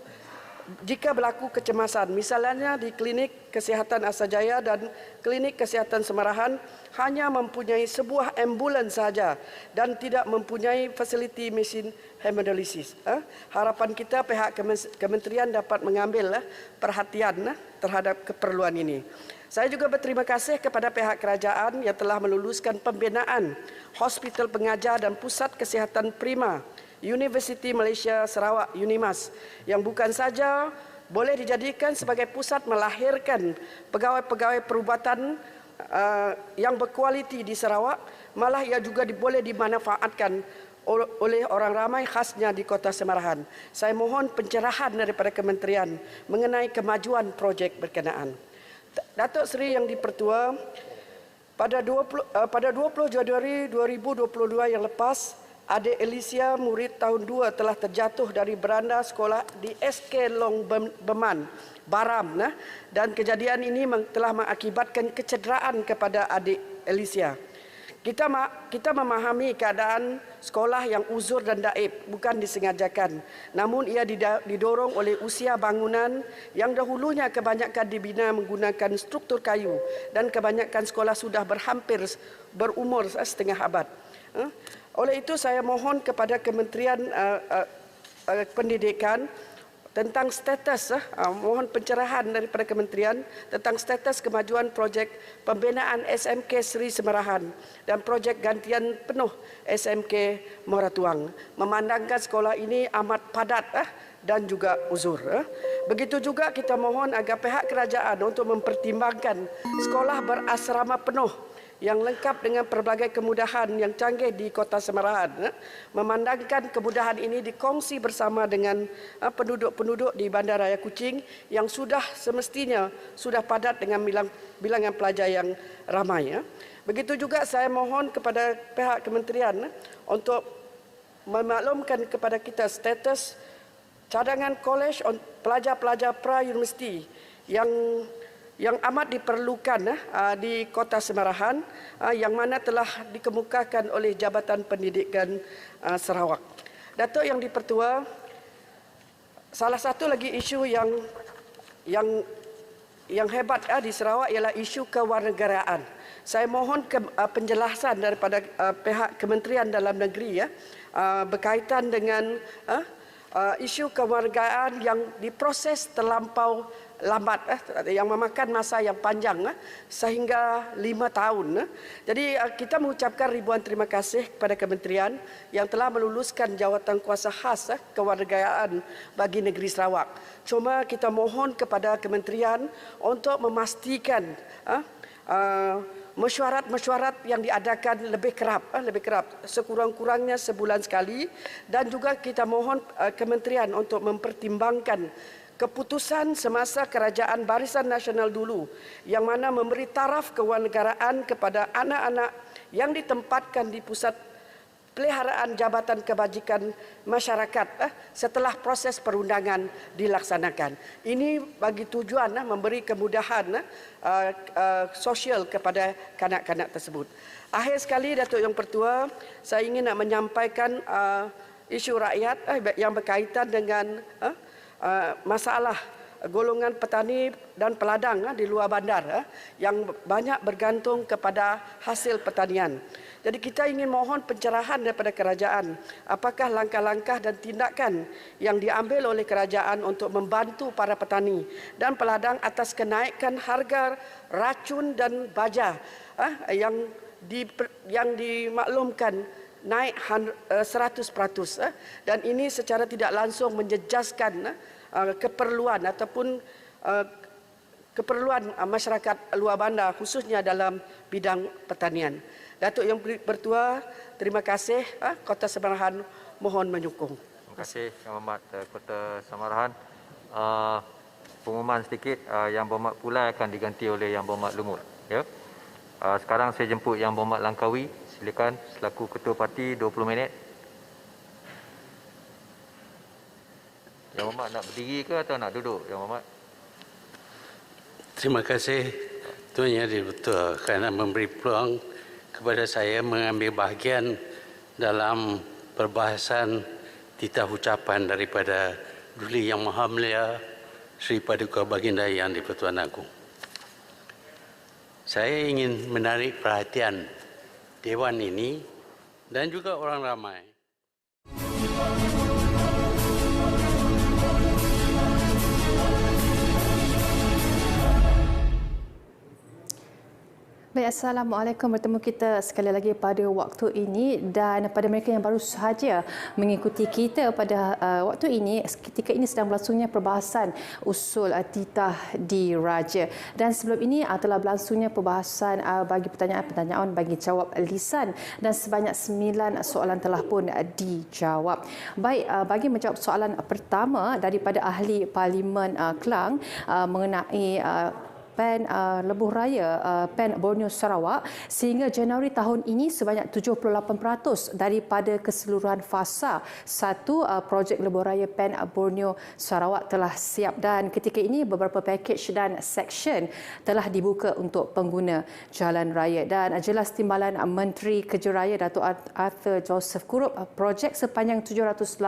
jika berlaku kecemasan. Misalnya di Klinik Kesihatan Asajaya dan Klinik Kesihatan Semarahan hanya mempunyai sebuah ambulans sahaja dan tidak mempunyai fasiliti mesin hemodialisis. Harapan kita pihak kementerian dapat mengambil perhatian terhadap keperluan ini. Saya juga berterima kasih kepada pihak kerajaan yang telah meluluskan pembinaan Hospital Pengajar dan Pusat Kesihatan Prima Universiti Malaysia Sarawak UNIMAS yang bukan saja boleh dijadikan sebagai pusat melahirkan pegawai-pegawai perubatan yang berkualiti di Sarawak, malah ia juga boleh dimanfaatkan oleh orang ramai khasnya di Kota Semarahan. Saya mohon pencerahan daripada kementerian mengenai kemajuan projek berkenaan. Datuk Seri Yang di-Pertua, pada 20 Januari 2022 yang lepas, adik Alicia murid tahun 2 telah terjatuh dari beranda sekolah di SK Long Beman, Baram, dan kejadian ini telah mengakibatkan kecederaan kepada adik Alicia. Kita memahami keadaan sekolah yang uzur dan daib, bukan disengajakan. Namun ia didorong oleh usia bangunan yang dahulunya kebanyakan dibina menggunakan struktur kayu dan kebanyakan sekolah sudah berhampir berumur setengah abad. Oleh itu saya mohon kepada Kementerian Pendidikan tentang status, mohon pencerahan daripada kementerian tentang status kemajuan projek pembinaan SMK Seri Semarahan dan projek gantian penuh SMK Moratuang. Memandangkan sekolah ini amat padat dan juga uzur. Begitu juga kita mohon agar pihak kerajaan untuk mempertimbangkan sekolah berasrama penuh yang lengkap dengan pelbagai kemudahan yang canggih di Kota Semarahan. Memandangkan kemudahan ini dikongsi bersama dengan penduduk-penduduk di Bandaraya Kuching yang sudah semestinya sudah padat dengan bilangan pelajar yang ramai. Begitu juga saya mohon kepada pihak kementerian untuk memaklumkan kepada kita status cadangan kolej pelajar-pelajar pra-universiti yang amat diperlukan di Kota Semarahan yang mana telah dikemukakan oleh Jabatan Pendidikan Sarawak. Datuk Yang di-Pertua, salah satu lagi isu yang hebat di Sarawak ialah isu kewarganegaraan. Saya mohon penjelasan daripada pihak Kementerian Dalam Negeri berkaitan dengan isu kewarganegaraan yang diproses terlampau lambat, yang memakan masa yang panjang sehingga 5 tahun. Jadi kita mengucapkan ribuan terima kasih kepada kementerian yang telah meluluskan jawatan kuasa khas kewarganegaraan bagi negeri Sarawak. Cuma kita mohon kepada kementerian untuk memastikan mesyuarat-mesyuarat yang diadakan lebih kerap sekurang-kurangnya sebulan sekali, dan juga kita mohon kementerian untuk mempertimbangkan keputusan semasa Kerajaan Barisan Nasional dulu yang mana memberi taraf kewarganegaraan kepada anak-anak yang ditempatkan di pusat peliharaan Jabatan Kebajikan Masyarakat setelah proses perundangan dilaksanakan. Ini bagi tujuan memberi kemudahan sosial kepada kanak-kanak tersebut. Akhir sekali, Datuk Yang Pertua, saya ingin nak menyampaikan isu rakyat yang berkaitan dengan masalah golongan petani dan peladang di luar bandar yang banyak bergantung kepada hasil pertanian. Jadi kita ingin mohon pencerahan daripada kerajaan, apakah langkah-langkah dan tindakan yang diambil oleh kerajaan untuk membantu para petani dan peladang atas kenaikan harga racun dan baja yang dimaklumkan naik 100%, dan ini secara tidak langsung menjejaskan keperluan ataupun keperluan masyarakat luar bandar khususnya dalam bidang pertanian. Datuk Yang Pertua, terima kasih. Kota Semarahan mohon menyokong. Terima kasih Yang Berhormat Kota Semarahan. Pengumuman sedikit, Yang Berhormat Pulai akan diganti oleh Yang Berhormat Lumut. Ya. Sekarang saya jemput Yang Berhormat Langkawi. Silakan selaku Ketua Parti 20 minit. Yang Berhormat nak berdiri ke atau nak duduk, Yang Berhormat? Terima kasih Tuan Yang di-Pertua kerana memberi peluang kepada saya mengambil bahagian dalam perbahasan titah ucapan daripada Duli Yang Maha Mulia Sri Paduka Baginda Yang di-Pertuan Agong. Saya ingin menarik perhatian Dewan ini dan juga orang ramai. Baik, Assalamualaikum. Bertemu kita sekali lagi pada waktu ini, dan pada mereka yang baru sahaja mengikuti kita pada waktu ini, ketika ini sedang berlangsungnya perbahasan usul titah diraja, dan sebelum ini telah berlangsungnya perbahasan bagi pertanyaan-pertanyaan bagi jawab lisan, dan sebanyak 9 soalan telah pun dijawab. Baik, bagi menjawab soalan pertama daripada ahli Parlimen Klang mengenai PEN Lebuh Raya PEN Borneo Sarawak, sehingga Januari tahun ini sebanyak 78% daripada keseluruhan fasa 1 projek Lebuh Raya PEN Borneo Sarawak telah siap, dan ketika ini beberapa pakej dan seksyen telah dibuka untuk pengguna jalan raya. Dan jelas timbalan Menteri Kerja Raya Datuk Arthur Joseph Kurup, projek sepanjang 786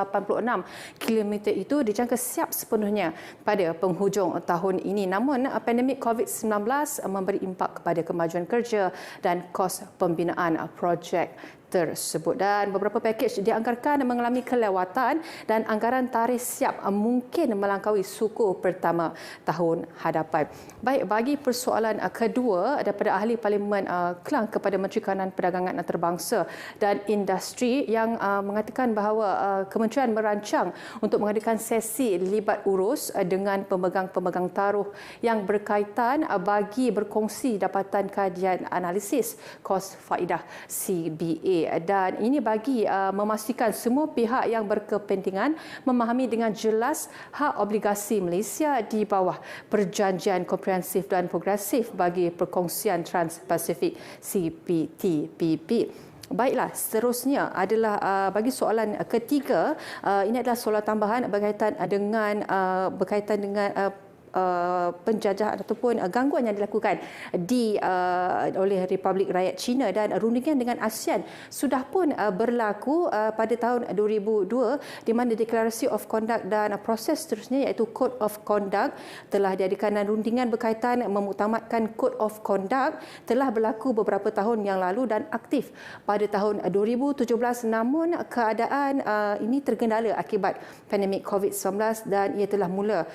km itu dijangka siap sepenuhnya pada penghujung tahun ini. Namun pandemik COVID-19 memberi impak kepada kemajuan kerja dan kos pembinaan projek tersebut, dan beberapa pakej dianggarkan mengalami kelewatan dan anggaran tarikh siap mungkin melangkaui suku pertama tahun hadapan. Baik, bagi persoalan kedua daripada ahli Parlimen Klang kepada Menteri Kanan Perdagangan Antarabangsa dan Industri yang mengatakan bahawa kementerian merancang untuk mengadakan sesi libat urus dengan pemegang-pemegang taruh yang berkaitan bagi berkongsi dapatan kajian analisis kos faedah CBA, dan ini bagi memastikan semua pihak yang berkepentingan memahami dengan jelas hak obligasi Malaysia di bawah Perjanjian Komprehensif dan Progresif bagi Perkongsian Trans-Pasifik CPTPP. Baiklah, seterusnya adalah bagi soalan ketiga, ini adalah soalan tambahan berkaitan dengan penjajahan ataupun gangguan yang dilakukan oleh Republik Rakyat China, dan rundingan dengan ASEAN sudah pun berlaku pada tahun 2002, di mana Declaration of Conduct dan proses seterusnya iaitu Code of Conduct telah diadakan, dan rundingan berkaitan memuktamadkan Code of Conduct telah berlaku beberapa tahun yang lalu dan aktif pada tahun 2017, namun keadaan ini tergendala akibat pandemik COVID-19 dan ia telah mula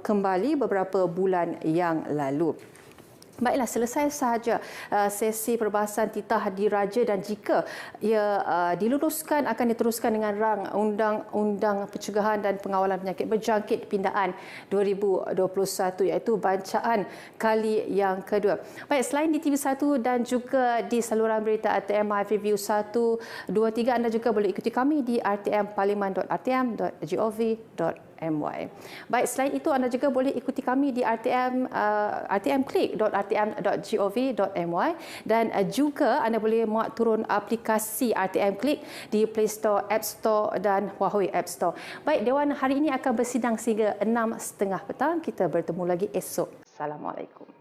kembali beberapa bulan yang lalu. Baiklah, selesai sahaja sesi perbahasan titah diraja, dan jika ia diluluskan akan diteruskan dengan rang Undang-Undang Pencegahan dan Pengawalan Penyakit Berjangkit Pindaan 2021, iaitu bancaan kali yang kedua. Baik, selain di TV1 dan juga di saluran berita RTM Live Review 1, 2, 3, anda juga boleh ikuti kami di rtmparlimen.rtm.gov.my. Baik, selain itu anda juga boleh ikuti kami di rtmclick.rtm.gov.my, dan juga anda boleh muat turun aplikasi RTM Click di Play Store, App Store dan Huawei App Store. Baik, Dewan hari ini akan bersidang sehingga 6.30 petang. Kita bertemu lagi esok. Assalamualaikum.